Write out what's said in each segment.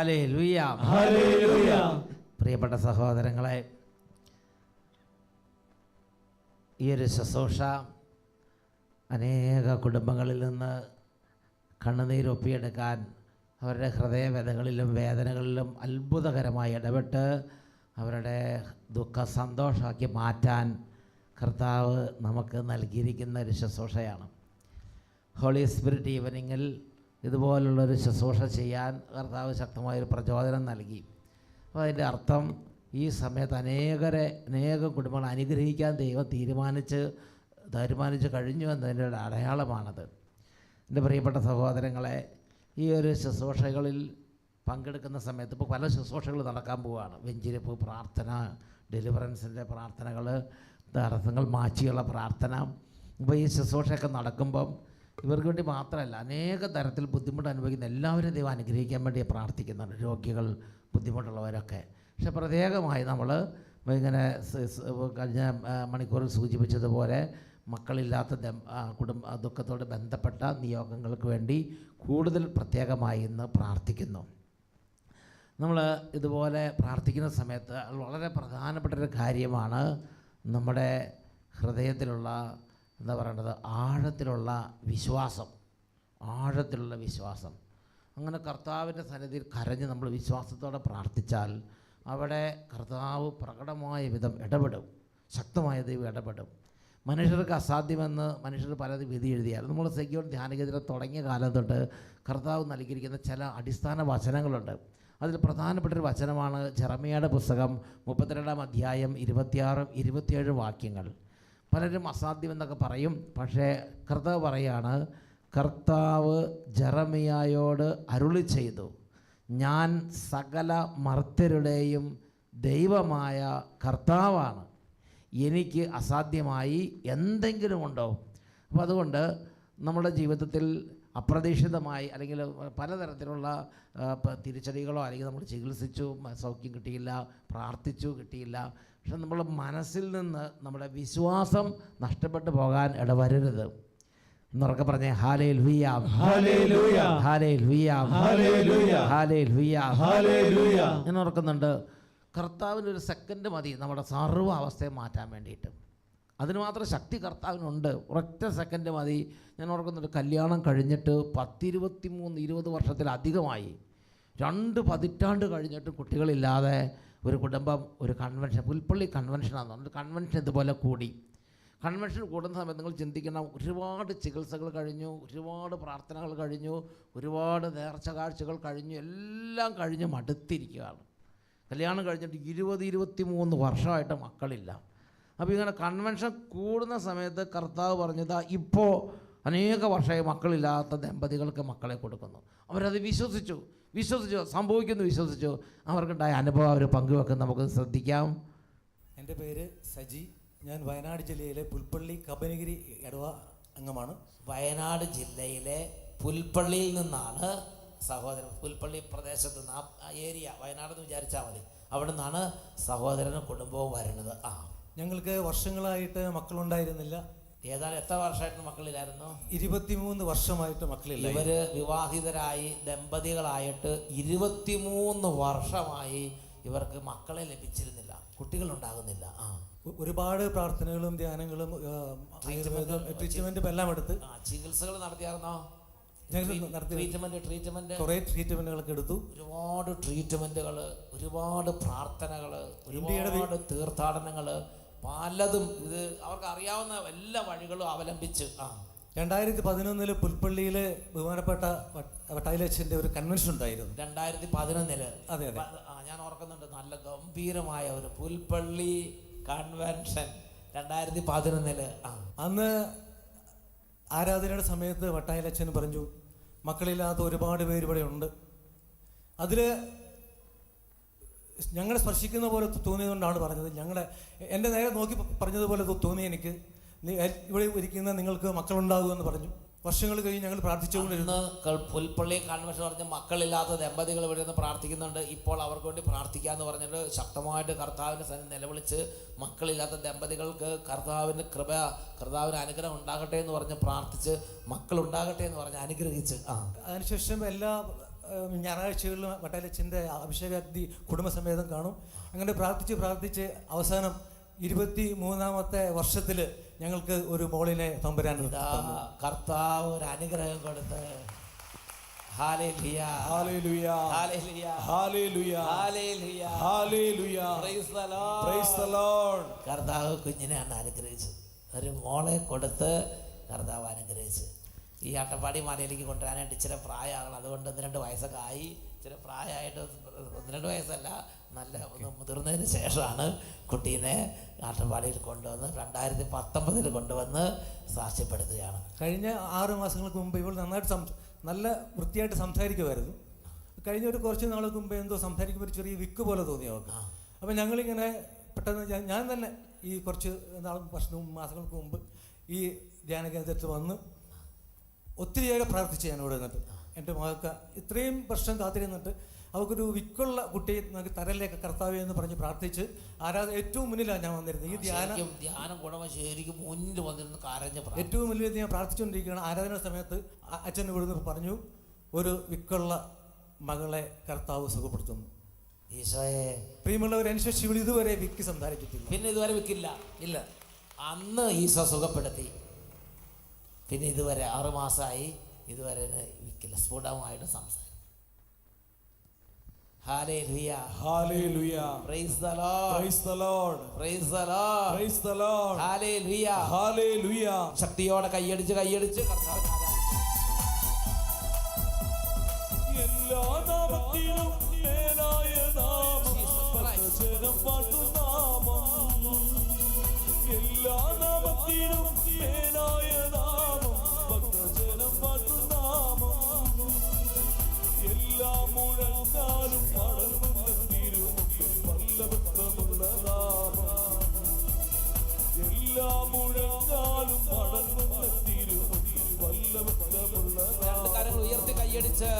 Hallelujah. Hallelujah. പ്രിയപ്പെട്ട സഹോദരങ്ങളെ, ഈ ഒരു ശുശ്രൂഷ അനേക കുടുംബങ്ങളിൽ നിന്ന് കണ്ണുനീരൊപ്പിയെടുക്കാൻ അവരുടെ ഹൃദയവേദനകളിലും വേദനകളിലും അത്ഭുതകരമായി ഇടപെട്ട് അവരുടെ ദുഃഖം സന്തോഷമാക്കി മാറ്റാൻ കർത്താവ് നമുക്ക് നൽകിയിരിക്കുന്ന ഒരു ശുശ്രൂഷയാണ്. ഹോളി സ്പിരിറ്റ് ഈവനിങ്ങിൽ ഇതുപോലുള്ളൊരു ശുശ്രൂഷ ചെയ്യാൻ കർത്താവ് ശക്തമായൊരു പ്രചോദനം നൽകി. അപ്പോൾ അതിൻ്റെ അർത്ഥം ഈ സമയത്ത് അനേക കുടുംബങ്ങൾ അനുഗ്രഹിക്കാൻ ദൈവം തീരുമാനിച്ച് കഴിഞ്ഞു എന്നതിൻ്റെ ഒരു അടയാളമാണത്. എൻ്റെ പ്രിയപ്പെട്ട സഹോദരങ്ങളെ, ഈ ഒരു ശുശ്രൂഷകളിൽ പങ്കെടുക്കുന്ന സമയത്ത് ഇപ്പോൾ പല ശുശ്രൂഷകൾ നടക്കാൻ പോവുകയാണ്. വെഞ്ചിരിപ്പ് പ്രാർത്ഥന, ഡെലിവറൻസിൻ്റെ പ്രാർത്ഥനകൾ, തടസ്സങ്ങൾ മാറ്റിയുള്ള പ്രാർത്ഥന. ഇപ്പോൾ ഈ ശുശ്രൂഷയൊക്കെ നടക്കുമ്പം ഇവർക്ക് വേണ്ടി മാത്രമല്ല, അനേക തരത്തിൽ ബുദ്ധിമുട്ട് അനുഭവിക്കുന്ന എല്ലാവരും ദൈവം അനുഗ്രഹിക്കാൻ വേണ്ടി പ്രാർത്ഥിക്കുന്നുണ്ട്. രോഗികൾ, ബുദ്ധിമുട്ടുള്ളവരൊക്കെ. പക്ഷെ പ്രത്യേകമായി നമ്മൾ ഇങ്ങനെ കഴിഞ്ഞ മണിക്കൂറിൽ സൂചിപ്പിച്ചതുപോലെ മക്കളില്ലാത്ത ദുഃഖത്തോട് ബന്ധപ്പെട്ട നിയോഗങ്ങൾക്ക് വേണ്ടി കൂടുതൽ പ്രത്യേകമായി ഇന്ന് പ്രാർത്ഥിക്കുന്നു. നമ്മൾ ഇതുപോലെ പ്രാർത്ഥിക്കുന്ന സമയത്ത് വളരെ പ്രധാനപ്പെട്ടൊരു കാര്യമാണ് നമ്മുടെ ഹൃദയത്തിലുള്ള എന്താ പറയേണ്ടത്, ആഴത്തിലുള്ള വിശ്വാസം. അങ്ങനെ കർത്താവിൻ്റെ സന്നിധിയിൽ കരഞ്ഞ് നമ്മൾ വിശ്വാസത്തോടെ പ്രാർത്ഥിച്ചാൽ അവിടെ കർത്താവ് പ്രകടമായ വിധം ഇടപെടും, ശക്തമായ ദൈവം ഇടപെടും. മനുഷ്യർക്ക് അസാധ്യമെന്ന് മനുഷ്യർ പലത് വിധി എഴുതിയാൽ നമ്മൾ സെക്യൂർ ധ്യാനകേന്ദ്രം തുടങ്ങിയ കാലം തൊട്ട് കർത്താവ് നൽകിയിരിക്കുന്ന ചില അടിസ്ഥാന വചനങ്ങളുണ്ട്. അതിൽ പ്രധാനപ്പെട്ടൊരു വചനമാണ് ജെറമ്യായുടെ പുസ്തകം 32-ാം അധ്യായം 26-27 വാക്യങ്ങൾ. പലരും അസാധ്യമെന്നൊക്കെ പറയും, പക്ഷേ കർത്താവ് പറയാണ്, കർത്താവ് ജെറമ്യായോട് അരുളി ചെയ്തു, ഞാൻ സകല മർത്യരുടെയും ദൈവമായ കർത്താവാണ്, എനിക്ക് അസാധ്യമായി എന്തെങ്കിലും ഉണ്ടോ? അപ്പോൾ അതുകൊണ്ട് നമ്മുടെ ജീവിതത്തിൽ അപ്രതീക്ഷിതമായി അല്ലെങ്കിൽ പലതരത്തിലുള്ള തിരിച്ചടികളോ അല്ലെങ്കിൽ നമ്മൾ ചികിത്സിച്ചു സൗഖ്യം കിട്ടിയില്ല, പ്രാർത്ഥിച്ചു കിട്ടിയില്ല, പക്ഷെ നമ്മൾ മനസ്സിൽ നിന്ന് നമ്മുടെ വിശ്വാസം നഷ്ടപ്പെട്ടു പോകാൻ ഇടവരരുത്. എന്നൊക്കെ പറഞ്ഞേ ഹല്ലേലൂയ, ഹല്ലേലൂയ, ഹല്ലേലൂയ, ഹല്ലേലൂയ, ഹല്ലേലൂയ, ഹല്ലേലൂയ. ഞാൻ ഓർക്കുന്നുണ്ട്, കർത്താവിനൊരു സെക്കൻഡ് മതി നമ്മുടെ സർവ്വ അവസ്ഥയെ മാറ്റാൻ വേണ്ടിയിട്ട്. അതിന് മാത്രം ശക്തി കർത്താവിനുണ്ട്. ഒരൊറ്റ സെക്കൻഡ് മതി. ഞാൻ ഓർക്കുന്നുണ്ട്, കല്യാണം കഴിഞ്ഞിട്ട് 20 വർഷത്തിലധികമായി, 2 പതിറ്റാണ്ട് കഴിഞ്ഞിട്ട് കുട്ടികളില്ലാതെ ഒരു കുടുംബം ഒരു കൺവെൻഷൻ, പുൽപ്പള്ളി കൺവെൻഷനാണെന്ന് പറഞ്ഞിട്ട് കൺവെൻഷൻ ഇതുപോലെ കൂടി. കൺവെൻഷൻ കൂടുന്ന സമയത്ത് നിങ്ങൾ ചിന്തിക്കണം, ഒരുപാട് ചികിത്സകൾ കഴിഞ്ഞു, ഒരുപാട് പ്രാർത്ഥനകൾ കഴിഞ്ഞു, ഒരുപാട് നേർച്ച കാഴ്ചകൾ കഴിഞ്ഞു, എല്ലാം കഴിഞ്ഞ് മടുത്തിരിക്കുകയാണ്. കല്യാണം കഴിഞ്ഞിട്ട് 20-23 വർഷമായിട്ട് മക്കളില്ല. അപ്പോൾ ഇങ്ങനെ കൺവെൻഷൻ കൂടുന്ന സമയത്ത് കർത്താവ് പറഞ്ഞതാ, ഇപ്പോൾ അനേക വർഷമായി മക്കളില്ലാത്ത ദമ്പതികൾക്ക് മക്കളെ കൊടുക്കുന്നു. അവരത് വിശ്വസിച്ചു, വിശ്വസിച്ചു. അവർക്കുണ്ടായ അനുഭവം അവർ പങ്കുവെക്കാൻ നമുക്ക് ശ്രദ്ധിക്കാം. എൻ്റെ പേര് സജി. ഞാൻ വയനാട് ജില്ലയിലെ പുൽപ്പള്ളി കബനിഗിരി ഇടവ അംഗമാണ്. വയനാട് ജില്ലയിലെ പുൽപ്പള്ളിയിൽ നിന്നാണ് സഹോദരൻ, പുൽപ്പള്ളി പ്രദേശത്ത് നിന്ന്, ആ ഏരിയ വയനാടെന്ന് വിചാരിച്ചാൽ മതി, അവിടെ നിന്നാണ് സഹോദരനും കുടുംബവും വരുന്നത്. ഞങ്ങൾക്ക് വർഷങ്ങളായിട്ട് മക്കളുണ്ടായിരുന്നില്ല. ഏതാണ്ട് എത്ര വർഷമായിട്ട് മക്കളില്ലായിരുന്നു? 23 വർഷമായിട്ട് മക്കളില്ല. ഇവര് വിവാഹിതരായി ദമ്പതികളായിട്ട് 23 വർഷമായി ഇവർക്ക് മക്കളെ ലഭിച്ചിരുന്നില്ല, കുട്ടികളുണ്ടാകുന്നില്ല. ഒരുപാട് പ്രാർത്ഥനകളും ധ്യാനങ്ങളും ട്രീറ്റ്മെന്റും എല്ലാം എടുത്ത് ചികിത്സകൾ നടത്തിയായിരുന്നോ? ട്രീറ്റ്മെന്റ് കുറേ ട്രീറ്റ്മെന്റുകളൊക്കെ എടുത്തു. ഒരുപാട് ട്രീറ്റ്മെന്റുകൾ, ഒരുപാട് പ്രാർത്ഥനകൾ, ഒരുപാട് തീർത്ഥാടനങ്ങൾ, പലതും. ഇത് അവർക്ക് അറിയാവുന്ന എല്ലാ വഴികളും അവലംബിച്ച് 2011 പുൽപ്പള്ളിയിലെ ബഹുമാനപ്പെട്ട വട്ടായിലച്ഛൻ്റെ ഒരു കൺവെൻഷൻ ഉണ്ടായിരുന്നു. 2011 അതെ. ഞാൻ ഓർക്കുന്നുണ്ട്, നല്ല ഗംഭീരമായ ഒരു പുൽപ്പള്ളി കൺവെൻഷൻ 2011. അന്ന് ആരാധനയുടെ സമയത്ത് വട്ടായിലച്ഛൻ പറഞ്ഞു, മക്കളില്ലാത്ത ഒരുപാട് പേര് ഇവിടെ ഉണ്ട്. അതിൽ ഞങ്ങളെ സ്പർശിക്കുന്ന പോലെ തോന്നിയതുകൊണ്ടാണ് പറഞ്ഞത്. എൻ്റെ നേരെ നോക്കി പറഞ്ഞതുപോലെ തോന്നി എനിക്ക്, ഇവിടെ ഇരിക്കുന്ന നിങ്ങൾക്ക് മക്കളുണ്ടാകുമെന്ന് പറഞ്ഞു. വർഷങ്ങൾ കഴിഞ്ഞ് ഞങ്ങൾ പ്രാർത്ഥിച്ചുകൊണ്ടിരുന്നു. പുൽപ്പള്ളി കൺവെൻഷൻ പറഞ്ഞ് മക്കളില്ലാത്ത ദമ്പതികൾ ഇവിടെ നിന്ന് പ്രാർത്ഥിക്കുന്നുണ്ട്, ഇപ്പോൾ അവർക്ക് വേണ്ടി പ്രാർത്ഥിക്കാമെന്ന് പറഞ്ഞിട്ട് ശക്തമായിട്ട് കർത്താവിൻ്റെ സന്നിധി നിലവിളിച്ച് മക്കളില്ലാത്ത ദമ്പതികൾക്ക് കർത്താവിൻ്റെ കൃപ, കർത്താവിന് അനുഗ്രഹം ഉണ്ടാകട്ടെ എന്ന് പറഞ്ഞ് പ്രാർത്ഥിച്ച് മക്കളുണ്ടാകട്ടെ എന്ന് പറഞ്ഞ് അനുഗ്രഹിച്ച് അതിനുശേഷം എല്ലാ ഞായറാഴ്ചകളിൽ വട്ടാലച്ചൻ്റെ അഭിഷേകാഗ്നി കുടുംബസമേതം കാണും. അങ്ങനെ പ്രാർത്ഥിച്ച് അവസാനം 23-ാമത്തെ വർഷത്തിൽ ഞങ്ങൾക്ക് ഒരു മോളിനെ തമ്പുരാൻ കർത്താവ് ഒരു അനുഗ്രഹം കൊടുത്ത്. ഹല്ലേലൂയ, ഹല്ലേലൂയ, ഹല്ലേലൂയ, ഹല്ലേലൂയ, ഹല്ലേലൂയ, hallelujah. Price the lord, praise the Lord. കർത്താവ് കുഞ്ഞിനെയാണ് അനുഗ്രഹിച്ചത്. ഒരു മോളെ കൊടുത്ത് കർത്താവ് അനുഗ്രഹിച്ച്. ഈ അട്ടപ്പാടി മലയിലേക്ക് കൊണ്ടുവരാനായിട്ട് ഇച്ചിരി പ്രായമാകണം. അതുകൊണ്ട് 1-2 വയസ്സൊക്കെ ആയി. ഇച്ചിരി പ്രായമായിട്ട് 1-2 വയസ്സല്ല, നല്ല ഒന്ന് മുതിർന്നതിന് ശേഷമാണ് കുട്ടീനെ അട്ടപ്പാടിയിൽ കൊണ്ടുവന്ന് 2019 കൊണ്ടുവന്ന് സാക്ഷ്യപ്പെടുത്തുകയാണ്. കഴിഞ്ഞ 6 മാസങ്ങൾക്ക് മുമ്പ് ഇവൾ നന്നായിട്ട് നല്ല വൃത്തിയായിട്ട് സംസാരിക്കുമായിരുന്നു. കഴിഞ്ഞ ഒരു കുറച്ച് നാൾക്ക് മുമ്പ് എന്തോ സംസാരിക്കുമ്പോൾ ഒരു ചെറിയ വിക്ക് പോലെ തോന്നി അവർക്ക്. അപ്പം ഞങ്ങളിങ്ങനെ പെട്ടെന്ന് ഞാൻ തന്നെ ഈ കുറച്ച് മാസങ്ങൾക്ക് മുമ്പ് ഈ ധ്യാന കേന്ദ്രത്തിൽ വന്ന് ഒത്തിരിയേറെ പ്രാർത്ഥിച്ച് ഞാനിവിടെ നിന്നിട്ട് എൻ്റെ മകൾക്ക് ഇത്രയും വർഷം കാത്തിരുന്നിട്ട് അവൾക്കൊരു വിക്കുള്ള കുട്ടിയെ നമുക്ക് തരലേക്ക് കർത്താവേ എന്ന് പറഞ്ഞ് പ്രാർത്ഥിച്ച് ഏറ്റവും മുന്നിലാണ് ഞാൻ വന്നിരുന്നത്. ഈ ധ്യാനം ശരിക്കും മുന്നിൽ വന്നിരുന്ന് കരഞ്ഞ് ഏറ്റവും മുന്നിൽ ഞാൻ പ്രാർത്ഥിച്ചുകൊണ്ടിരിക്കുകയാണ്. ആരാധന സമയത്ത് അച്ഛൻ ഇവിടുന്ന് പറഞ്ഞു, ഒരു വിക്കുള്ള മകളെ കർത്താവ് സുഖപ്പെടുത്തുന്നു. ഈശോയെ, പ്രിയമുള്ളവർ, അനുസരിച്ച് ഇവിടെ ഇതുവരെ വിക്ക് സംസാരിച്ചിട്ടില്ല. പിന്നെ ഇതുവരെ വിക്കില്ല. ഇല്ല, അന്ന് ഈശോ സുഖപ്പെടുത്തി. പിന്നെ ഇതുവരെ 6 മാസമായി ഇതുവരെ വിക്കില്ല. സ്ഫുടമായിട്ട് സംസാരിക്കും. Hallelujah, hallelujah. Price the lord, praise the lord, praise the lord, praise the lord. ഹല്ലേലൂയ, ഹല്ലേലൂയ. ശക്തിയോടെ കൈയടിച്ച് കർത്താവിനെ എല്ലാ നാമത്തിലും മേലായ നാമം, ഭക്തജനം പാടും നാമം. എല്ലാ നാമത്തിലും മേലായ നാമം, ഭക്തജനം പാടും നാമം. എല്ലാ മുഴങ്ങാലും മടങ്ങുന്ന തിരുമുഖം, വല്ലഭത്വമുള്ള നാമം. എല്ലാ മുഴങ്ങാലും മടങ്ങുന്ന തിരുമുഖം, വല്ലഭത്വമുള്ള നാമം. ഉയർത്തി കൈയടിച്ച്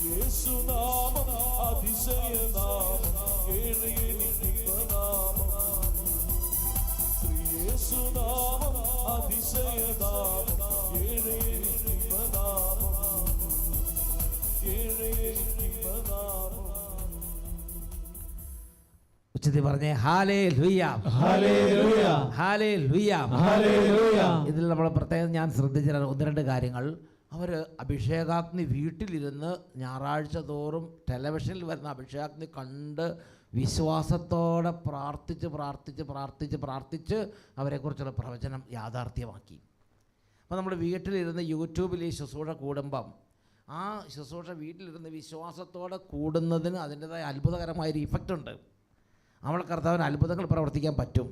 യേശുനാമം അതിശയനാമം, ഏഴയനിനാമം. യേശുനാമം അതിശയനാമം, ഏഴയനിനാമം, ഏഴയനിനാമം. ഉച്ചത്തിൽ പറഞ്ഞേ ഹല്ലേലൂയ, ഹല്ലേലൂയ, ഹല്ലേലൂയ, ഹല്ലേലൂയ. ഇതിൽ നമ്മൾ പ്രത്യേകം ഞാൻ ശ്രദ്ധിച്ച 1-2 കാര്യങ്ങൾ. അവർ അഭിഷേകാഗ്നി വീട്ടിലിരുന്ന് ഞായറാഴ്ച തോറും ടെലിവിഷനിൽ വരുന്ന അഭിഷേകാഗ്നി കണ്ട് വിശ്വാസത്തോടെ പ്രാർത്ഥിച്ച് അവരെക്കുറിച്ചുള്ള പ്രവചനം യാഥാർത്ഥ്യമാക്കി. അപ്പോൾ നമ്മൾ വീട്ടിലിരുന്ന് യൂട്യൂബിൽ ഈ ശുശ്രൂഷ കൂടുമ്പം ആ ശുശ്രൂഷ വീട്ടിലിരുന്ന് വിശ്വാസത്തോടെ കൂടുന്നതിന് അതിൻ്റെതായ അത്ഭുതകരമായൊരു ഇഫക്റ്റ് ഉണ്ട്. അവൾ കർത്താവിന് അത്ഭുതങ്ങൾ പ്രവർത്തിക്കാൻ പറ്റും.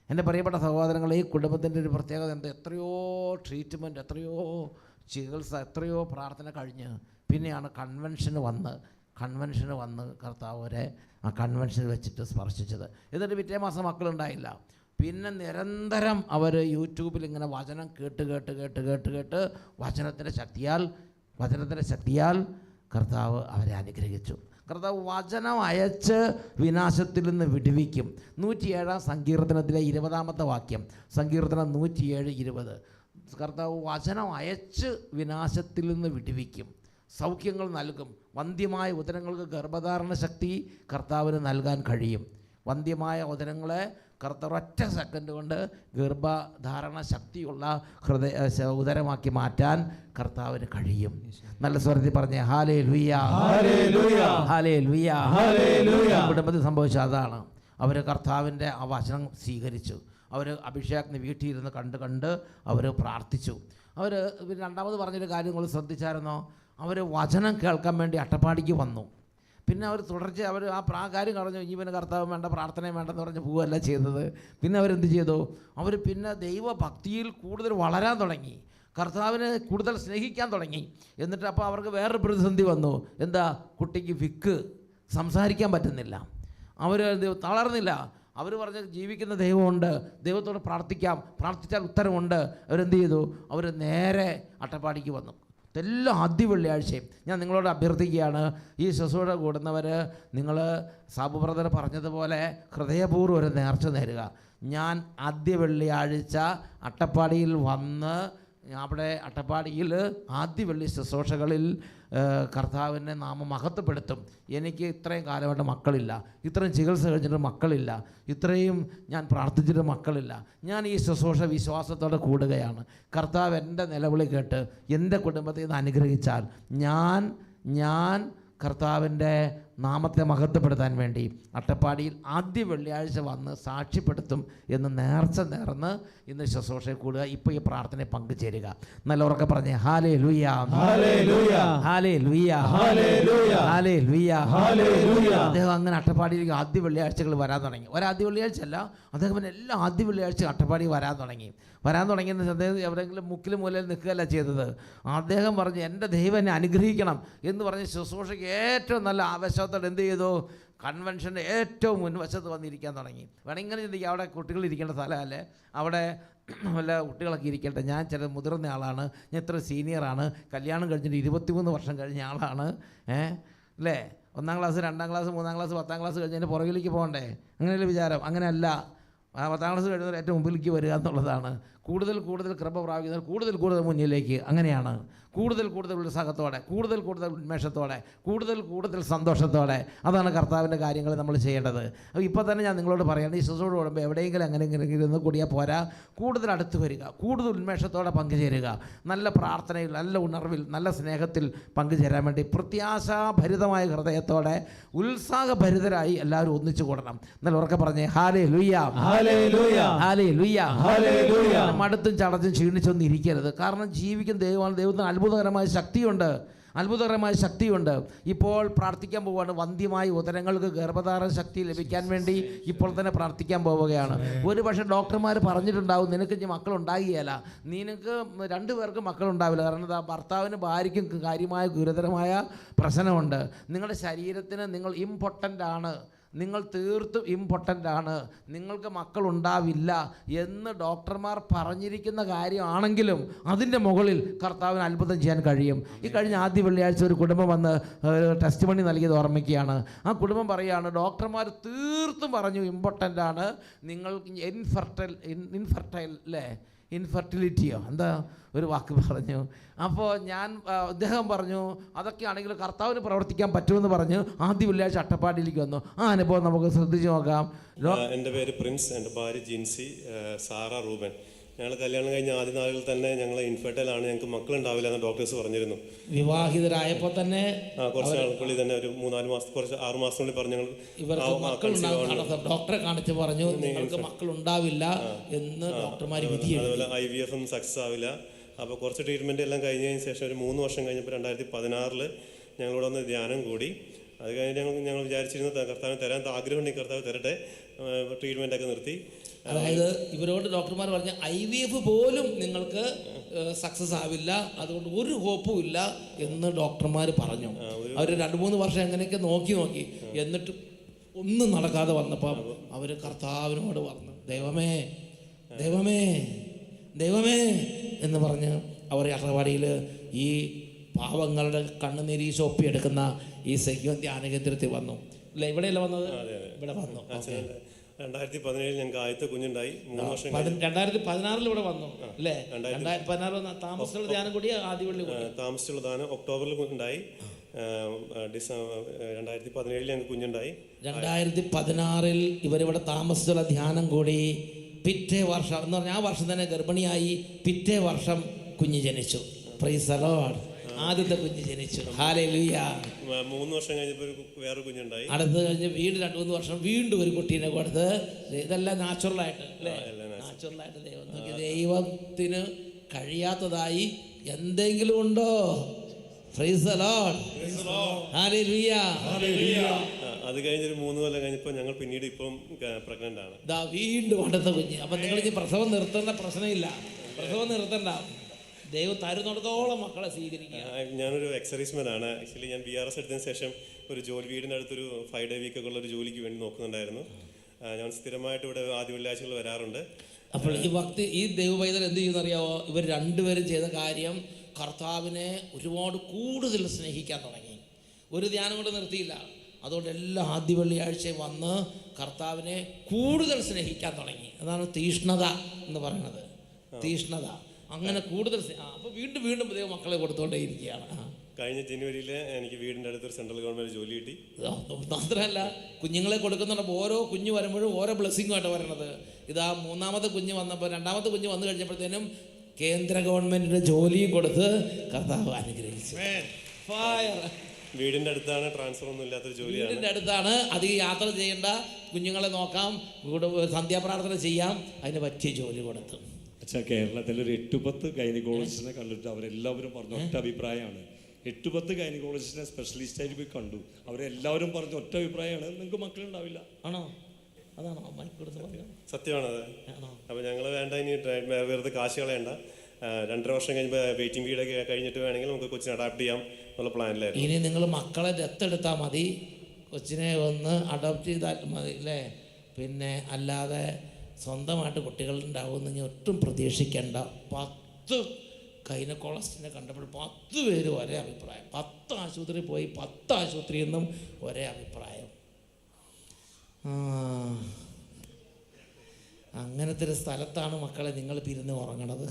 എൻ്റെ പ്രിയപ്പെട്ട സഹോദരങ്ങൾ, ഈ കുടുംബത്തിൻ്റെ ഒരു പ്രത്യേകത എന്താ? എത്രയോ ട്രീറ്റ്മെൻറ്റ്, എത്രയോ ചികിത്സ, എത്രയോ പ്രാർത്ഥന കഴിഞ്ഞ് പിന്നെയാണ് കൺവെൻഷന് വന്ന് കർത്താവരെ ആ കൺവെൻഷനിൽ വെച്ചിട്ട് സ്പർശിച്ചത്. എന്നിട്ട് പിറ്റേ മാസം മക്കളുണ്ടായില്ല. പിന്നെ നിരന്തരം അവർ യൂട്യൂബിൽ ഇങ്ങനെ വചനം കേട്ട് വചനത്തിൻ്റെ ശക്തിയാൽ കർത്താവ് അവരെ അനുഗ്രഹിച്ചു. കർത്താവ് വചനം അയച്ച് വിനാശത്തിൽ നിന്ന് വിടുവിക്കും. 107-ാം സങ്കീർത്തനത്തിലെ 20-ാമത്തെ വാക്യം, സങ്കീർത്തനം 107:20. കർത്താവ് വചനം അയച്ച് വിനാശത്തിൽ നിന്ന് വിടുവിക്കും, സൗഖ്യങ്ങൾ നൽകും. വന്ധ്യമായ ഉദരങ്ങൾക്ക് ഗർഭധാരണ ശക്തി കർത്താവിന് നൽകാൻ കഴിയും. വന്ധ്യമായ ഉദരങ്ങളെ കർത്താവ് ഒറ്റ സെക്കൻഡ് കൊണ്ട് ഗർഭധാരണ ശക്തിയുള്ള ഉദരമാക്കി മാറ്റാൻ കർത്താവിന് കഴിയും. നല്ല സ്വരത്തിൽ പറഞ്ഞേ ഹല്ലേലൂയ, ഹല്ലേലൂയ, ഹല്ലേലൂയ, ഹല്ലേലൂയ. കുടുംബത്തിൽ സംഭവിച്ച അതാണ്. അവർ കർത്താവിൻ്റെ ആ വചനം സ്വീകരിച്ചു. അവർ അഭിഷേകത്തിന് വീട്ടിലിരുന്ന് കണ്ട് അവർ പ്രാർത്ഥിച്ചു. അവർ രണ്ടാമത് പറഞ്ഞൊരു കാര്യം നിങ്ങൾ ശ്രദ്ധിച്ചായിരുന്നോ? അവർ വചനം കേൾക്കാൻ വേണ്ടി അട്ടപ്പാടിക്ക് വന്നു. പിന്നെ അവർ തുടർച്ച അവർ ആ കാര്യം കളഞ്ഞു. ഇനി പിന്നെ കർത്താവ് വേണ്ട, പ്രാർത്ഥനയും വേണ്ടെന്ന് പറഞ്ഞ് പോവുകയല്ല ചെയ്തത്. പിന്നെ അവരെന്ത് ചെയ്തു? അവർ പിന്നെ ദൈവഭക്തിയിൽ കൂടുതൽ വളരാൻ തുടങ്ങി, കർത്താവിനെ കൂടുതൽ സ്നേഹിക്കാൻ തുടങ്ങി. എന്നിട്ട് അപ്പോൾ അവർക്ക് വേറൊരു പ്രതിസന്ധി വന്നു. എന്താ? കുട്ടിക്ക് വിക്ക്, സംസാരിക്കാൻ പറ്റുന്നില്ല. അവർ തളർന്നില്ല. അവർ പറഞ്ഞ് ജീവിക്കുന്ന ദൈവമുണ്ട്, ദൈവത്തോട് പ്രാർത്ഥിച്ചാൽ ഉത്തരമുണ്ട്. അവരെന്ത് ചെയ്തു? അവർ നേരെ അട്ടപ്പാടിക്ക് വന്നു. എല്ലാ ആദ്യ വെള്ളിയാഴ്ചയും ഞാൻ നിങ്ങളോട് അഭ്യർത്ഥിക്കുകയാണ്, ഈ ശുശ്രൂഷ കൂടുന്നവർ നിങ്ങൾ സാബു ബ്രദർ പറഞ്ഞതുപോലെ ഹൃദയപൂർവ്വം ഒരു നേർച്ച നേരുക. ഞാൻ ആദ്യ വെള്ളിയാഴ്ച അട്ടപ്പാടിയിൽ വന്ന് അവിടെ അട്ടപ്പാടിയിൽ ആദ്യ വെള്ളി ശുശ്രൂഷകളിൽ കർത്താവിൻ്റെ നാമം മഹത്വപ്പെടുത്തും. എനിക്ക് ഇത്രയും കാലമായിട്ട് മക്കളില്ല, ഇത്രയും ചികിത്സ കഴിഞ്ഞിട്ട് മക്കളില്ല, ഇത്രയും ഞാൻ പ്രാർത്ഥിച്ചിട്ട് മക്കളില്ല. ഞാൻ ഈ ശുശ്രൂഷ വിശ്വാസത്തോടെ കൂടുകയാണ്. കർത്താവ് എൻ്റെ നിലവിളി കേട്ട് എൻ്റെ കുടുംബത്തിൽ നിന്ന് അനുഗ്രഹിച്ചാൽ ഞാൻ കർത്താവിൻ്റെ നാമത്തെ മഹത്വപ്പെടുത്താൻ വേണ്ടി അട്ടപ്പാടിയിൽ ആദ്യ വെള്ളിയാഴ്ച വന്ന് സാക്ഷ്യപ്പെടുത്തും എന്ന് നേർച്ച നേർന്ന് ഇന്ന് ശുശ്രൂഷയിൽ കൂടുക. ഇപ്പോൾ ഈ പ്രാർത്ഥനയിൽ പങ്കുചേരുക. നല്ല ഉറക്കെ പറഞ്ഞേ ഹല്ലേലൂയ, ഹല്ലേലൂയ, ഹല്ലേലൂയ, ഹല്ലേലൂയ, ഹല്ലേലൂയ, ഹല്ലേലൂയ. അദ്ദേഹം അങ്ങനെ അട്ടപ്പാടിയിലേക്ക് ആദ്യ വെള്ളിയാഴ്ചകൾ വരാൻ തുടങ്ങി. ഒരാദ്യ വെള്ളിയാഴ്ച അല്ല, അദ്ദേഹം പിന്നെ എല്ലാ ആദ്യ വെള്ളിയാഴ്ച അട്ടപ്പാടി വരാൻ തുടങ്ങിയെന്ന് അദ്ദേഹം എവിടെയെങ്കിലും മുക്കിലും മൂലയിൽ നിൽക്കുകയല്ല ചെയ്തത്. അദ്ദേഹം പറഞ്ഞു എൻ്റെ ദൈവം എന്നെ അനുഗ്രഹിക്കണം എന്ന് പറഞ്ഞ് ശുശ്രൂഷയ്ക്ക് ഏറ്റവും നല്ല ആവേശത്തോടെ എന്ത് ചെയ്തു, കൺവെൻഷൻ്റെ ഏറ്റവും മുൻവശത്ത് വന്നിരിക്കാൻ തുടങ്ങി. വേണമെങ്കിൽ ഇങ്ങനെ ചിന്തിക്കുക, അവിടെ കുട്ടികൾ ഇരിക്കേണ്ട സ്ഥലമല്ലേ, അവിടെ വല്ല കുട്ടികളൊക്കെ ഇരിക്കട്ടെ, ഞാൻ ചില മുതിർന്ന ആളാണ്, ഞാൻ ഇത്ര സീനിയറാണ്, കല്യാണം കഴിഞ്ഞിട്ട് 23 വർഷം കഴിഞ്ഞ ആളാണ്, അല്ലേ, 1ാം ക്ലാസ് 2ാം ക്ലാസ് 3ാം ക്ലാസ് 10ാം ക്ലാസ് കഴിഞ്ഞതിൻ്റെ പുറകിലേക്ക് പോകണ്ടേ, അങ്ങനെയല്ലേ വിചാരം. അങ്ങനെയല്ല, 10ാം ക്ലാസ് കഴിഞ്ഞവർ ഏറ്റവും മുമ്പിലേക്ക് വരിക എന്നുള്ളതാണ്. കൂടുതൽ കൃപ പ്രാപിക്കുന്നവർ കൂടുതൽ മുന്നിലേക്ക്. അങ്ങനെയാണ് കൂടുതൽ ഉത്സാഹത്തോടെ, കൂടുതൽ ഉന്മേഷത്തോടെ, കൂടുതൽ സന്തോഷത്തോടെ. അതാണ് കർത്താവിൻ്റെ കാര്യങ്ങൾ നമ്മൾ ചെയ്യേണ്ടത്. അപ്പോൾ ഇപ്പോൾ തന്നെ ഞാൻ നിങ്ങളോട് പറയേണ്ടത്, ഈ ശുശ്രൂഷ കൂടുമ്പോൾ എവിടെയെങ്കിലും അങ്ങനെ ഇരുന്ന് കൂടിയാൽ പോരാ, കൂടുതൽ അടുത്ത് വരിക, കൂടുതൽ ഉന്മേഷത്തോടെ പങ്കുചേരുക. നല്ല പ്രാർത്ഥനയിൽ, നല്ല ഉണർവിൽ, നല്ല സ്നേഹത്തിൽ പങ്കുചേരാൻ വേണ്ടി പ്രത്യാശാഭരിതമായ ഹൃദയത്തോടെ ഉത്സാഹഭരിതരായി എല്ലാവരും ഒന്നിച്ചു കൂടണം. നല്ല ഉറക്കെ പറഞ്ഞേ ഹല്ലേലൂയ, ഹല്ലേലൂയ, ഹല്ലേലൂയ, ഹല്ലേലൂയ. മടുത്തും ചടച്ചും ക്ഷീണിച്ചൊന്നും ഇരിക്കരുത്. കാരണം ജീവിക്കുന്ന ദൈവത്തിന് അത്ഭുതകരമായ ശക്തിയുണ്ട്. ഇപ്പോൾ പ്രാർത്ഥിക്കാൻ പോവുകയാണ്. വന്ധ്യമായ ഉദരങ്ങൾക്ക് ഗർഭധാരണ ശക്തി ലഭിക്കാൻ വേണ്ടി ഇപ്പോൾ തന്നെ പ്രാർത്ഥിക്കാൻ പോവുകയാണ്. ഒരു പക്ഷേ ഡോക്ടർമാർ പറഞ്ഞിട്ടുണ്ടാവും, നിനക്ക് ഇനി മക്കളുണ്ടാകുകയില്ല, നിനക്ക് 2 പേർക്ക് മക്കളുണ്ടാവില്ല. കാരണം ഭർത്താവിനും ഭാര്യയ്ക്കും കാര്യമായ ഗുരുതരമായ പ്രശ്നമുണ്ട്. നിങ്ങളുടെ ശരീരത്തിന് നിങ്ങൾ ഇമ്പോർട്ടൻ്റ് ആണ്, നിങ്ങൾ തീർത്തും ഇമ്പോർട്ടൻ്റ് ആണ്, നിങ്ങൾക്ക് മക്കളുണ്ടാവില്ല എന്ന് ഡോക്ടർമാർ പറഞ്ഞിരിക്കുന്ന കാര്യമാണെങ്കിലും അതിൻ്റെ മുകളിൽ കർത്താവിന് അത്ഭുതം ചെയ്യാൻ കഴിയും. ഈ കഴിഞ്ഞ ആദ്യ വെള്ളിയാഴ്ച ഒരു കുടുംബം വന്ന് ടെസ്റ്റ് മണി നൽകിയത് ഓർമ്മിക്കുകയാണ്. ആ കുടുംബം പറയുകയാണ്, ഡോക്ടർമാർ തീർത്തും പറഞ്ഞു ഇമ്പോർട്ടൻ്റ് ആണ്, നിങ്ങൾ ഇൻഫെർട്ടൈൽ അല്ലേ, ഇൻഫെർട്ടിലിറ്റിയോ എന്താ ഒരു വാക്ക് പറഞ്ഞു. അപ്പോൾ അദ്ദേഹം പറഞ്ഞു അതൊക്കെയാണെങ്കിൽ കർത്താവിന് പ്രവർത്തിക്കാൻ പറ്റുമെന്ന് പറഞ്ഞ് ആദ്യ വെള്ളിയാഴ്ച അട്ടപ്പാടിയിലേക്ക് വന്നു. ആ അനുഭവം നമുക്ക് ശ്രദ്ധിച്ച് നോക്കാം. എൻ്റെ പേര് പ്രിൻസ്, എൻ്റെ ഭാര്യ ജിൻസി, സാറ റൂബൻ. ഞങ്ങൾ കല്യാണം കഴിഞ്ഞ ആദ്യ നാളുകളിൽ തന്നെ ഞങ്ങൾ ഇൻഫെർട്ടൈൽ ആണ്, ഞങ്ങൾക്ക് മക്കളുണ്ടാവില്ല എന്ന് ഡോക്ടേഴ്സ് പറഞ്ഞിരുന്നു. വിവാഹിതരായപ്പോൾ തന്നെ കുറച്ച് നാൾക്കുള്ളിൽ തന്നെ ഒരു 3-4 മാസം, 6 മാസത്തിനുള്ളിൽ പറഞ്ഞു ഡോക്ടറെ കാണിച്ച് പറഞ്ഞു നിങ്ങൾക്ക് മക്കളുണ്ടാവില്ല എന്ന് ഡോക്ടർമാർ വിധി. അതുപോലെ IVF സക്സസ് ആവില്ല. അപ്പോൾ കുറച്ച് ട്രീറ്റ്മെൻറ്റ് എല്ലാം കഴിഞ്ഞതിന് ശേഷം ഒരു 3 വർഷം കഴിഞ്ഞപ്പോൾ 2016 ഞങ്ങളിവിടെ വന്ന് ധ്യാനം കൂടി. അത് കഴിഞ്ഞ് ഞങ്ങൾ വിചാരിച്ചിരുന്നു കർത്താവിന് തരാൻ ആഗ്രഹമുണ്ടെങ്കിൽ കർത്താവ് തരട്ടെ, ട്രീറ്റ്മെൻറ്റൊക്കെ നിർത്തി. അതായത് ഇവരോട് ഡോക്ടർമാർ പറഞ്ഞ IVF പോലും നിങ്ങൾക്ക് സക്സസ് ആവില്ല, അതുകൊണ്ട് ഒരു ഹോപ്പും ഇല്ല എന്ന് ഡോക്ടർമാർ പറഞ്ഞു. അവർ 2-3 വർഷം എങ്ങനെയൊക്കെ നോക്കി എന്നിട്ട് ഒന്നും നടക്കാതെ വന്നപ്പോൾ അവർ കർത്താവിനോട് പറഞ്ഞു ദൈവമേ എന്ന് പറഞ്ഞ് അവർ അട്ടപ്പാടിയിൽ ഈ പാവങ്ങളുടെ കണ്ണുനീര് ഒപ്പിയെടുക്കുന്ന ഈ സഖ്യം ധ്യാന കേന്ദ്രത്തിൽ വന്നു. അല്ല, ഇവിടെയല്ല വന്നത്, ഇവിടെ വന്നു. 2017 ഞങ്ങൾക്ക് ആദ്യത്തെ കുഞ്ഞുണ്ടായി. 3 വർഷം 2016 ഇവിടെ വന്നു അല്ലേ? 2016 താമസിച്ചുള്ള ധ്യാനം കൂടി താമസിച്ചുള്ള ധ്യാനം ഒക്ടോബറിൽ ഉണ്ടായി. 2017 ഞങ്ങൾക്ക് കുഞ്ഞുണ്ടായി. 2016 ഇവരിവിടെ താമസിച്ചുള്ള ധ്യാനം കൂടി. പിറ്റേ വർഷം എന്ന് പറഞ്ഞാൽ ആ വർഷം തന്നെ ഗർഭിണിയായി. പിറ്റേ വർഷം കുഞ്ഞ് ജനിച്ചു. Price the Lord. ആദ്യത്തെ കുഞ്ഞ് ജനിച്ചു. ഹല്ലേലൂയ. 3 വർഷം കഴിഞ്ഞപ്പോൾ വേറെ കുഞ്ഞുണ്ടായി. അടുത്ത് കഴിഞ്ഞ് വീണ്ടും 2-3 വർഷം വീണ്ടും ഒരു കുട്ടീനെ കൊടുത്ത്. ഇതെല്ലാം നാച്ചുറലായിട്ട് അല്ലേ? നാച്ചുറലായിട്ട് ദൈവത്തിന് കഴിയാത്തതായി എന്തെങ്കിലും ഉണ്ടോ? Price the lord. ഹല്ലേലൂയ. അത് കഴിഞ്ഞൊരു 3 കൊല്ലം കഴിഞ്ഞപ്പോൾ ഞങ്ങൾ പിന്നീട് ഇപ്പം പ്രഗ്നന്റ് ആണ്. വീണ്ടും അടുത്ത കുഞ്ഞ്. അപ്പം നിങ്ങൾ ഇനി പ്രസവം നിർത്തേണ്ട പ്രശ്നമില്ല, പ്രസവം നിർത്തണ്ട. ദൈവം തരുന്നിടത്തോളം മക്കളെ സ്വീകരിക്കുക. ഞാനൊരു എക്സർവീസ്മാൻ ആണ്. ആക്ച്വലി ഞാൻ BRS എടുത്തതിന് ശേഷം ഒരു വീടിൻ്റെ അടുത്തൊരു 5 day വീക്കൊക്കെ ഉള്ള ഒരു ജോലിക്ക് വേണ്ടി നോക്കുന്നുണ്ടായിരുന്നു. ഞാൻ സ്ഥിരമായിട്ട് ഇവിടെ ആദ്യ വെള്ളിയാഴ്ചകൾ വരാറുണ്ട്. അപ്പോൾ ഈ ദൈവപൈതൽ എന്ത് ചെയ്യുന്നറിയാവോ? ഇവർ രണ്ടുപേരും ചെയ്ത കാര്യം കർത്താവിനെ ഒരുപാട് കൂടുതൽ സ്നേഹിക്കാൻ തുടങ്ങി. ഒരു ധ്യാനം കൊണ്ട് നിർത്തിയില്ല. അതുകൊണ്ട് എല്ലാ ആദ്യ വെള്ളിയാഴ്ചയും വന്ന് കർത്താവിനെ കൂടുതൽ സ്നേഹിക്കാൻ തുടങ്ങി. അതാണ് തീഷ്ണത എന്ന് പറയുന്നത്. തീഷ്ണത. അങ്ങനെ കൂടുതൽ അപ്പോൾ വീണ്ടും വീണ്ടും ദൈവം മക്കളെ കൊടുത്തുകൊണ്ടേ ഇരിക്കുകയാണ്. കഴിഞ്ഞ ജനുവരിയിൽ എനിക്ക് വീടിൻ്റെ അടുത്തൊരു സെൻട്രൽ ഗവൺമെൻറ് ജോലി കിട്ടി. മാത്രമല്ല കുഞ്ഞുങ്ങളെ കൊടുക്കുന്നുണ്ടപ്പോൾ ഓരോ കുഞ്ഞ് വരുമ്പോഴും ഓരോ ബ്ലെസ്സിങ്ങുമായിട്ട് വരണത്. ഇതാ മൂന്നാമത്തെ കുഞ്ഞ് വന്നപ്പോൾ, രണ്ടാമത്തെ കുഞ്ഞ് വന്നു കഴിഞ്ഞപ്പോഴത്തേനും കേന്ദ്ര ഗവൺമെൻറ്റിൻ്റെ ജോലിയും കൊടുത്ത് കർത്താവ് അനുഗ്രഹിച്ചു. വീടിൻ്റെ അടുത്താണ്, ട്രാൻസ്ഫർ ഒന്നും ഇല്ലാത്തൊരു ജോലിയാണ്. വീടിൻ്റെ അടുത്താണ്, അധികം യാത്ര ചെയ്യേണ്ട, കുഞ്ഞുങ്ങളെ നോക്കാം, സന്ധ്യാപ്രാർത്ഥന ചെയ്യാം, അതിന് പറ്റിയ ജോലി കൊടുത്തു. അച്ഛാ, കേരളത്തിൽ ഒരു 8-10 ഗൈനക്കോളജിസ്റ്റിനെ കണ്ടിട്ട് അവരെല്ലാവരും പറഞ്ഞ ഒറ്റ അഭിപ്രായമാണ്. 8-10 ഗൈനക്കോളജിസ്റ്റിനെ സ്പെഷ്യലിസ്റ്റായിട്ട് പോയി കണ്ടു. അവരെല്ലാവരും പറഞ്ഞ ഒറ്റ അഭിപ്രായമാണ്, നിങ്ങൾക്ക് മക്കളുണ്ടാവില്ല. ആണോ? അതാണോ സത്യമാണത്? അപ്പോൾ ഞങ്ങൾ വേണ്ട, ഇനി വെറുതെ കാശ് കളയണ്ട, 2.5 വർഷം കഴിയുമ്പോൾ വെയിറ്റിംഗ് പീരീഡൊക്കെ കഴിഞ്ഞിട്ട് വേണമെങ്കിൽ നമുക്ക് കൊച്ചിനെ അഡാപ്റ്റ് ചെയ്യാം എന്നുള്ള പ്ലാനിലായിരുന്നു. ഇനി നിങ്ങൾ മക്കളെ ദത്തെടുത്താൽ മതി, കൊച്ചിനെ ഒന്ന് അഡോപ്റ്റ് ചെയ്താൽ മതി അല്ലേ. പിന്നെ അല്ലാതെ സ്വന്തമായിട്ട് കുട്ടികളുണ്ടാവുമെന്ന് ഞാൻ ഒട്ടും പ്രതീക്ഷിക്കേണ്ട. 10 ഗൈനക്കോളജിസ്റ്റിനെ കണ്ടപ്പോൾ 10 പേരും ഒരേ അഭിപ്രായം. 10 ആശുപത്രി പോയി, 10 ആശുപത്രിയിൽ നിന്നും ഒരേ അഭിപ്രായം. അങ്ങനത്തെ ഒരു സ്ഥലത്താണ് മക്കളെ നിങ്ങൾ പിരിഞ്ഞ് ഉറങ്ങണത്.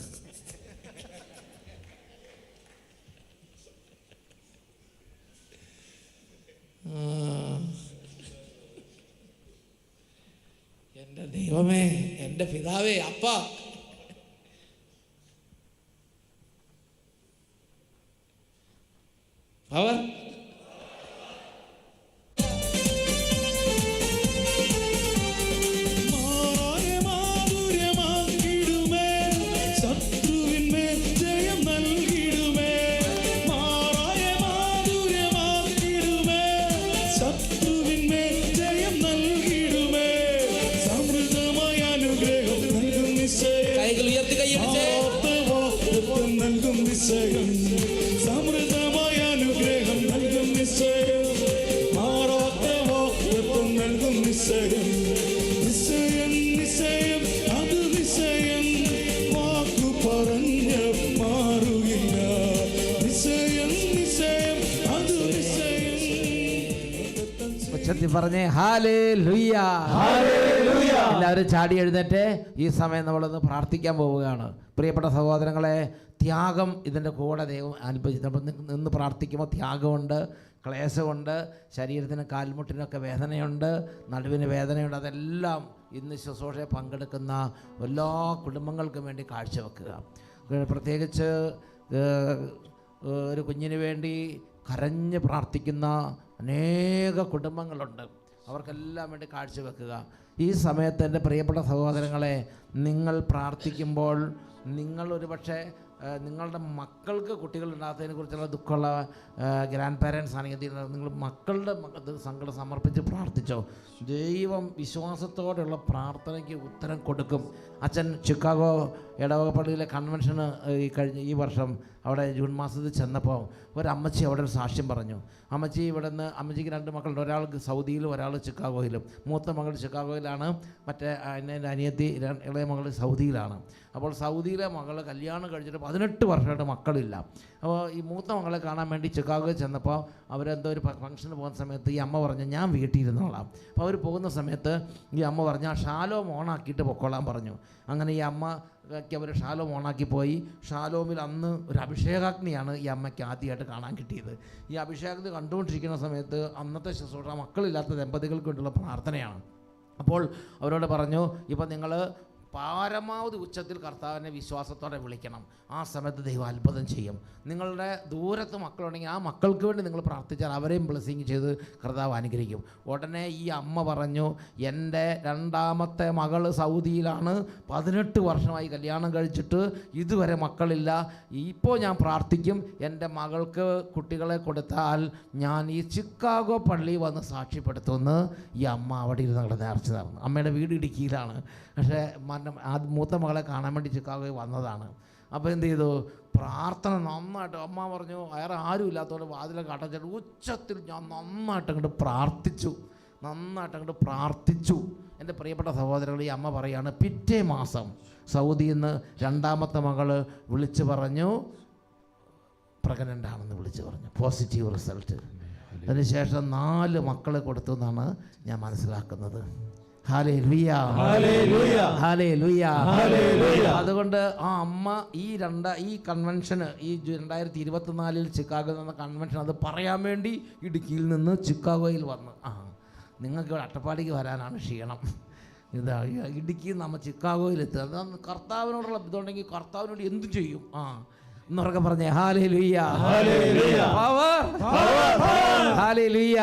എൻ്റെ ദൈവമേ, എൻ്റെ പിതാവേ, അപ്പ അവർ പറഞ്ഞേ ഹല്ലേലൂയ. എല്ലാവരും ചാടി എഴുന്നേറ്റ് ഈ സമയം നമ്മളൊന്ന് പ്രാർത്ഥിക്കാൻ പോവുകയാണ്. പ്രിയപ്പെട്ട സഹോദരങ്ങളെ, ത്യാഗം ഇതിൻ്റെ കൂടെ ദൈവം അനുഭവിച്ചു. നമ്മൾ നിന്ന് പ്രാർത്ഥിക്കുമ്പോൾ ത്യാഗമുണ്ട്, ക്ലേശമുണ്ട്, ശരീരത്തിന് കാൽമുട്ടിനൊക്കെ വേദനയുണ്ട്, നടുവിന് വേദനയുണ്ട്. അതെല്ലാം ഇന്ന് ശുശ്രൂഷയെ പങ്കെടുക്കുന്ന എല്ലാ കുടുംബങ്ങൾക്കും വേണ്ടി കാഴ്ചവെക്കുക. പ്രത്യേകിച്ച് ഒരു കുഞ്ഞിന് വേണ്ടി കരഞ്ഞ് പ്രാർത്ഥിക്കുന്ന അനേക കുടുംബങ്ങളുണ്ട്. അവർക്കെല്ലാം വേണ്ടി കാഴ്ചവെക്കുക. ഈ സമയത്ത് എൻ്റെ പ്രിയപ്പെട്ട സഹോദരങ്ങളെ, നിങ്ങൾ പ്രാർത്ഥിക്കുമ്പോൾ നിങ്ങൾ ഒരുപക്ഷെ നിങ്ങളുടെ മക്കൾക്ക് കുട്ടികളുണ്ടാകുന്നതിനെ കുറിച്ചുള്ള ദുഃഖമുള്ള ഗ്രാൻഡ് പാരൻസ് ആണെങ്കിൽ നിങ്ങൾ മക്കളുടെ സങ്കടം സമർപ്പിച്ച് പ്രാർത്ഥിച്ചോ. ദൈവം വിശ്വാസത്തോടെയുള്ള പ്രാർത്ഥനയ്ക്ക് ഉത്തരം കൊടുക്കും. അച്ഛൻ ചിക്കാഗോ ഇടവക പള്ളിയിലെ കൺവെൻഷന് ഈ വർഷം അവിടെ ജൂൺ മാസത്തിൽ ചെന്നപ്പോൾ ഒരമ്മച്ചി അവിടെ ഒരു സാക്ഷ്യം പറഞ്ഞു. അമ്മച്ചി ഇവിടെ നിന്ന്, അമ്മച്ചിക്ക് 2 മക്കളുണ്ട്, ഒരാൾ സൗദിയിലും ഒരാൾ ചിക്കാഗോയിലും. മൂത്ത മകൾ ചിക്കാഗോയിലാണ്, മറ്റേ എൻ്റെ അനിയത്തി ഇളയ മകൾ സൗദിയിലാണ്. അപ്പോൾ സൗദിയിലെ മകൾ കല്യാണം കഴിച്ചിട്ട് 18 വർഷമായിട്ട് മക്കളില്ല. അപ്പോൾ ഈ മൂത്ത മകളെ കാണാൻ വേണ്ടി ചിക്കാഗോയിൽ ചെന്നപ്പോൾ അവരെന്തോ ഒരു ഫംഗ്ഷന് പോകുന്ന സമയത്ത് ഈ അമ്മ പറഞ്ഞു ഞാൻ വീട്ടിൽ ഇരുന്നോളാം. അപ്പോൾ അവർ പോകുന്ന സമയത്ത് ഈ അമ്മ പറഞ്ഞു ആ ഷാലോം ഓണാക്കിയിട്ട് പൊക്കോളാൻ പറഞ്ഞു. അങ്ങനെ ഈ അമ്മയ്ക്ക് അവർ ഷാലോം ഓണാക്കി പോയി. ഷാലോമിൽ അന്ന് ഒരു അഭിഷേകാഗ്നിയാണ് ഈ അമ്മയ്ക്ക് ആദ്യമായിട്ട് കാണാൻ കിട്ടിയത്. ഈ അഭിഷേകാഗ്നി കണ്ടുകൊണ്ടിരിക്കുന്ന സമയത്ത് അന്നത്തെ ശുശ്രൂഷ മക്കളില്ലാത്ത ദമ്പതികൾക്ക് വേണ്ടിയുള്ള പ്രാർത്ഥനയാണ്. അപ്പോൾ അവരോട് പറഞ്ഞു, ഇപ്പം നിങ്ങൾ പരമാവധി ഉച്ചത്തിൽ കർത്താവിനെ വിശ്വാസത്തോടെ വിളിക്കണം. ആ സമയത്ത് ദൈവം അത്ഭുതം ചെയ്യും. നിങ്ങളുടെ ദൂരത്ത് മക്കളുണ്ടെങ്കിൽ ആ മക്കൾക്ക് വേണ്ടി നിങ്ങൾ പ്രാർത്ഥിച്ചാൽ അവരെയും ബ്ലെസ്സിങ് ചെയ്ത് കർത്താവ് അനുഗ്രഹിക്കും. ഉടനെ ഈ അമ്മ പറഞ്ഞു, എൻ്റെ 2ാമത്തെ മകൾ സൗദിയിലാണ്, 18 വർഷമായി കല്യാണം കഴിച്ചിട്ട് ഇതുവരെ മക്കളില്ല. ഇപ്പോൾ ഞാൻ പ്രാർത്ഥിക്കും, എൻ്റെ മകൾക്ക് കുട്ടികളെ കൊടുത്താൽ ഞാൻ ഈ ചിക്കാഗോ പള്ളി വന്ന് സാക്ഷ്യപ്പെടുത്തുമെന്ന് ഈ അമ്മ അവിടെ ഇരുന്ന് അവിടെ നേർച്ച നടന്നു. അമ്മയുടെ വീട് ഇടുക്കിയിലാണ്, പക്ഷേ മൂത്ത മകളെ കാണാൻ വേണ്ടി ചിക്കാഗോയിൽ വന്നതാണ്. അപ്പോൾ എന്ത് ചെയ്തു, പ്രാർത്ഥന നന്നായിട്ട് അമ്മ പറഞ്ഞു, വേറെ ആരും ഇല്ലാത്തതുകൊണ്ട് വാതിലൊക്കെ അടച്ചിട്ട് ഉച്ചത്തിൽ ഞാൻ നന്നായിട്ട് അങ്ങോട്ട് പ്രാർത്ഥിച്ചു. എൻ്റെ പ്രിയപ്പെട്ട സഹോദരങ്ങൾ, ഈ അമ്മ പറയാണ്, പിറ്റേ മാസം സൗദിയിൽ നിന്ന് 2ാമത്തെ മകൾ വിളിച്ചു പറഞ്ഞു പ്രഗ്നൻ്റ് ആണെന്ന് വിളിച്ചു പറഞ്ഞു. Positive result. അതിനുശേഷം 4 മക്കളെ കൊടുത്തു എന്നാണ് ഞാൻ മനസ്സിലാക്കുന്നത്. ഹല്ലേലൂയ, ഹല്ലേലൂയ, ഹല്ലേലൂയ, ഹല്ലേലൂയ. അതുകൊണ്ട് ആ അമ്മ ഈ കൺവെൻഷന് ഈ 2024 ചിക്കാഗോയിൽ നടന്ന കൺവെൻഷൻ അത് പറയാൻ വേണ്ടി ഇടുക്കിയിൽ നിന്ന് ചിക്കാഗോയിൽ വന്ന് നിങ്ങൾക്ക് ഇവിടെ അട്ടപ്പാടിക്ക് വരാനാണ് ക്ഷീണം. ഇതാ ഇടുക്കിയിൽ നമ്മൾ ചിക്കാഗോയിലെത്തുക. അത് കർത്താവിനോടുള്ള ഇതുണ്ടെങ്കിൽ കർത്താവിനോട് എന്തു ചെയ്യും? എന്നൊക്കെ പറഞ്ഞേ ഹല്ലേലൂയ, പവർ, ഹല്ലേലൂയ.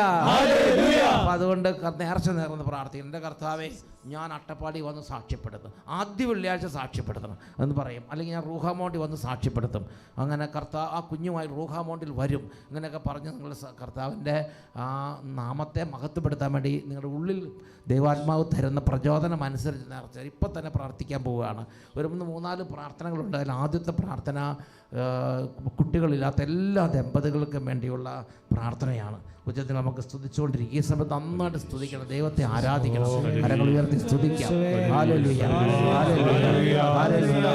അപ്പം അതുകൊണ്ട് നേർച്ച നേർന്ന് പ്രാർത്ഥിക്കും. എൻ്റെ കർത്താവേ, ഞാൻ അട്ടപ്പാടി വന്ന് സാക്ഷ്യപ്പെടുത്തും, ആദ്യ വെള്ളിയാഴ്ച സാക്ഷ്യപ്പെടുത്തണം എന്ന് പറയും. അല്ലെങ്കിൽ ഞാൻ റൂഹാമോണ്ടിൽ വന്ന് സാക്ഷ്യപ്പെടുത്തും. അങ്ങനെ ആ കുഞ്ഞുമായി റൂഹാമോണ്ടിൽ വരും. ഇങ്ങനെയൊക്കെ പറഞ്ഞ് നിങ്ങൾ കർത്താവിൻ്റെ ആ നാമത്തെ മഹത്വപ്പെടുത്താൻ വേണ്ടി നിങ്ങളുടെ ഉള്ളിൽ ദൈവാത്മാവ് തരുന്ന പ്രചോദനം അനുസരിച്ച് നേർച്ച ഇപ്പം തന്നെ പ്രാർത്ഥിക്കാൻ പോവുകയാണ്. ഒരു 3-4 പ്രാർത്ഥനകളുണ്ട്. അതിൽ ആദ്യത്തെ പ്രാർത്ഥന കുട്ടികളില്ലാത്ത എല്ലാ ദമ്പതികൾക്കും വേണ്ടിയുള്ള പ്രാർത്ഥനയാണ്. ഉച്ചത്തിൽ നമുക്ക് സ്തുതിച്ചുകൊണ്ടിരിക്കും. ഈ സമയത്ത് നന്നായിട്ട് സ്തുതിക്കണം, ദൈവത്തെ ആരാധിക്കണം, കരങ്ങൾ ഉയർത്തി സ്തുതിക്കാം. ഹല്ലേലൂയ, ഹല്ലേലൂയ,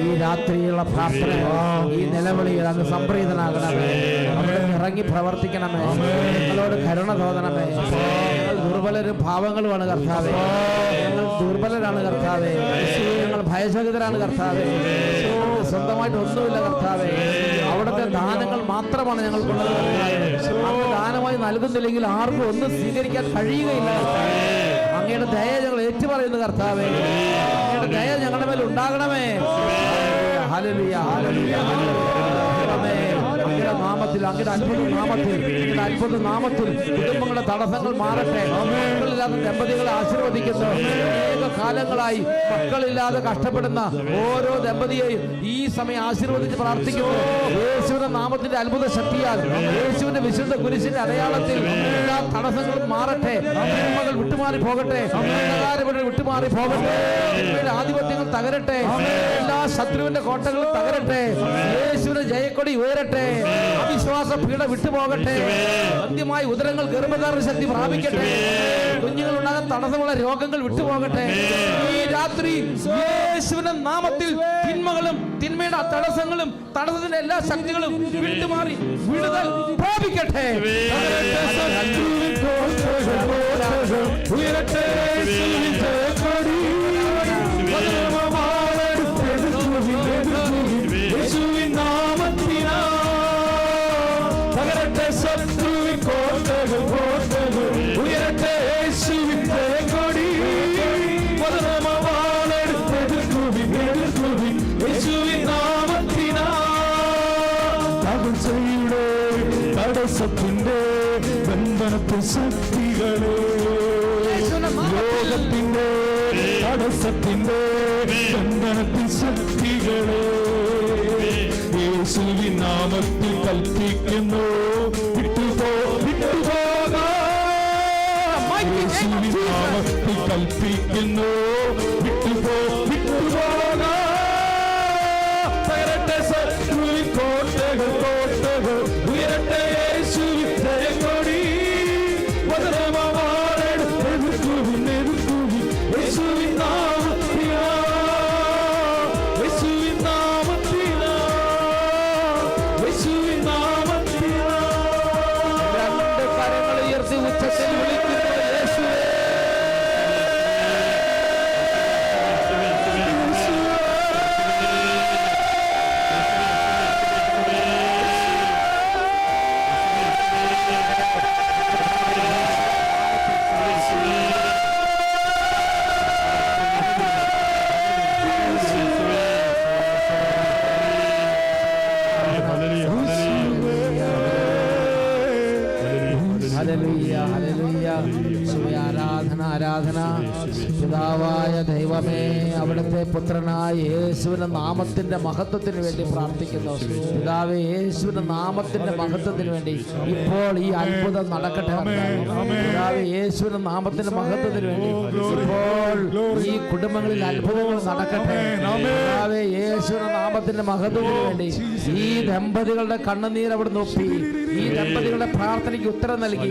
ഈ രാത്രിയുള്ള പ്രാർത്ഥന, ഈ നിലവിളിയിൽ അങ്ങ് സംപ്രീതനാകണമേ. അവിടെ ഇറങ്ങി പ്രവർത്തിക്കണമേ. ഞങ്ങളോട് കരുണ തോന്നണമേ. ഞങ്ങൾ ദുർബലരും പാവങ്ങളുമാണ് കർത്താവേ. ഞങ്ങൾ ദുർബലരാണ് കർത്താവേ. ഞങ്ങൾ ഭയചകിതരാണ് കർത്താവേ. സ്വന്തമായിട്ട് ഒന്നുമില്ല കർത്താവേ. അവിടുത്തെ ദാനങ്ങൾ മാത്രമാണ് ഞങ്ങൾക്കുള്ളത് കർത്താവേ. അങ്ങ് ദാനമായി നൽകുന്നില്ലെങ്കിൽ ആർക്കും ഒന്നും സ്വീകരിക്കാൻ കഴിയുകയില്ല കർത്താവേ. അങ്ങയുടെ ദയ ഞങ്ങൾ ഏറ്റുപറയുന്നു കർത്താവേ. അങ്ങയുടെ ദയ ഞങ്ങളുടെ മേൽ ഉണ്ടാകണമേ. ഹല്ലേലൂയ, ഹല്ലേലൂയ, അങ്ങയുടെ നാമത്തിൽ, അങ്ങയുടെ അത്ഭുത നാമത്തിൽ കുടുംബങ്ങളുടെ തടസ്സങ്ങൾ മാറട്ടെ. മക്കളില്ലാത്ത ദമ്പതികളെ ആശീർവദിക്കുന്നു. അനേക കാലങ്ങളായി മക്കളില്ലാതെ കഷ്ടപ്പെടുന്ന ഓരോ ദമ്പതിയെയും ഈ സമയം ആശീർവദിച്ച് പ്രാർത്ഥിക്കുന്നു. യേശുവിന്റെ നാമത്തിന്റെ അത്ഭുത ശക്തിയാൽ, യേശുവിന്റെ വിശുദ്ധ കുരിശിന്റെ അടയാളത്തിൽ എല്ലാ തടസ്സങ്ങളും മാറട്ടെ. മകൾ വിട്ടുമാറി പോകട്ടെ. വിട്ടുമാറി പോകട്ടെ. ആധിപത്യങ്ങൾ തകരട്ടെ. എല്ലാ ശത്രുവിന്റെ കോട്ടകളും തകരട്ടെ. യേശുവിന്റെ ജയക്കൊടി ഉയരട്ടെ. അവിശ്വാസ പീഡ വിട്ടുപോകട്ടെ. അന്ത്യമായി ഉദരങ്ങൾ ഗർഭധാരണ ശക്തി പ്രാപിക്കട്ടെ. കുഞ്ഞുങ്ങൾ ഉണ്ടാകാൻ തടസ്സമുള്ള രോഗങ്ങൾ വിട്ടുപോകട്ടെ. ഈ രാത്രി യേശുവിന്റെ നാമത്തിൽ തിന്മകളും തിന്മയുടെ തടസ്സങ്ങളും തടസ്സത്തിന്റെ എല്ലാ ശക്തികളും വിട്ടുമാറി വിടുതൽ പ്രാപിക്കട്ടെ. തടസ്സത്തിന്റെ ബന്ധനത്തിൽ ശക്തികളെ, ലോകത്തിന്റെ തടസ്സത്തിന്റെ ബന്ധനത്തിൽ ശക്തികളെ യേശുവിൻ നാമത്തിൽ കൽപ്പിക്കുന്നു. വിട്ടുപോകാം. യേശുവിൻ നാമത്തിൽ കൽപ്പിക്കുന്നു. വിട്ടുപോകാം. തകരട്ടെ ശത്രുവിൻ കോട്ടകൾ, കോട്ടകൾ ഉയരട്ടെ. യേശുവിൻ ജയക്കൊടി വചനമാണെടുത്തെടുക്കുവിൻ, എടുക്കുവിൻ. യേശുവിൻ നാമത്തിനാ, യേശുവിൻ നാമത്തിനാ, യേശുവിൻ നാമത്തിനാ. രണ്ട് കരങ്ങൾ ഉയർത്തി ഉച്ചത്തിൽ വിളിക്കുന്നു യേശുവേ. Hallelujah, hallelujah. യേശുവേ, ആരാധന, ആരാധന. പിതാവായ ദൈവമേ, അവിടുത്തെ പുത്രനായ യേശുവിന്റെ നാമത്തിന്റെ മഹത്വത്തിന് വേണ്ടി പ്രാർത്ഥിക്കുന്നു. പിതാവേ, യേശുവിന്റെ നാമത്തിന്റെ മഹത്വത്തിന് വേണ്ടി ഇപ്പോൾ ഈ അത്ഭുതം നടക്കട്ടെ. പിതാവേ, യേശുവിന്റെ നാമത്തിന്റെ മഹത്വത്തിന് വേണ്ടി ഇപ്പോൾ ഈ കുടുംബങ്ങളിൽ അത്ഭുതങ്ങൾ നടക്കട്ടെ. പിതാവേ, യേശുവിന്റെ നാമത്തിന്റെ മഹത്വത്തിന് വേണ്ടി ഈ ദമ്പതികളുടെ കണ്ണുനീർ അവിടുന്ന് ഒപ്പി ഈ ദമ്പതികളുടെ പ്രാർത്ഥനയ്ക്ക് ഉത്തരം നൽകി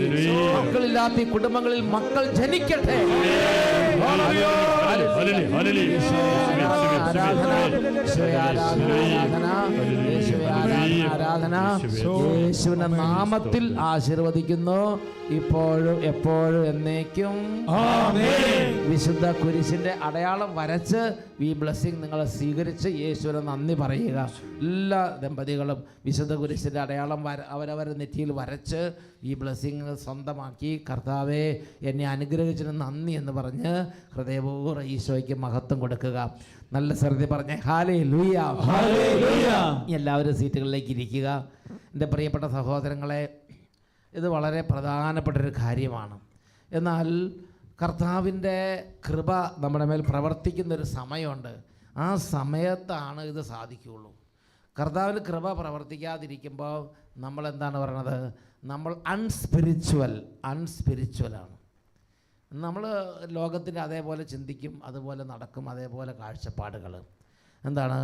മക്കളില്ലാത്ത ഈ കുടുംബങ്ങളിൽ മക്കൾ ജനിക്കട്ടെ. ആരാധന യേശുവിന്റെ നാമത്തിൽ ആശീർവദിക്കുന്നു, ഇപ്പോഴും എപ്പോഴും എന്നേക്കും. വിശുദ്ധ കുരിശിന്റെ അടയാളം വരച്ച് ഈ ബ്ലെസ്സിങ് നിങ്ങൾ സ്വീകരിച്ച് യേശുവിനെ നന്ദി പറയുക. എല്ലാ ദമ്പതികളും വിശുദ്ധ കുരിശിന്റെ അടയാളം അവരവരുടെ നെറ്റിയിൽ വരച്ച് ഈ ബ്ലെസ്സിങ് സ്വന്തമാക്കി, കർത്താവെ എന്നെ അനുഗ്രഹിച്ചതിന് നന്ദി എന്ന് പറഞ്ഞ് ഹൃദയപൂർവ്വം ഈശോയ്ക്ക് മഹത്വം കൊടുക്കുക. നല്ല ശ്രദ്ധ പറഞ്ഞേ ഹല്ലേലൂയ. എല്ലാവരും സീറ്റുകളിലേക്ക് ഇരിക്കുക. എൻ്റെ പ്രിയപ്പെട്ട സഹോദരങ്ങളെ, ഇത് വളരെ പ്രധാനപ്പെട്ടൊരു കാര്യമാണ്. എന്നാൽ കർത്താവിൻ്റെ കൃപ നമ്മുടെ മേൽ പ്രവർത്തിക്കുന്നൊരു സമയമുണ്ട്. ആ സമയത്താണ് ഇത് സാധിക്കുകയുള്ളൂ. കർത്താവിന് കൃപ പ്രവർത്തിക്കാതിരിക്കുമ്പോൾ നമ്മൾ എന്താണ് പറയണത്? നമ്മൾ അൺസ്പിരിച്വലാണ്. നമ്മൾ ലോകത്തിൻ്റെ അതേപോലെ ചിന്തിക്കും, അതുപോലെ നടക്കും, അതേപോലെ കാഴ്ചപ്പാടുകൾ. എന്താണ്?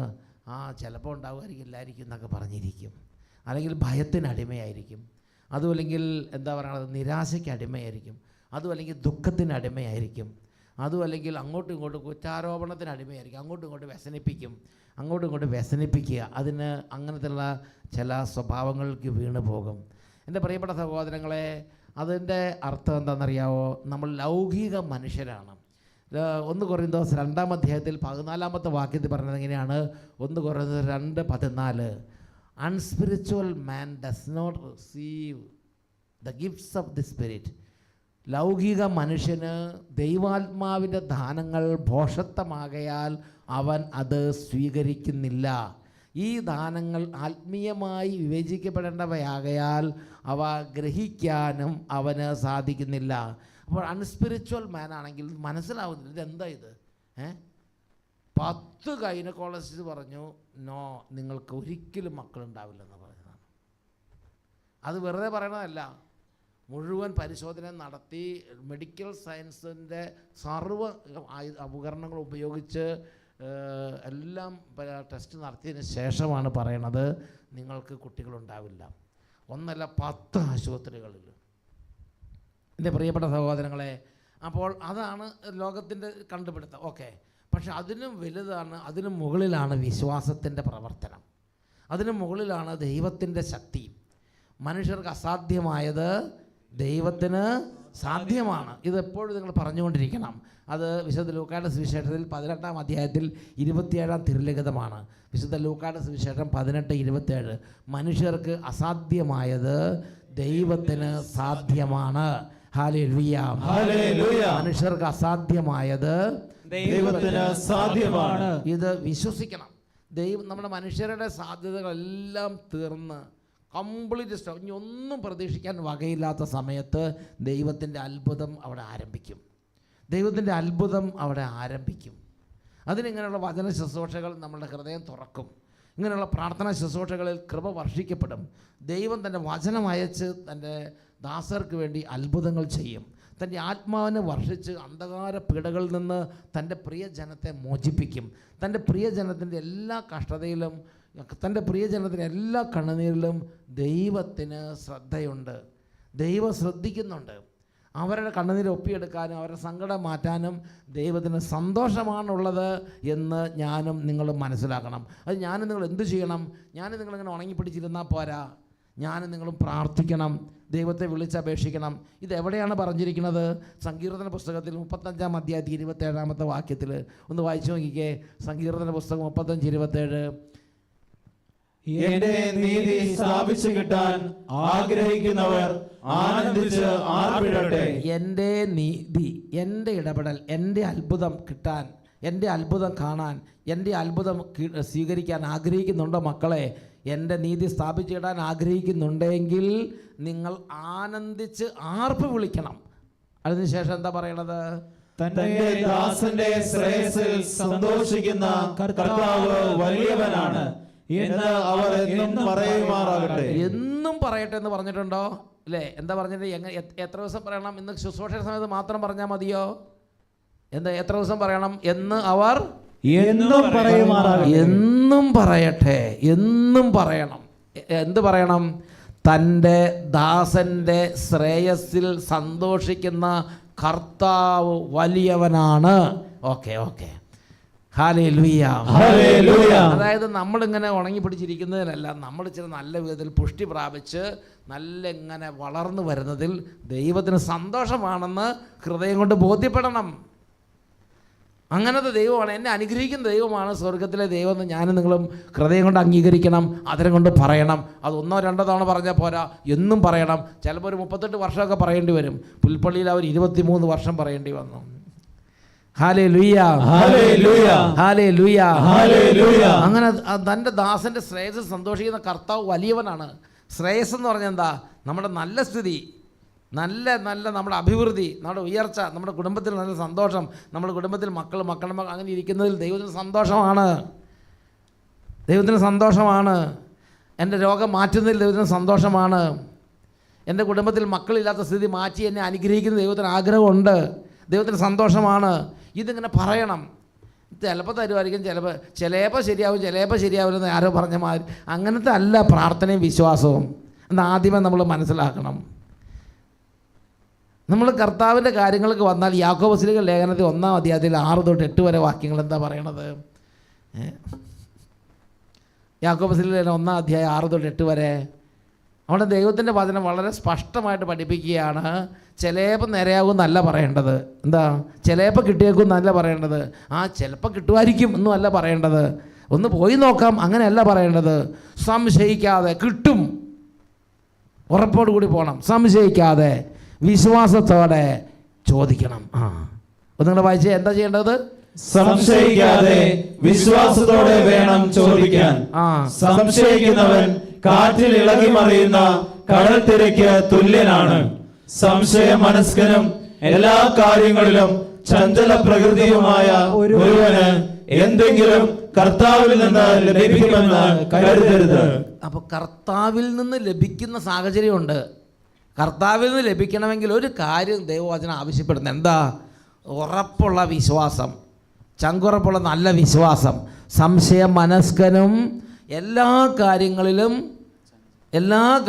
ചിലപ്പോൾ ഉണ്ടാവുമായിരിക്കും, ഇല്ലായിരിക്കും എന്നൊക്കെ പറഞ്ഞിരിക്കും. അല്ലെങ്കിൽ ഭയത്തിന് അടിമയായിരിക്കും. അതുമല്ലെങ്കിൽ എന്താ പറയണത്, നിരാശയ്ക്ക് അടിമയായിരിക്കും. അതുമല്ലെങ്കിൽ ദുഃഖത്തിന് അടിമയായിരിക്കും. അതുമല്ലെങ്കിൽ അങ്ങോട്ടും ഇങ്ങോട്ടും കുറ്റാരോപണത്തിന് അടിമയായിരിക്കും. അങ്ങോട്ടും ഇങ്ങോട്ടും വ്യസനിപ്പിക്കുക. അതിന് അങ്ങനത്തെയുള്ള ചില സ്വഭാവങ്ങൾക്ക് വീണ് പോകും. എൻ്റെ പ്രിയപ്പെട്ട സഹോദരങ്ങളെ, അതിൻ്റെ അർത്ഥം എന്താണെന്നറിയാവോ? നമ്മൾ ലൗകിക മനുഷ്യരാണ്. 1 കൊറിന്തോസ് 2-ാം അധ്യായത്തിൽ 14-ാമത്തെ വാക്യത്തിൽ പറഞ്ഞത് എങ്ങനെയാണ്? 1 കൊറിന്തോസ് 2:14, unspiritual man does not receive the gifts of the spirit. ലൗകിക മനുഷ്യന് ദൈവാത്മാവിൻ്റെ ദാനങ്ങൾ ഭോഷത്വമാകയാൽ അവൻ അത് സ്വീകരിക്കുന്നില്ല. ഈ ദാനങ്ങൾ ആത്മീയമായി വിവേചിക്കപ്പെടേണ്ടവയാകയാൽ അവ ഗ്രഹിക്കാനും അവന് സാധിക്കുന്നില്ല. അപ്പോൾ അൺസ്പിരിച്വൽ മാൻ ആണെങ്കിൽ മനസ്സിലാവുന്നില്ല, ഇതെന്താ ഇത്? 10 ഗൈനക്കോളജിസ്റ്റ് പറഞ്ഞു നോ, നിങ്ങൾക്ക് ഒരിക്കലും മക്കളുണ്ടാവില്ലെന്ന് പറയുന്നതാണ്. അത് വെറുതെ പറയണതല്ല, മുഴുവൻ പരിശോധന നടത്തി മെഡിക്കൽ സയൻസിൻ്റെ സർവ്വ ഉപകരണങ്ങൾ ഉപയോഗിച്ച് എല്ലാം ടെസ്റ്റ് നടത്തിയതിന് ശേഷമാണ് പറയണത് നിങ്ങൾക്ക് കുട്ടികളുണ്ടാവില്ല. 1 10 ആശുപത്രികളിൽ. എൻ്റെ പ്രിയപ്പെട്ട സഹോദരങ്ങളെ, അപ്പോൾ അതാണ് ലോകത്തിൻ്റെ കണ്ടുപിടുത്തം. ഓക്കെ, പക്ഷെ അതിനും വലുതാണ്, അതിനും മുകളിലാണ് വിശ്വാസത്തിൻ്റെ പ്രവർത്തനം. അതിനു മുകളിലാണ് ദൈവത്തിൻ്റെ ശക്തി. മനുഷ്യർക്ക് അസാധ്യമായത് ദൈവത്തിന് സാധ്യമാണ്. ഇതെപ്പോഴും നിങ്ങൾ പറഞ്ഞുകൊണ്ടിരിക്കണം. അത് വിശുദ്ധ ലൂക്കായുടെ സുവിശേഷത്തിൽ 18-ാം അധ്യായത്തിൽ 27-ാം തിരുലിഖിതമാണ്. വിശുദ്ധ ലൂക്കായുടെ സുവിശേഷം 18:27. മനുഷ്യർക്ക് അസാധ്യമായത് ദൈവത്തിന് സാധ്യമാണ്. ഹല്ലേലൂയ. മനുഷ്യർക്ക് അസാധ്യമായത് ദൈവത്തിന് സാധ്യമാണ്. ഇത് വിശ്വസിക്കണം. നമ്മുടെ മനുഷ്യരുടെ സാധ്യതകളെല്ലാം തീർന്ന് കംപ്ലീറ്റ് സ്റ്റോപ്പ്, ഇനി ഒന്നും പ്രതീക്ഷിക്കാൻ വകയില്ലാത്ത സമയത്ത് ദൈവത്തിൻ്റെ അത്ഭുതം അവിടെ ആരംഭിക്കും. അതിനിങ്ങനെയുള്ള വചന ശുശ്രൂഷകൾ നമ്മളുടെ ഹൃദയം തുറക്കും. ഇങ്ങനെയുള്ള പ്രാർത്ഥനാ ശുശ്രൂഷകളിൽ കൃപ വർഷിക്കപ്പെടും. ദൈവം തൻ്റെ വചനം അയച്ച് തൻ്റെ ദാസർക്ക് വേണ്ടി അത്ഭുതങ്ങൾ ചെയ്യും. തൻ്റെ ആത്മാവിനെ വർഷിച്ച് അന്ധകാര പീഡകളിൽ നിന്ന് തൻ്റെ പ്രിയജനത്തെ മോചിപ്പിക്കും. തൻ്റെ പ്രിയജനത്തിൻ്റെ എല്ലാ കഷ്ടതയിലും, തൻ്റെ പ്രിയജനത്തിൻ്റെ എല്ലാ കണ്ണുനീരിലും ദൈവത്തിന് ശ്രദ്ധയുണ്ട്. ദൈവം ശ്രദ്ധിക്കുന്നുണ്ട്. അവരുടെ കണ്ണുനീര് ഒപ്പിയെടുക്കാനും അവരുടെ സങ്കടം മാറ്റാനും ദൈവത്തിന് സന്തോഷമാണുള്ളത് എന്ന് ഞാനും നിങ്ങളും മനസ്സിലാക്കണം. അത് ഞാനും നിങ്ങൾ എന്തു ചെയ്യണം? ഞാനും നിങ്ങളിങ്ങനെ ഉണങ്ങിപ്പിടിച്ചിരുന്നാൽ പോരാ. ഞാനും നിങ്ങളും പ്രാർത്ഥിക്കണം, ദൈവത്തെ വിളിച്ചപേക്ഷിക്കണം. ഇതെവിടെയാണ് പറഞ്ഞിരിക്കുന്നത്? സങ്കീർത്തന പുസ്തകത്തിൽ 35-ാം അധ്യായത്തിൽ 27-ാമത്തെ വാക്യത്തിൽ ഒന്ന് വായിച്ചു നോക്കിക്കേ. സങ്കീർത്തന പുസ്തകം 35:27. എന്റെ നീതി സ്ഥാപിച്ചു കിട്ടാൻ ആഗ്രഹിക്കുന്നവർ ആനന്ദിച്ച് ആർപ്പിടട്ടെ. എൻ്റെ നീതി, എൻ്റെ ഇടപെടൽ, എൻ്റെ അത്ഭുതം കിട്ടാൻ, എൻ്റെ അത്ഭുതം കാണാൻ, എൻ്റെ അത്ഭുതം സ്വീകരിക്കാൻ ആഗ്രഹിക്കുന്നുണ്ടോ മക്കളെ? എൻ്റെ നീതി സ്ഥാപിച്ചിടാൻ ആഗ്രഹിക്കുന്നുണ്ടെങ്കിൽ നിങ്ങൾ ആനന്ദിച്ച് ആർപ്പ് വിളിക്കണം. അതിനുശേഷം എന്താ പറയണത്? തന്റെ ദാസന്റെ ശ്രേയസിൽ സന്തോഷിക്കുന്ന കർത്താവ് വലിയവനാണ് എന്ന് അവർ എന്നും പറയുമാറാകട്ടെ. എന്നും പറയട്ടെ എന്ന് പറഞ്ഞിട്ടുണ്ടോ? അല്ലേ? എന്താ പറഞ്ഞത്? എത്ര ദിവസം പറയണം? ഇന്ന് ശുശ്രൂഷ സമയത്ത് മാത്രം പറഞ്ഞാൽ മതിയോ? എത്ര ദിവസം പറയണം? എന്ന് അവർ എന്നും പറയുമാറാകട്ടെ. എന്നും പറയട്ടെ, എന്നും പറയണം. എന്ത് പറയണം? തൻ്റെ ദാസൻ്റെ ശ്രേയസ്സിൽ സന്തോഷിക്കുന്ന കർത്താവ് വലിയവനാണ്. ഓക്കെ ഓക്കെ, ഹല്ലേലൂയ. അതായത് നമ്മളിങ്ങനെ ഉണങ്ങി പിടിച്ചിരിക്കുന്നതിനല്ല, നമ്മൾ ഇച്ചിരി നല്ല വിധത്തിൽ പുഷ്ടി പ്രാപിച്ച് നല്ല ഇങ്ങനെ വളർന്നു വരുന്നതിൽ ദൈവത്തിന് സന്തോഷമാണെന്ന് ഹൃദയം കൊണ്ട് ബോധ്യപ്പെടണം. അങ്ങനത്തെ ദൈവമാണ്, എന്നെ അനുഗ്രഹിക്കുന്ന ദൈവമാണ് സ്വർഗത്തിലെ ദൈവം എന്ന് ഞാനും നിങ്ങളും ഹൃദയം കൊണ്ട് അംഗീകരിക്കണം, അതിനെ കൊണ്ട് പറയണം. അത് 1-2 തവണ പറഞ്ഞാൽ പോരാ, എന്നും പറയണം. ചിലപ്പോൾ ഒരു 38 വർഷമൊക്കെ പറയേണ്ടി വരും. പുൽപ്പള്ളിയിൽ അവർ 23 വർഷം പറയേണ്ടി വന്നു. ഹല്ലേലൂയ, ഹല്ലേലൂയ, ഹല്ലേലൂയ, ഹല്ലേലൂയ. അങ്ങനെ തൻ്റെ ദാസൻ്റെ ശ്രേയസ് സന്തോഷിക്കുന്ന കർത്താവ് വലിയവനാണ്. ശ്രേയസ് എന്ന് പറഞ്ഞാൽ എന്താ? നമ്മുടെ നല്ല സ്ഥിതി, നല്ല നമ്മുടെ അഭിവൃദ്ധി, നമ്മുടെ ഉയർച്ച, നമ്മുടെ കുടുംബത്തിൽ നല്ല സന്തോഷം, നമ്മുടെ കുടുംബത്തിൽ മക്കളുടെ അങ്ങനെ ഇരിക്കുന്നതിൽ ദൈവത്തിന് സന്തോഷമാണ്. ദൈവത്തിന് സന്തോഷമാണ്. എൻ്റെ രോഗം മാറ്റുന്നതിൽ ദൈവത്തിന് സന്തോഷമാണ്. എൻ്റെ കുടുംബത്തിൽ മക്കളില്ലാത്ത സ്ഥിതി മാറ്റി എന്നെ അനുഗ്രഹിക്കുന്ന ദൈവത്തിന് ആഗ്രഹമുണ്ട്, ദൈവത്തിന് സന്തോഷമാണ്. ഇതിങ്ങനെ പറയണം. ചിലപ്പോൾ തരുമായിരിക്കും, ചിലപ്പോൾ ശരിയാവില്ലെന്ന് ആരോ പറഞ്ഞ മാതിരി. അങ്ങനത്തെ അല്ല പ്രാർത്ഥനയും വിശ്വാസവും എന്ന് ആദ്യമേ നമ്മൾ മനസ്സിലാക്കണം. നമ്മൾ കർത്താവിൻ്റെ കാര്യങ്ങൾക്ക് വന്നാൽ യാക്കോബ് ശ്ലീഹ ലേഖനത്തിൽ 1-ാം അധ്യായത്തിൽ 6-8 വരെ വാക്യങ്ങൾ എന്താ പറയണത്? യാക്കോബ് ശ്ലീഹ ലേഖനം 1-ാം അധ്യായം 6-8 വരെ അവിടെ ദൈവത്തിൻ്റെ വചനം വളരെ സ്പഷ്ടമായിട്ട് പഠിപ്പിക്കുകയാണ്. ചിലപ്പോൾ നേരെയാകും എന്നല്ല പറയേണ്ടത്. എന്താ? ചിലപ്പോൾ കിട്ടിയേക്കും എന്നല്ല പറയേണ്ടത്. ചിലപ്പോൾ കിട്ടുമായിരിക്കും എന്നും അല്ല പറയേണ്ടത്. ഒന്ന് പോയി നോക്കാം അങ്ങനെയല്ല പറയേണ്ടത്. സംശയിക്കാതെ, കിട്ടും ഉറപ്പോട് കൂടി പോകണം. സംശയിക്കാതെ വിശ്വാസത്തോടെ ചോദിക്കണം. ഒന്നുകൂടെ വായിച്ചേ, എന്താ ചെയ്യേണ്ടത്? സംശയിക്കാതെ വിശ്വാസത്തോടെ വേണം ചോദിക്കാൻ. സംശയിക്കുന്നവൻ കാറ്റിൽ ഇളകി മറിയുന്ന കടൽ തിരക്ക് തുല്യനാണ്. സംശയ മനസ്കനും എല്ലാ കാര്യങ്ങളിലും ചഞ്ചല പ്രകൃതിയുമായ ഒരുവന് എന്തെങ്കിലും കർത്താവിൽ നിന്ന് ലഭിക്കുമെന്ന് കരുതരുത്. അപ്പോൾ കർത്താവിൽ നിന്ന് ലഭിക്കുന്ന സാഹചര്യമുണ്ട്. കർത്താവിൽ നിന്ന് ലഭിക്കണമെങ്കിൽ ഒരു കാര്യം ദൈവവചനം ആവശ്യപ്പെടുന്നത് എന്താ? ഉറപ്പുള്ള വിശ്വാസം, ചങ്കുറപ്പുള്ള നല്ല വിശ്വാസം. സംശയ മനസ്കനും എല്ലാ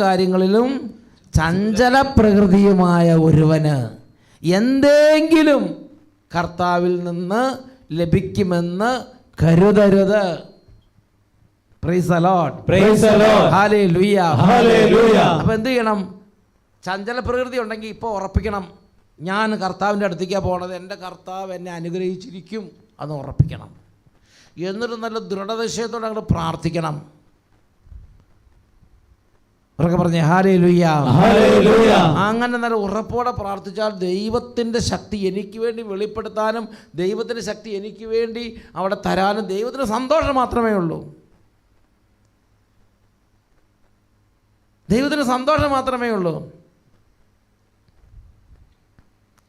കാര്യങ്ങളിലും ചഞ്ചല പ്രകൃതിയുമായ ഒരുവന് എന്തെങ്കിലും കർത്താവിൽ നിന്ന് ലഭിക്കുമെന്ന് കരുതരുത്. Price the lord, praise the lord, ഹല്ലേലൂയ, ഹല്ലേലൂയ. അപ്പോൾ എന്ത് ചെയ്യണം? ചഞ്ചല പ്രകൃതി ഉണ്ടെങ്കിൽ ഇപ്പോൾ ഉറപ്പിക്കണം, ഞാൻ കർത്താവിൻ്റെ അടുത്തേക്കാണ് പോകണത്, എൻ്റെ കർത്താവ് എന്നെ അനുഗ്രഹിച്ചിരിക്കും, അത് ഉറപ്പിക്കണം. എന്നിട്ട് നല്ല ദൃഢനിശ്ചയത്തോടെ അങ്ങോട്ട് പ്രാർത്ഥിക്കണം. ഉറക്കെ പറഞ്ഞേ ഹല്ലേലൂയ, ഹല്ലേലൂയ. അങ്ങനെ നല്ല ഉറപ്പോടെ പ്രാർത്ഥിച്ചാൽ ദൈവത്തിൻ്റെ ശക്തി എനിക്ക് വേണ്ടി വെളിപ്പെടുത്താനും ദൈവത്തിൻ്റെ ശക്തി എനിക്ക് വേണ്ടി അവിടെ തരാനും ദൈവത്തിന് സന്തോഷം മാത്രമേ ഉള്ളൂ. ദൈവത്തിന് സന്തോഷം മാത്രമേ ഉള്ളൂ.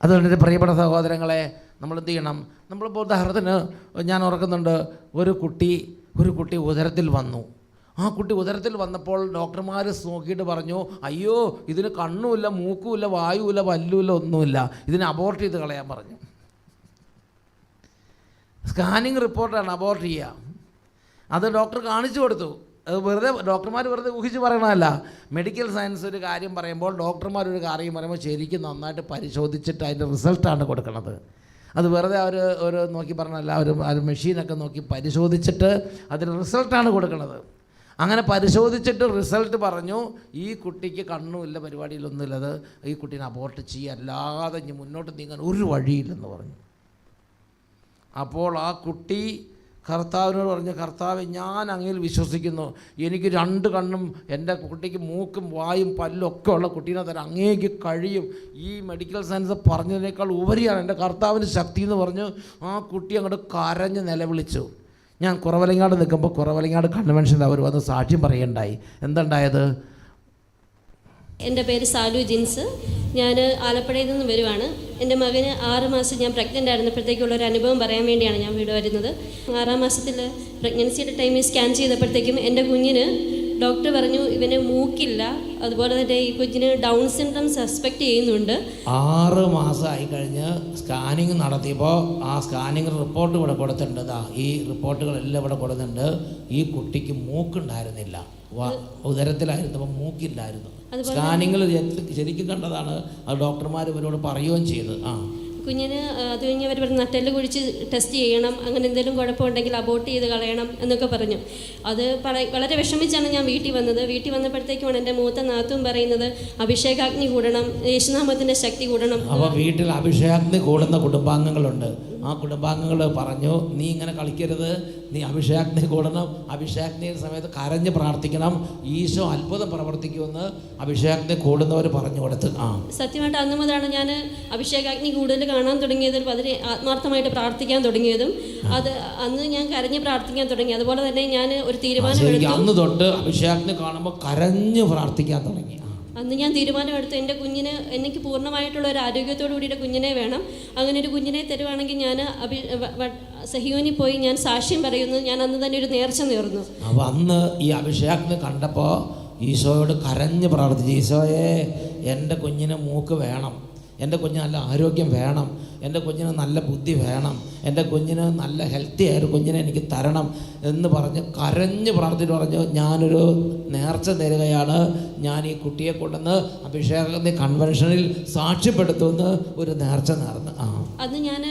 അതുകൊണ്ട് എൻ്റെ പ്രിയപ്പെട്ട സഹോദരങ്ങളെ, നമ്മൾ എന്ത് ചെയ്യണം? നമ്മളിപ്പോൾ ഉദാഹരണത്തിന് ഞാൻ ഓർക്കുന്നുണ്ട്, ഒരു കുട്ടി ഉദരത്തിൽ വന്നു. ആ കുട്ടി ഉദരത്തിൽ വന്നപ്പോൾ ഡോക്ടർമാർ നോക്കിയിട്ട് പറഞ്ഞു, അയ്യോ ഇതിന് കണ്ണുമില്ല, മൂക്കുമില്ല, വായുമില്ല, പല്ലുമില്ല, ഒന്നുമില്ല, ഇതിനെ അബോർട്ട് ചെയ്ത് കളയാൻ പറഞ്ഞു. സ്കാനിങ് റിപ്പോർട്ടാണ് അബോർട്ട് ചെയ്യുക. അത് ഡോക്ടർ കാണിച്ചു കൊടുത്തു. അത് ഡോക്ടർമാർ വെറുതെ ഊഹിച്ച് പറയണമല്ല. മെഡിക്കൽ സയൻസ് ഒരു കാര്യം പറയുമ്പോൾ ഡോക്ടർമാർ ഒരു കാര്യം പറയുമ്പോൾ ശരിക്കും നന്നായിട്ട് പരിശോധിച്ചിട്ട് അതിൻ്റെ റിസൾട്ടാണ് കൊടുക്കുന്നത്. അത് വെറുതെ ഒരു നോക്കി പറഞ്ഞല്ല, ഒരു മെഷീനൊക്കെ നോക്കി പരിശോധിച്ചിട്ട് അതിന് റിസൾട്ടാണ് കൊടുക്കുന്നത്. അങ്ങനെ പരിശോധിച്ചിട്ട് റിസൾട്ട് പറഞ്ഞു, ഈ കുട്ടിക്ക് കണ്ണുമില്ല, പരിപാടിയിലൊന്നുമില്ലത്, ഈ കുട്ടീനെ അബോർട്ട് ചെയ്യുക, അല്ലാതെ ഇനി മുന്നോട്ട് നീങ്ങാൻ ഒരു വഴിയില്ലെന്ന് പറഞ്ഞു. അപ്പോൾ ആ കുട്ടി കർത്താവിനോട് പറഞ്ഞു, കർത്താവ് ഞാൻ അങ്ങയിൽ വിശ്വസിക്കുന്നു, എനിക്ക് 2 കണ്ണും എൻ്റെ കുട്ടിക്ക് മൂക്കും വായും പല്ലും ഒക്കെ ഉള്ള കുട്ടീനെ തരാൻ അങ്ങേക്ക് കഴിയും, ഈ മെഡിക്കൽ സയൻസ് പറഞ്ഞതിനേക്കാൾ ഉപരിയാണ് എൻ്റെ കർത്താവിൻ്റെ ശക്തി എന്ന് പറഞ്ഞു. ആ കുട്ടി അങ്ങോട്ട് കരഞ്ഞ് നിലവിളിച്ചു. ഞാൻ കുറവലങ്ങാട് നിൽക്കുമ്പോൾ കുറവലങ്ങാട് കൺവെൻഷനിൽ അവർ വന്ന് സാക്ഷ്യം പറയുണ്ടായി. എന്തുണ്ടായത്? എൻ്റെ പേര് സാലു ജിൻസ്. ഞാൻ ആലപ്പുഴയിൽ നിന്ന് വരുവാണ്. എൻ്റെ മകന് 6 മാസം ഞാൻ പ്രഗ്നൻ്റ് ആയിരുന്നപ്പോഴത്തേക്കുള്ള ഒരു അനുഭവം പറയാൻ വേണ്ടിയാണ് ഞാൻ ഇവിടെ വരുന്നത്. 6-ാം മാസത്തിൽ പ്രഗ്നൻസിയുടെ ടൈമിൽ സ്കാൻ ചെയ്തപ്പോഴത്തേക്കും എൻ്റെ കുഞ്ഞിന് ഡോക്ടർ പറഞ്ഞു ഇവന് മൂക്കില്ല, അതുപോലെ തന്നെ ഈ കുഞ്ഞിന് ഡൗൺ സിൻഡ്രം സസ്പെക്റ്റ് ചെയ്യുന്നുണ്ട്. 6 മാസമായി കഴിഞ്ഞ് സ്കാനിങ് നടത്തിയപ്പോൾ ആ സ്കാനിങ് റിപ്പോർട്ട് ഇവിടെ കൊടുത്തിട്ടുണ്ട്. ഈ റിപ്പോർട്ടുകളെല്ലാം ഇവിടെ കൊടുത്തിട്ടുണ്ട്. ഈ കുട്ടിക്ക് മൂക്കുണ്ടായിരുന്നില്ല, ഉദരത്തിലായിരുന്നപ്പോൾ മൂക്കില്ലായിരുന്നു. സ്കാനിങ്ങിൽ ശരിക്കും കണ്ടതാണ്. അത് ഡോക്ടർമാർ ഇവരോട് പറയുകയും ചെയ്ത്. കുഞ്ഞിന് അത് കഴിഞ്ഞ് അവർ നട്ടെല്ല് കുഴിച്ച് ടെസ്റ്റ് ചെയ്യണം, അങ്ങനെ എന്തെങ്കിലും കുഴപ്പമുണ്ടെങ്കിൽ അബോർട്ട് ചെയ്ത് കളയണം എന്നൊക്കെ പറഞ്ഞു. അത് വളരെ വിഷമിച്ചാണ് ഞാൻ വീട്ടിൽ വന്നത്. വീട്ടിൽ വന്നപ്പോഴത്തേക്കുമാണ് എൻ്റെ മൂത്ത നാത്തും പറയുന്നത് അഭിഷേകാഗ്നി കൂടണം, യേശുനാമത്തിൻ്റെ ശക്തി കൂടണം. അപ്പോൾ വീട്ടിൽ അഭിഷേകാഗ്നി കൂടുന്ന കുടുംബാംഗങ്ങളുണ്ട്. ആ കുടുംബാംഗങ്ങൾ പറഞ്ഞു, നീ ഇങ്ങനെ കളിക്കരുത്, നീ അഭിഷേകാഗ്നി കൂടണം, അഭിഷേകാഗ്നി സമയത്ത് കരഞ്ഞ് പ്രാർത്ഥിക്കണം, ഈശോ അത്ഭുതം പ്രവർത്തിക്കുമെന്ന് അഭിഷേകാഗ്നി കൂടുന്നവർ പറഞ്ഞു കൊടുത്ത്. സത്യമായിട്ട് അന്ന് മുതലാണ് ഞാൻ അഭിഷേകാഗ്നി കൂടുതൽ കാണാൻ തുടങ്ങിയതും അതിന് ആത്മാർത്ഥമായിട്ട് പ്രാർത്ഥിക്കാൻ തുടങ്ങിയതും. അത് അന്ന് ഞാൻ കരഞ്ഞ് പ്രാർത്ഥിക്കാൻ തുടങ്ങി. അതുപോലെ തന്നെ ഞാൻ ഒരു തീരുമാനം അന്ന് തൊട്ട് അഭിഷേകാഗ്നി കാണുമ്പോൾ കരഞ്ഞ് പ്രാർത്ഥിക്കാൻ തുടങ്ങി. അന്ന് ഞാൻ തീരുമാനമെടുത്തു, എൻ്റെ കുഞ്ഞിന് എനിക്ക് പൂർണ്ണമായിട്ടുള്ള ഒരു ആരോഗ്യത്തോടു കൂടിയിട്ട് കുഞ്ഞിനെ വേണം. അങ്ങനെ ഒരു കുഞ്ഞിനെ തരുവാണെങ്കിൽ ഞാൻ സഹിയോനിൽ പോയി ഞാൻ സാക്ഷ്യം പറയുന്നു. ഞാൻ അന്ന് തന്നെ ഒരു നേർച്ച നേർന്നു. അപ്പോൾ അന്ന് ഈ അഭിഷേകത്തിന് കണ്ടപ്പോൾ ഈശോയോട് കരഞ്ഞ് പ്രാർത്ഥിച്ചു, ഈശോയെ എൻ്റെ കുഞ്ഞിന് മൂക്ക് വേണം, എൻ്റെ കുഞ്ഞിന് നല്ല ആരോഗ്യം വേണം, എൻ്റെ കുഞ്ഞിന് നല്ല ബുദ്ധി വേണം, എൻ്റെ കുഞ്ഞിന് നല്ല ഹെൽത്തി ആയൊരു കുഞ്ഞിനെ എനിക്ക് തരണം എന്ന് പറഞ്ഞ് കരഞ്ഞ് പ്രാർത്ഥിച്ചിട്ട് പറഞ്ഞു, ഞാനൊരു നേർച്ച തരികയാണ്, ഞാൻ ഈ കുട്ടിയെ കൊണ്ടുവന്ന് അഭിഷേകത്തിന്റെ കൺവെൻഷനിൽ സാക്ഷ്യപ്പെടുത്തുമെന്ന് ഒരു നേർച്ച നേർന്ന്. അന്ന് ഞാൻ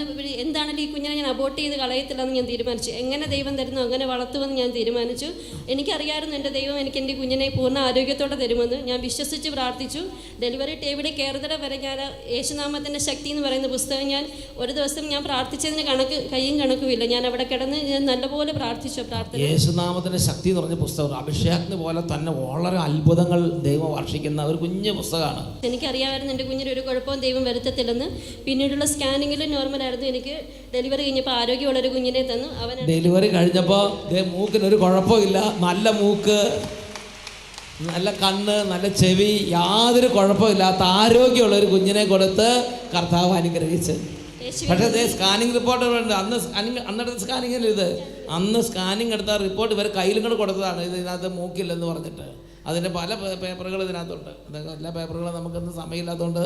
എന്താണെങ്കിലും ഈ കുഞ്ഞിനെ ഞാൻ അബോർട്ട് ചെയ്ത് കളയത്തില്ലെന്ന് ഞാൻ തീരുമാനിച്ചു. എങ്ങനെ ദൈവം തരുന്നു അങ്ങനെ വളർത്തുമെന്ന് ഞാൻ തീരുമാനിച്ചു. എനിക്കറിയാമായിരുന്നു എൻ്റെ ദൈവം എനിക്ക് എൻ്റെ കുഞ്ഞിനെ പൂർണ്ണ ആരോഗ്യത്തോടെ തരുമെന്ന്. ഞാൻ വിശ്വസിച്ച് പ്രാർത്ഥിച്ചു. ഡെലിവറി ടേബിളിൽ കയറുതട വരെ ഞാൻ യേശുനാമത്തിൻ്റെ ശക്തി എന്ന് പറയുന്ന പുസ്തകം ഞാൻ ഒരു ദിവസം ഞാൻ പ്രാർത്ഥിച്ചതിന് കയ്യും കണക്കുമില്ല. ഞാൻ അവിടെ കിടന്ന് ഞാൻ നല്ലപോലെ പ്രാർത്ഥിച്ചു. പ്രാർത്ഥന യേശുനാമത്തിൻ്റെ ശക്തി എന്ന് പറഞ്ഞ പുസ്തകം അഭിഷേകത്തിന് പോലെ തന്നെ വളരെ അത്ഭുതങ്ങൾ ദൈവം വർഷിക്കുന്ന ഒരു കുഞ്ഞു പുസ്തകമാണ്. എനിക്കറിയാമായിരുന്നു എൻ്റെ കുഞ്ഞിന് ഒരു കുഴപ്പവും ദൈവം വരുത്തത്തില്ലെന്ന്. പിന്നീടുള്ള സ്കാനിങ്ങിലും നോർമലായിരുന്നു. എനിക്ക് ഡെലിവറി കഴിഞ്ഞപ്പോൾ ആരോഗ്യമുള്ളൊരു കുഞ്ഞിനെ തന്നു. അവൻ ഡെലിവറി കഴിഞ്ഞപ്പോൾ മൂക്കിനൊരു കുഴപ്പമില്ല, നല്ല മൂക്ക്, നല്ല കണ്ണ്, നല്ല ചെവി, യാതൊരു കുഴപ്പമില്ലാത്ത ആരോഗ്യമുള്ളൊരു കുഞ്ഞിനെ കൊടുത്ത് കർത്താവ് അനുഗ്രഹിച്ച്. പക്ഷേ അതേ സ്കാനിങ് റിപ്പോർട്ടുകളുണ്ട്. അന്നെടുത്ത സ്കാനിങ്ങിൽ അന്ന് സ്കാനിങ് എടുത്ത റിപ്പോർട്ട് ഇവർ കയ്യിലും കൂടെ കൊടുത്തതാണ്. ഇതിനകത്ത് മൂക്കില്ലെന്ന് പറഞ്ഞിട്ട് അതിൻ്റെ പല പേപ്പറുകൾ ഇതിനകത്തുണ്ട്. എല്ലാ പേപ്പറുകളും നമുക്കൊന്നും സമയമില്ലാത്തതുകൊണ്ട്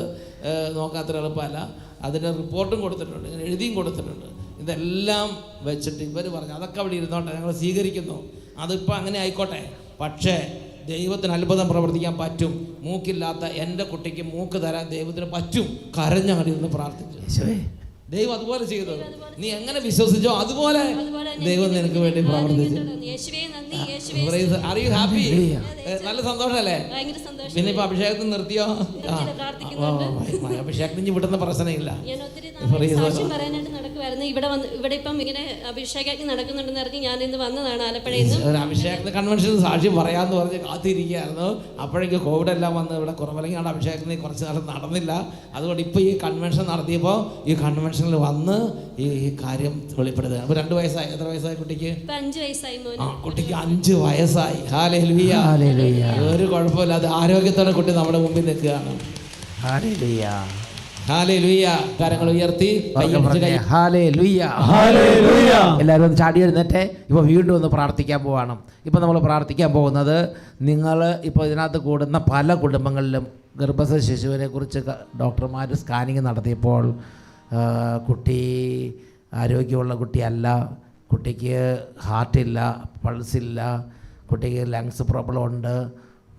നോക്കാത്ര എളുപ്പമല്ല. അതിൻ്റെ റിപ്പോർട്ടും കൊടുത്തിട്ടുണ്ട്, എഴുതിയും കൊടുത്തിട്ടുണ്ട്. ഇതെല്ലാം വെച്ചിട്ട് ഇവർ പറഞ്ഞു അതൊക്കെ അവിടെ ഇരുന്നോട്ടെ, ഞങ്ങൾ സ്വീകരിക്കുന്നു, അതിപ്പോൾ അങ്ങനെ ആയിക്കോട്ടെ, പക്ഷേ ദൈവത്തിന് അത്ഭുതം പ്രവർത്തിക്കാൻ പറ്റും, മൂക്കില്ലാത്ത എൻ്റെ കുട്ടിക്ക് മൂക്ക് തരാൻ ദൈവത്തിന് പറ്റും. കരഞ്ഞങ്ങടി ഇരുന്ന് പ്രാർത്ഥിച്ചു. ദൈവം അതുപോലെ ചെയ്തു. നീ എങ്ങനെ വിശ്വസിച്ചോ അതുപോലെ ദൈവം നിനക്ക് വേണ്ടി പ്രവർത്തിച്ചു. നല്ല സന്തോഷമല്ലേ? പിന്നെ ഇപ്പൊ അഭിഷേകത്തിന് നിർത്തിയോ? അഭിഷേകത്തിന് വിടുന്ന പ്രശ്നമില്ല. ഇവിടെ ഇപ്പം ഇങ്ങനെ അഭിഷേകം നടക്കുന്നുണ്ടെന്ന് ഇറങ്ങി ഞാൻ ഇന്ന് വന്നതാണ് ആലപ്പുഴയിൽ നിന്ന്. ഒരു അഭിഷേകത്തിന് കൺവെൻഷൻ സാക്ഷ്യം പറയാന്ന് പറഞ്ഞ് കാത്തിരിക്കുകയായിരുന്നു. അപ്പോഴേക്ക് കോവിഡ് എല്ലാം വന്ന് ഇവിടെ കുറവല്ലെങ്കിൽ അഭിഷേകത്തിന് കുറച്ച് നാൾ നടന്നില്ല. അതുകൊണ്ട് ഇപ്പൊ ഈ കൺവെൻഷൻ നടത്തിയപ്പോൾ ഈ കൺവെൻഷനിൽ വന്ന് ഈ കാര്യം വെളിപ്പെടുത്തുക. അപ്പൊ 2 വയസ്സായി. എത്ര വയസ്സായി കുട്ടിക്ക്? 5 വയസ്സായി. കുട്ടിക്ക് 5 വയസ്സായി. ഹല്ലേലൂയ. ഒരു കുഴപ്പമില്ലാതെ ആരോഗ്യത്തോടെ കുട്ടി നമ്മുടെ മുമ്പിൽ നിൽക്കുകയാണ്. കരങ്ങൾ ഉയർത്തി എല്ലാവരും ഒന്ന് ചാടി എഴുന്നേറ്റെ. ഇപ്പോൾ വീണ്ടും ഒന്ന് പ്രാർത്ഥിക്കാൻ പോവാണ്. ഇപ്പോൾ നമ്മൾ പ്രാർത്ഥിക്കാൻ പോകുന്നത്, നിങ്ങൾ ഇപ്പോൾ ഇതിനകത്ത് കൂടുന്ന പല കുടുംബങ്ങളിലും ഗർഭസ്ഥ ശിശുവിനെ കുറിച്ച് ഡോക്ടർമാർ സ്കാനിങ് നടത്തിയപ്പോൾ കുട്ടി ആരോഗ്യമുള്ള കുട്ടിയല്ല, കുട്ടിക്ക് ഹാർട്ടില്ല, പൾസില്ല, കുട്ടിക്ക് ലങ്സ് പ്രോബ്ലം ഉണ്ട്,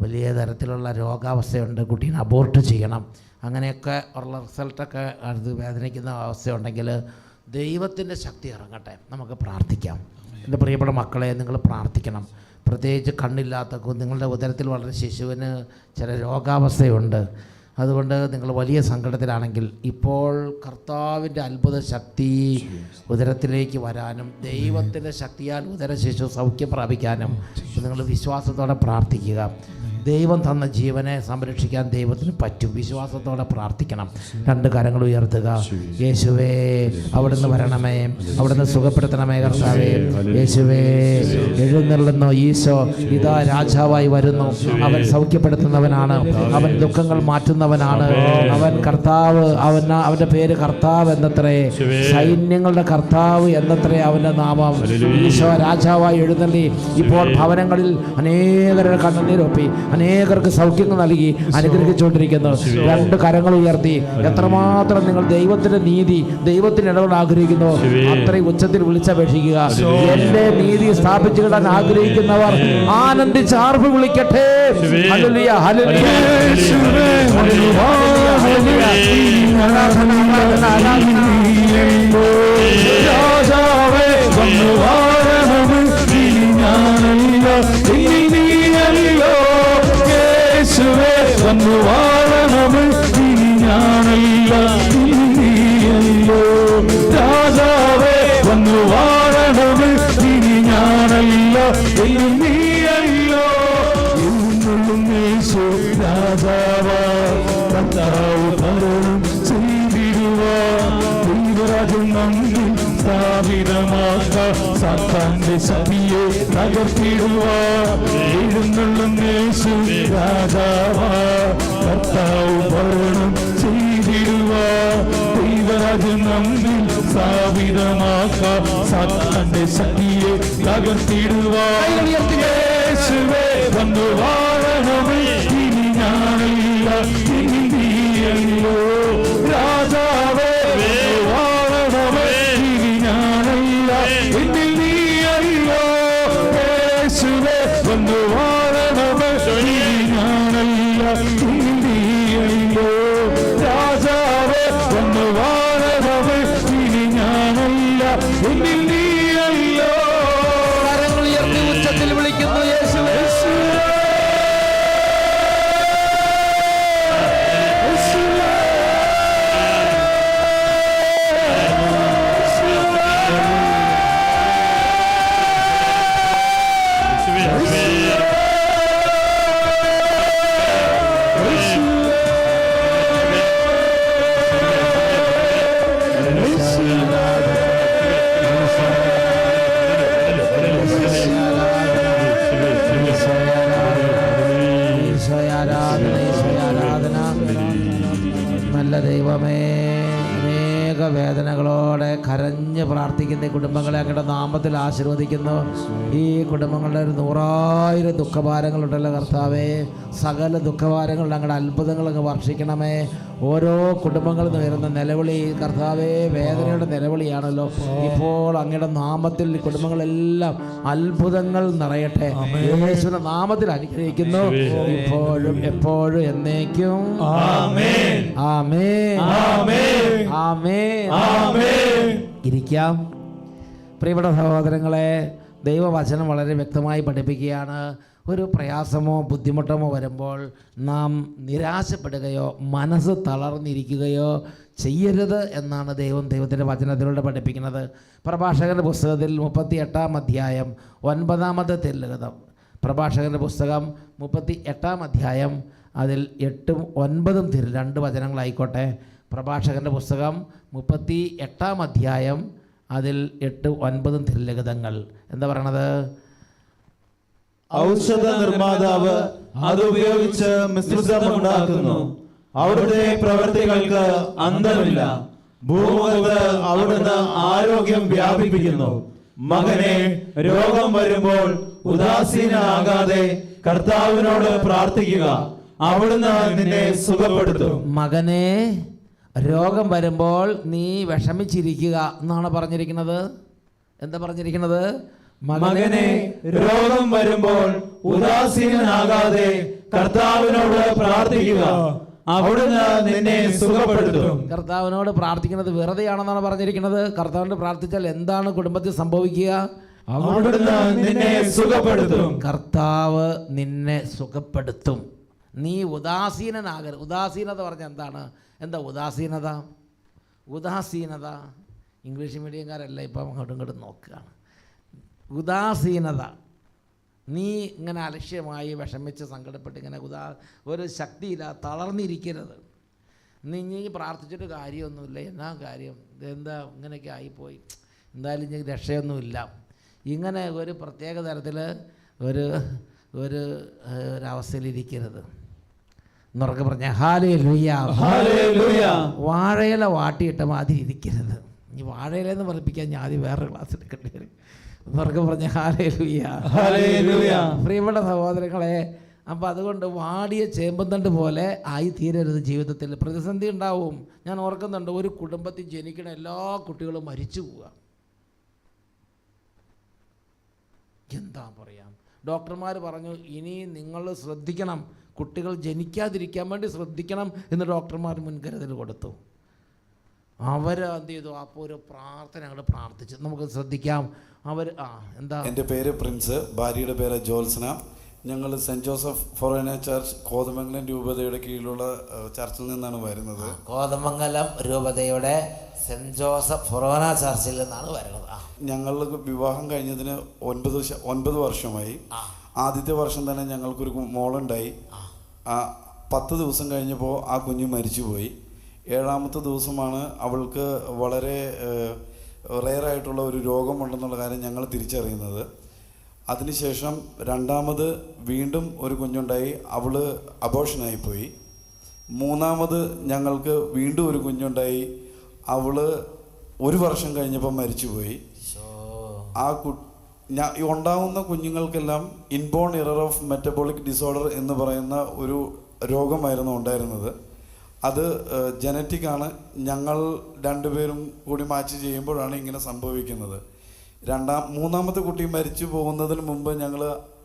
വലിയ തരത്തിലുള്ള രോഗാവസ്ഥയുണ്ട്, കുട്ടീനെ അബോർട്ട് ചെയ്യണം, അങ്ങനെയൊക്കെ ഉള്ള റിസൾട്ടൊക്കെ അത് വേദനിക്കുന്ന അവസ്ഥയുണ്ടെങ്കിൽ ദൈവത്തിൻ്റെ ശക്തി ഇറങ്ങട്ടെ. നമുക്ക് പ്രാർത്ഥിക്കാം. എൻ്റെ പ്രിയപ്പെട്ട മക്കളെ, നിങ്ങൾ പ്രാർത്ഥിക്കണം. പ്രത്യേകിച്ച് കണ്ണില്ലാത്ത നിങ്ങളുടെ ഉദരത്തിൽ വളരെ ശിശുവിന് ചില രോഗാവസ്ഥയുണ്ട്. അതുകൊണ്ട് നിങ്ങൾ വലിയ സങ്കടത്തിലാണെങ്കിൽ ഇപ്പോൾ കർത്താവിൻ്റെ അത്ഭുത ശക്തി ഉദരത്തിലേക്ക് വരാനും ദൈവത്തിൻ്റെ ശക്തിയാൽ ഉദര ശിശു സൗഖ്യം പ്രാപിക്കാനും നിങ്ങൾ വിശ്വാസത്തോടെ പ്രാർത്ഥിക്കുക. ദൈവം തന്ന ജീവനെ സംരക്ഷിക്കാൻ ദൈവത്തിന് പറ്റും. വിശ്വാസത്തോടെ പ്രാർത്ഥിക്കണം. 2 കരങ്ങൾ ഉയർത്തുക. യേശുവേ, അവിടുന്ന് വരണമേ, അവിടുന്ന് സുഖപ്പെടുത്തണമേ കർത്താവേ. യേശുവേ, എഴുന്നള്ളുന്നു ഈശോ, ഇതാ രാജാവായി വരുന്നു. അവൻ സൗഖ്യപ്പെടുത്തുന്നവനാണ്, അവൻ ദുഃഖങ്ങൾ മാറ്റുന്നവനാണ്, അവൻ കർത്താവ്. അവൻ്റെ പേര് കർത്താവ് എന്നത്രേ, സൈന്യങ്ങളുടെ കർത്താവ് എന്നത്രേ അവൻ്റെ നാമം. ഈശോ രാജാവായി എഴുന്നള്ളി ഇപ്പോൾ ഭവനങ്ങളിൽ അനേകരുടെ കണ്ണുനീരൊപ്പി അനേകർക്ക് സൗഖ്യങ്ങൾ നൽകി അനുഗ്രഹിച്ചുകൊണ്ടിരിക്കുന്നു. 2 കരങ്ങൾ ഉയർത്തി എത്രമാത്രം നിങ്ങൾ ദൈവത്തിന്റെ നീതി, ദൈവത്തിന് ഇടപെടാൻ ആഗ്രഹിക്കുന്നു അത്രയും ഉച്ചത്തിൽ വിളിച്ചപേക്ഷിക്കുക. എന്റെ നീതി സ്ഥാപിച്ചു കിടാൻ ആഗ്രഹിക്കുന്നവർ ആനന്ദിച്ച് ആർപ്പ് വിളിക്കട്ടെ. ഹല്ലേലൂയ, ഹല്ലേലൂയ, സാത്താന്റെ സഭയെ തകർത്തിടുവാ, എഴുന്നള്ളുന്നേശു രാജാവാ, കർത്താവ് ഭരണം ചെയ്തിടുവാ, ദൈവരാജ്യം നമ്മിൽ സ്ഥാപിതമാക്കാ, സാത്താന്റെ സഭയെ തകർത്തിടുവാ. യേശുവേ വന്നു വാഴണമേ, ഇനി ഞാനല്ല ഇനി നീയല്ലോ, രാജാവേ വാഴണമേ, ഇനി ഞാനല്ല ഇനി നീയല്ലോ, യേശുവേ വന്നു വാഴണമേ, ഇനി ഞാനല്ല ഇനി നീയല്ലോ, രാജാവേ വന്നു വാഴണമേ, ഇനി ഞാനല്ല ഇനി നീയല്ലോ. കരങ്ങൾ ഉയർത്തി ഉച്ചത്തിൽ വിളിക്കുന്നു യേശുവേ. നല്ല ദൈവമേ, അനേക വേദനകളോടെ കരഞ്ഞ് പ്രാർത്ഥിക്കുന്ന ഈ കുടുംബങ്ങളെ അങ്ങയുടെ നാമത്തിൽ ആശീർവദിക്കുന്നു. ഈ കുടുംബങ്ങളുടെ 100,000 ദുഃഖഭാരങ്ങളുണ്ടല്ലോ കർത്താവേ, സകല ദുഃഖഭാരങ്ങളുടെ അങ്ങയുടെ അത്ഭുതങ്ങൾ അങ്ങ് വർഷിക്കണമേ. ഓരോ കുടുംബങ്ങളിൽ നിന്ന് വരുന്ന നിലവിളി കർത്താവേ, വേദനയുടെ നിലവിളിയാണല്ലോ. ഇപ്പോൾ അങ്ങയുടെ നാമത്തിൽ ഈ കുടുംബങ്ങളെല്ലാം അത്ഭുതങ്ങൾ നിറയട്ടെ. യേശുവിന്റെ നാമത്തിൽ അനുഗ്രഹിക്കുന്നു, ഇപ്പോഴും എപ്പോഴും എന്നേക്കും. ആമേൻ, ആമേൻ, ആമേൻ, ആമേൻ. ഇരിക്കാം. പ്രിയപ്പെട്ട സഹോദരങ്ങളെ, ദൈവവചനം വളരെ വ്യക്തമായി പഠിപ്പിക്കുകയാണ്. ഒരു പ്രയാസമോ ബുദ്ധിമുട്ടോ വരുമ്പോൾ നാം നിരാശപ്പെടുകയോ മനസ്സ് തളർന്നിരിക്കുകയോ ചെയ്യരുത് എന്നാണ് ദൈവത്തിൻ്റെ വചനത്തിലൂടെ പഠിപ്പിക്കുന്നത്. പ്രഭാഷകൻ്റെ പുസ്തകത്തിൽ 38-ാം അധ്യായം 9-ാമത്തെ തിരുലിഖിതം. പ്രഭാഷകൻ്റെ പുസ്തകം 38-ാം അധ്യായം അതിൽ 8ഉം 9ഉം 2 വചനങ്ങളായിക്കോട്ടെ. പ്രഭാഷകൻ്റെ പുസ്തകം 38-ാം അധ്യായം അതിൽ 8ഉം 9ഉം തിരുലിഖിതങ്ങൾ എന്താ പറയണത്? ഔഷധ നിർമ്മാതാവ് അതുപയോഗിച്ച് മിശ്രിതമുണ്ടാക്കുന്നു, അവിടുത്തെ പ്രവൃത്തികൾക്ക് അന്തമില്ല, ഭൂമുഖത്ത് അവിടുന്ന് ആരോഗ്യം വ്യാപിപ്പിക്കുന്നു. മകനെ, രോഗം വരുമ്പോൾ ഉദാസീനാകാതെ കർത്താവിനോട് പ്രാർത്ഥിക്കുക, അവിടുന്ന് നിന്നെ സുഖപ്പെടുത്തും. മകനെ, രോഗം വരുമ്പോൾ നീ വിഷമിച്ചിരിക്കുക എന്നാണ് പറഞ്ഞിരിക്കുന്നത്. എന്താ പറഞ്ഞിരിക്കുന്നത്? മകനെ, രോഗം വരുമ്പോൾ ഉദാസീനാകാതെ കർത്താവിനോട് പ്രാർത്ഥിക്കുക, അവിടുന്ന് നിന്നെ സുഖപ്പെടുത്തും. കർത്താവിനോട് പ്രാർത്ഥിക്കുന്നത് വെറുതെയാണെന്നാണ് പറഞ്ഞിരിക്കുന്നത്. കർത്താവിനോട് പ്രാർത്ഥിച്ചാൽ എന്താണ് കുടുംബത്തിൽ സംഭവിക്കുക? അവിടുന്ന് നിന്നെ സുഖപ്പെടുത്തും. കർത്താവ് നിന്നെ സുഖപ്പെടുത്തും. നീ ഉദാസീനനാകരുത്. ഉദാസീനത പറഞ്ഞാൽ എന്താണ്? എന്താ ഉദാസീനത? ഉദാസീനത ഇംഗ്ലീഷ് മീഡിയംകാരെല്ലാം ഇപ്പം അങ്ങോട്ടും ഇങ്ങോട്ടും നോക്കുകയാണ്. ഉദാസീനത നീ ഇങ്ങനെ അലക്ഷ്യമായി വിഷമിച്ച് സങ്കടപ്പെട്ട് ഇങ്ങനെ ഒരു ശക്തിയില്ല, തളർന്നിരിക്കരുത്. നീ പ്രാർത്ഥിച്ചിട്ട് കാര്യമൊന്നുമില്ല. എന്നാ കാര്യം, ഇതെന്താ ഇങ്ങനെയൊക്കെ ആയിപ്പോയി, എന്തായാലും ഇനി രക്ഷയൊന്നുമില്ല. ഇങ്ങനെ ഒരു പ്രത്യേക തരത്തിൽ ഒരവസ്ഥയിലിരിക്കരുത്. എന്നുറക്കെ പറഞ്ഞ ഹല്ലേലൂയ, ഹല്ലേലൂയ. വാഴയില വാട്ടിയിട്ട മാതിരി ഇരിക്കരുത്. ഈ വാഴയിലെന്ന് പഠിപ്പിക്കാൻ ഞാൻ ആദ്യം വേറെ ക്ലാസ് എടുക്കേണ്ടി വരും. എന്നുറക്കെ പറഞ്ഞ ഹല്ലേലൂയ, ഹല്ലേലൂയ. പ്രിയപ്പെട്ട സഹോദരങ്ങളെ, അപ്പോൾ അതുകൊണ്ട് വാടിയ ചേമ്പന്തണ്ട് പോലെ ആയി തീരരുത്. ജീവിതത്തിൽ പ്രതിസന്ധി ഉണ്ടാവും. ഞാൻ ഓർക്കുന്നുണ്ട്, ഒരു കുടുംബത്തിൽ ജനിക്കുന്ന എല്ലാ കുട്ടികളും മരിച്ചു പോവുക. എന്താ പറയാം, ഡോക്ടർമാർ പറഞ്ഞു ഇനി നിങ്ങൾ ശ്രദ്ധിക്കണം, കുട്ടികൾ ജനിക്കാതിരിക്കാൻ വേണ്ടി ശ്രദ്ധിക്കണം എന്ന് ഡോക്ടർമാർ മുൻകരുതൽ കൊടുത്തു. അവർ എന്ത് ചെയ്തു, അപ്പോൾ ഒരു പ്രാർത്ഥന അങ്ങോട്ട് പ്രാർത്ഥിച്ചു. നമുക്ക് ശ്രദ്ധിക്കാം. അവർ എന്താ, എൻ്റെ പേര് പ്രിൻസ്, ഭാര്യയുടെ പേര് ജോത്സന. ഞങ്ങൾ Saint Joseph forane church Kothamangalam രൂപതയുടെ കീഴിലുള്ള ചർച്ചിൽ നിന്നാണ് വരുന്നത്. കോതമംഗലം രൂപതയുടെ സെൻറ്റ് ജോസഫ് ഫൊറോന ചർച്ചിൽ നിന്നാണ് വരുന്നത്. ഞങ്ങൾക്ക് വിവാഹം കഴിഞ്ഞതിന് 9 വർഷമായി. ആദ്യത്തെ വർഷം തന്നെ ഞങ്ങൾക്കൊരു മോളുണ്ടായി. 10 ദിവസം കഴിഞ്ഞപ്പോൾ ആ കുഞ്ഞ് മരിച്ചുപോയി. 7ാമത്തെ ദിവസമാണ് അവൾക്ക് വളരെ റെയറായിട്ടുള്ള ഒരു രോഗമുണ്ടെന്നുള്ള കാര്യം ഞങ്ങൾ തിരിച്ചറിയുന്നത്. അതിനുശേഷം 2ാമത് വീണ്ടും ഒരു കുഞ്ഞുണ്ടായി, അവൾ അബോർഷനായിപ്പോയി. 3ാമത് ഞങ്ങൾക്ക് വീണ്ടും ഒരു കുഞ്ഞുണ്ടായി, അവൾ 1 വർഷം കഴിഞ്ഞപ്പോൾ മരിച്ചുപോയി. ആ ഉണ്ടാകുന്ന കുഞ്ഞുങ്ങൾക്കെല്ലാം inborn error of metabolic disorder എന്ന് പറയുന്ന ഒരു രോഗമായിരുന്നു ഉണ്ടായിരുന്നത്. അത് ജനറ്റിക്കാണ്. ഞങ്ങൾ 2 പേരും കൂടി മാച്ച് ചെയ്യുമ്പോഴാണ് ഇങ്ങനെ സംഭവിക്കുന്നത്. 3ാമത്തെ കുട്ടി മരിച്ചു പോകുന്നതിന് മുമ്പ് ഞങ്ങൾ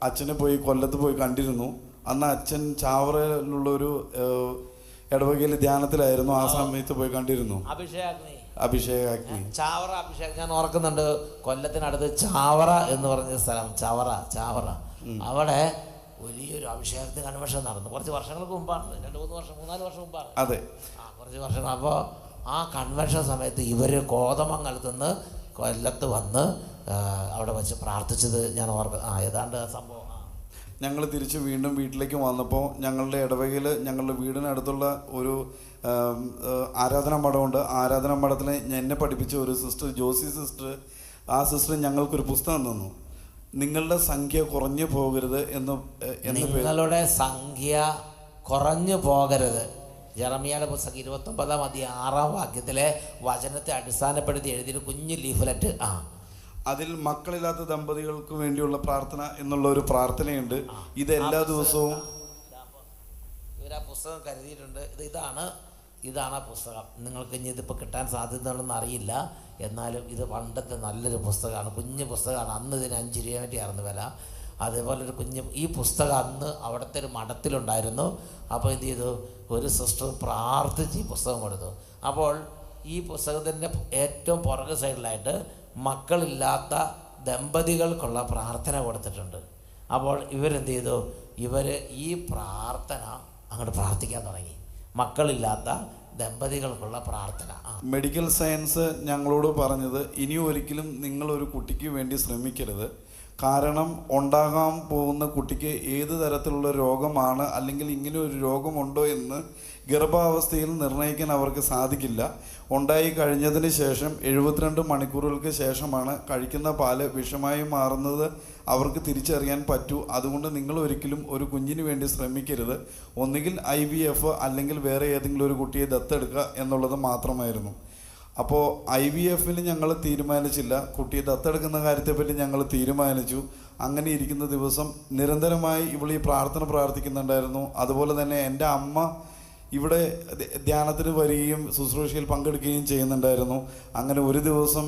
അച്ഛനെ കൊല്ലത്ത് പോയി കണ്ടിരുന്നു. അന്ന് അച്ഛൻ ചാവറയിലുള്ളൊരു ഇടവകയിൽ ധ്യാനത്തിലായിരുന്നു. ആ സമയത്ത് പോയി കണ്ടിരുന്നു. അഭിഷേകാഗ്നി ചാവറ അഭിഷേകം ഞാൻ ഓർക്കുന്നുണ്ട്. കൊല്ലത്തിനടുത്ത് ചാവറ എന്ന് പറഞ്ഞ സ്ഥലം, ചാവറ അവിടെ വലിയൊരു അഭിഷേകത്തിന് കൺവെൻഷൻ നടന്നു. കുറച്ച് വർഷങ്ങൾക്ക് മുമ്പാണ്, 2-3 വർഷം 3-4 വർഷം മുമ്പാണ്. അതെ, കുറച്ച് വർഷങ്ങൾ. അപ്പോൾ ആ കൺവെൻഷൻ സമയത്ത് ഇവർ കോതമംഗലത്ത് നിന്ന് കൊല്ലത്ത് വന്ന് അവിടെ വെച്ച് പ്രാർത്ഥിച്ചത് ഞാൻ ഏതാണ്ട് സംഭവം. ഞങ്ങൾ തിരിച്ച് വീണ്ടും വീട്ടിലേക്ക് വന്നപ്പോൾ ഞങ്ങളുടെ ഇടവകയിൽ ഞങ്ങളുടെ വീടിനടുത്തുള്ള ഒരു ആരാധനാ മഠമുണ്ട്. ആരാധനാ മഠത്തിൽ എന്നെ പഠിപ്പിച്ച ഒരു സിസ്റ്റർ, ജോസി സിസ്റ്റർ, ആ സിസ്റ്റർ ഞങ്ങൾക്കൊരു പുസ്തകം തന്നു. നിങ്ങളുടെ സംഖ്യ കുറഞ്ഞു പോകരുത് നിങ്ങളുടെ സംഖ്യ കുറഞ്ഞു പോകരുത്. ജെറമിയായുടെ പുസ്തകം 29-ാം അധ്യായം 6-ാം വാക്യത്തിലെ വചനത്തെ അടിസ്ഥാനപ്പെടുത്തി എഴുതിയൊരു കുഞ്ഞു ലീഫ്ലെറ്റ്. അതിൽ മക്കളില്ലാത്ത ദമ്പതികൾക്ക് വേണ്ടിയുള്ള പ്രാർത്ഥന എന്നുള്ള ഒരു പ്രാർത്ഥനയുണ്ട്. ഇത് എല്ലാ ദിവസവും ഇവർ ആ പുസ്തകം കരുതിയിട്ടുണ്ട്. ഇതാണ് ആ പുസ്തകം. നിങ്ങൾക്ക് ഇനി ഇതിപ്പോൾ കിട്ടാൻ സാധ്യതയുണ്ടെന്ന് അറിയില്ല, എന്നാലും ഇത് പണ്ടത്തെ നല്ലൊരു പുസ്തകമാണ്, കുഞ്ഞു പുസ്തകമാണ്. അന്ന് ഇതിന് 5 രൂപ വേണ്ടിയായിരുന്നു വില. അതേപോലെ ഒരു ഈ പുസ്തകം അന്ന് അവിടുത്തെ ഒരു മഠത്തിലുണ്ടായിരുന്നു. അപ്പോൾ എന്ത് ചെയ്തു, ഒരു സിസ്റ്റർ പ്രാർത്ഥിച്ച് ഈ പുസ്തകം കൊടുത്തു. അപ്പോൾ ഈ പുസ്തകത്തിൻ്റെ ഏറ്റവും പുറകു സൈഡിലായിട്ട് മക്കളില്ലാത്ത ദമ്പതികൾക്കുള്ള പ്രാർത്ഥന കൊടുത്തിട്ടുണ്ട്. അപ്പോൾ ഇവരെന്ത് ചെയ്തു, ഇവർ ഈ പ്രാർത്ഥന അങ്ങോട്ട് പ്രാർത്ഥിക്കാൻ തുടങ്ങി. മക്കളില്ലാത്ത ദമ്പതികൾക്കുള്ള പ്രാർത്ഥന. മെഡിക്കൽ സയൻസ് ഞങ്ങളോട് പറഞ്ഞത്, ഇനി ഒരിക്കലും നിങ്ങളൊരു കുട്ടിക്ക് വേണ്ടി ശ്രമിക്കരുത്. കാരണം ഉണ്ടാകാൻ പോകുന്ന കുട്ടിക്ക് ഏത് തരത്തിലുള്ള രോഗമാണ് അല്ലെങ്കിൽ ഇങ്ങനെ ഒരു രോഗമുണ്ടോ എന്ന് ഗർഭാവസ്ഥയിൽ നിർണ്ണയിക്കാൻ അവർക്ക് സാധിക്കില്ല. ഉണ്ടായി കഴിഞ്ഞതിന് ശേഷം 72 മണിക്കൂറുകൾക്ക് ശേഷമാണ് കഴിക്കുന്ന പാല് വിഷമായി മാറുന്നത് അവർക്ക് തിരിച്ചറിയാൻ പറ്റൂ. അതുകൊണ്ട് നിങ്ങൾ ഒരിക്കലും ഒരു കുഞ്ഞിന് വേണ്ടി ശ്രമിക്കരുത്. ഒന്നുകിൽ IVF അല്ലെങ്കിൽ വേറെ ഏതെങ്കിലും ഒരു കുട്ടിയെ ദത്തെടുക്കുക എന്നുള്ളത് മാത്രമായിരുന്നു. അപ്പോൾ IVF-ൽ ഞങ്ങൾ തീരുമാനിച്ചില്ല, കുട്ടിയെ ദത്തെടുക്കുന്ന കാര്യത്തെപ്പറ്റി ഞങ്ങൾ തീരുമാനിച്ചു. അങ്ങനെ ഇരിക്കുന്ന ദിവസം നിരന്തരമായി ഇവൾ ഈ പ്രാർത്ഥന പ്രാർത്ഥിക്കുന്നുണ്ടായിരുന്നു. അതുപോലെ തന്നെ എൻ്റെ അമ്മ ഇവിടെ ധ്യാനത്തിന് വരികയും ശുശ്രൂഷയിൽ പങ്കെടുക്കുകയും ചെയ്യുന്നുണ്ടായിരുന്നു. അങ്ങനെ ഒരു ദിവസം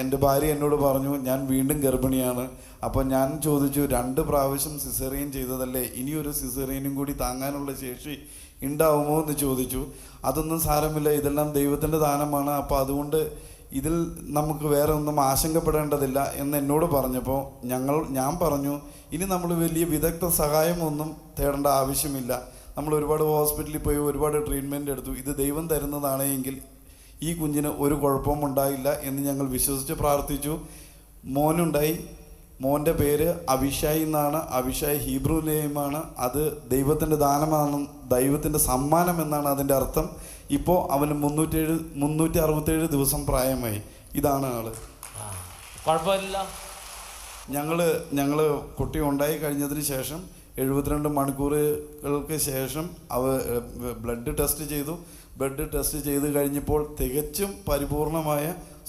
എൻ്റെ ഭാര്യ എന്നോട് പറഞ്ഞു, ഞാൻ വീണ്ടും ഗർഭിണിയാണ്. അപ്പോൾ ഞാൻ ചോദിച്ചു, 2 പ്രാവശ്യം സിസേറിയൻ ചെയ്തതല്ലേ, ഇനിയൊരു സിസേറിയനും കൂടി താങ്ങാനുള്ള ശേഷി ഉണ്ടാവുമോ എന്ന് ചോദിച്ചു. അതൊന്നും സാരമില്ല, ഇതെല്ലാം ദൈവത്തിൻ്റെ ദാനമാണ്, അപ്പോൾ അതുകൊണ്ട് ഇതിൽ നമുക്ക് വേറെ ഒന്നും ആശങ്കപ്പെടേണ്ടതില്ല എന്ന് എന്നോട് പറഞ്ഞപ്പോൾ ഞാൻ പറഞ്ഞു, ഇനി നമ്മൾ വലിയ വിദഗ്ധ സഹായമൊന്നും തേടേണ്ട ആവശ്യമില്ല. നമ്മൾ ഒരുപാട് ഹോസ്പിറ്റലിൽ പോയി ഒരുപാട് ട്രീറ്റ്മെൻറ്റ് എടുത്തു. ഇത് ദൈവം തരുന്നതാണ് എങ്കിൽ ഈ കുഞ്ഞിന് ഒരു കുഴപ്പവും ഉണ്ടായില്ല എന്ന് ഞങ്ങൾ വിശ്വസിച്ച് പ്രാർത്ഥിച്ചു. മോനുണ്ടായി. മോൻ്റെ പേര് അഭിഷായി എന്നാണ്. അഭിഷായി ഹീബ്രു നെയിമാണ്. അത് ദൈവത്തിൻ്റെ ദാനമാണ്, ദൈവത്തിൻ്റെ സമ്മാനം എന്നാണ് അതിൻ്റെ അർത്ഥം. ഇപ്പോൾ അവന് 367 ദിവസം പ്രായമായി. ഇതാണ് ആള്. കുഴപ്പമില്ല. ഞങ്ങൾ കുട്ടി ഉണ്ടായി കഴിഞ്ഞതിന് ശേഷം 72 മണിക്കൂറുകൾക്ക് ശേഷം ബ്ലഡ് ടെസ്റ്റ് ചെയ്തു. ബ്ലഡ് ടെസ്റ്റ് ചെയ്ത് കഴിഞ്ഞപ്പോൾ തികച്ചും പരിപൂർണമായ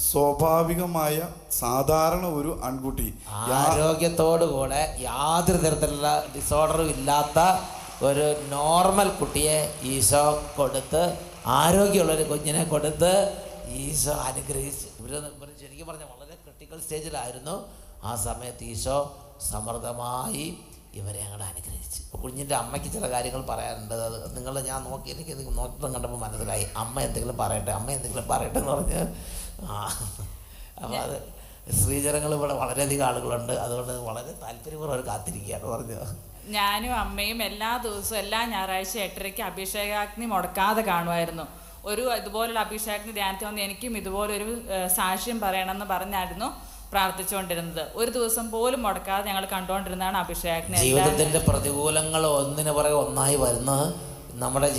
സ്വാഭാവികമായ സാധാരണ ഒരു ആൺകുട്ടി, ആരോഗ്യത്തോടുകൂടെ യാതൊരു തരത്തിലുള്ള ഡിസോർഡറും ഇല്ലാത്ത ഒരു നോർമൽ കുട്ടിയെ ഈശോ കൊടുത്ത്, ആരോഗ്യമുള്ളൊരു കുഞ്ഞിനെ കൊടുത്ത് ഈശോ അനുഗ്രഹിച്ചു. ഇവർ ശരിക്കും പറഞ്ഞാൽ വളരെ ക്രിട്ടിക്കൽ സ്റ്റേജിലായിരുന്നു. ആ സമയത്ത് ഈശോ സമൃദ്ധമായി ഇവരെ അങ്ങോട്ട് അനുഗ്രഹിച്ചു. കുഞ്ഞിൻ്റെ അമ്മയ്ക്ക് ചില കാര്യങ്ങൾ പറയാനുണ്ട്. അത് ഞാൻ നോക്കി, എനിക്ക് നോട്ടം കണ്ടപ്പോൾ മനസ്സിലായി, അമ്മ എന്തെങ്കിലും പറയട്ടെ എന്ന് പറഞ്ഞ്. അപ്പോൾ അത് സ്ത്രീജനങ്ങൾ ഇവിടെ വളരെയധികം ആളുകളുണ്ട്, അതുകൊണ്ട് വളരെ താല്പര്യപൂർവ്വം അവർ കാത്തിരിക്കുകയാണ് പറഞ്ഞു. ഞാനും അമ്മയും എല്ലാ ദിവസവും എല്ലാ ഞായറാഴ്ച 8:30 അഭിഷേകാഗ്നി മുടക്കാതെ കാണുമായിരുന്നു. ഇതുപോലുള്ള അഭിഷേകാഗ്നി ധ്യാനത്തിൽ വന്ന് എനിക്കും ഇതുപോലൊരു സാക്ഷ്യം പറയണമെന്ന് പറഞ്ഞായിരുന്നു പ്രാർത്ഥിച്ചുകൊണ്ടിരുന്നത്. ഒരു ദിവസം പോലും മുടക്കാതെ ഞങ്ങൾ കണ്ടുകൊണ്ടിരുന്നതാണ് അഭിഷേകാഗ്നി. ജീവിതത്തിൻ്റെ പ്രതികൂലങ്ങൾ ഒന്നിനു പുറകെ ഒന്നായി വരുന്ന നമ്മുടെ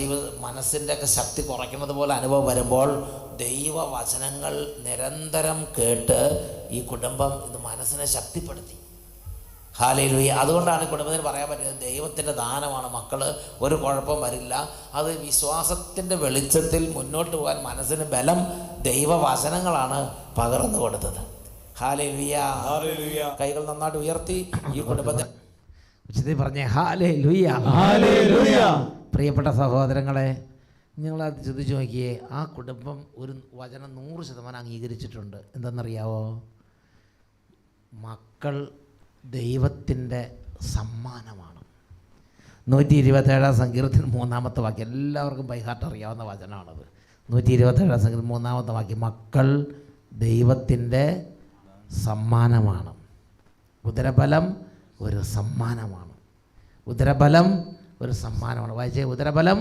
മനസ്സിൻ്റെ ഒക്കെ ശക്തി കുറയ്ക്കുന്നത് പോലെ അനുഭവം വരുമ്പോൾ ദൈവവചനങ്ങൾ നിരന്തരം കേട്ട് ഈ കുടുംബം ഇത് മനസ്സിനെ ശക്തിപ്പെടുത്തി. ഹല്ലേലൂയ. അതുകൊണ്ടാണ് കുടുംബത്തിന് പറയാൻ പറ്റുന്നത് ദൈവത്തിൻ്റെ ദാനമാണ് മക്കൾ, ഒരു കുഴപ്പം വരില്ല. അത് വിശ്വാസത്തിൻ്റെ വെളിച്ചത്തിൽ മുന്നോട്ട് പോകാൻ മനസ്സിന് ബലം ദൈവവചനങ്ങളാണ് പകർന്നു കൊടുത്തത്. ഹല്ലേലൂയ. കൈകൾ നന്നായിട്ട് ഉയർത്തി ഈ കുടുംബത്തെ ഉച്ചത്തിൽ പറഞ്ഞേ ഹല്ലേലൂയ. പ്രിയപ്പെട്ട സഹോദരങ്ങളെ, നിങ്ങളത് ചിന്തിച്ച് നോക്കിയേ. ആ കുടുംബം ഒരു വചനം 100% അംഗീകരിച്ചിട്ടുണ്ട്. എന്തെന്നറിയാവോ? മക്കൾ ദൈവത്തിൻ്റെ സമ്മാനമാണ്. 127 സങ്കീർത്തനം 3-ാമത്തെ വാക്യം, എല്ലാവർക്കും ബൈഹാർട്ട് അറിയാവുന്ന വചനമാണത്. 127 സങ്കീർത്തനം 3-ാമത്തെ വാക്യം, മക്കൾ ദൈവത്തിൻ്റെ സമ്മാനമാണ്. ഉദരബലം ഒരു സമ്മാനമാണ്. ഉദരബലം ഒരു സമ്മാനമാണ്. വായിച്ചേ, ഉദരബലം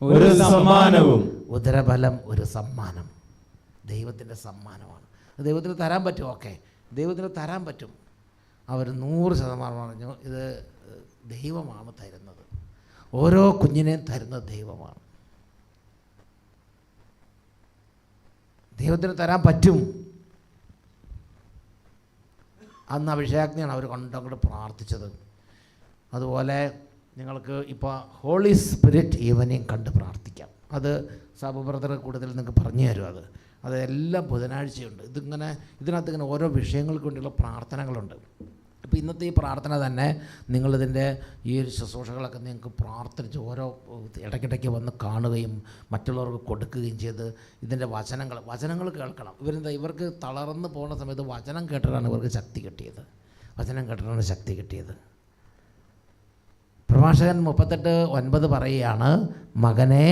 ഒരു സമ്മാനവും. ഉദരബലം ഒരു സമ്മാനം, ദൈവത്തിൻ്റെ സമ്മാനമാണ്. ദൈവത്തിന് തരാൻ പറ്റും. ഓക്കെ, ദൈവത്തിന് തരാൻ പറ്റും. അവർ 100% പറഞ്ഞു, ഇത് ദൈവമാണ് തരുന്നത്. ഓരോ കുഞ്ഞിനെയും തരുന്നത് ദൈവമാണ്. ദൈവത്തിന് തരാൻ പറ്റും. അന്ന് അഭിഷേകാഗ്നിയാണ് അവർ അങ്ങോട്ട് പ്രാർത്ഥിച്ചത്. അതുപോലെ നിങ്ങൾക്ക് ഇപ്പോൾ ഹോളി സ്പിരിറ്റ് ഈവനിങ് കണ്ട് പ്രാർത്ഥിക്കാം. അത് സാബു ബ്രദർ കൂടുതൽ നിങ്ങൾക്ക് പറഞ്ഞു തരും. അത് എല്ലാ ബുധനാഴ്ചയുണ്ട്. ഇതിനകത്ത് ഇങ്ങനെ ഓരോ വിഷയങ്ങൾക്ക് വേണ്ടിയുള്ള പ്രാർത്ഥനകളുണ്ട്. അപ്പോൾ ഇന്നത്തെ ഈ പ്രാർത്ഥന തന്നെ നിങ്ങളിതിൻ്റെ ഈ ഒരു ശുശ്രൂഷകളൊക്കെ നിങ്ങൾക്ക് പ്രാർത്ഥിച്ച് ഓരോ ഇടയ്ക്കിടയ്ക്ക് വന്ന് കാണുകയും മറ്റുള്ളവർക്ക് കൊടുക്കുകയും ചെയ്ത് ഇതിൻ്റെ വചനങ്ങൾ കേൾക്കണം. ഇവർക്ക് തളർന്ന് പോകുന്ന സമയത്ത് വചനം കേട്ടിട്ടാണ് ഇവർക്ക് ശക്തി കിട്ടിയത്. പ്രഭാഷകൻ 38:9 പറയുകയാണ്, മകനെ,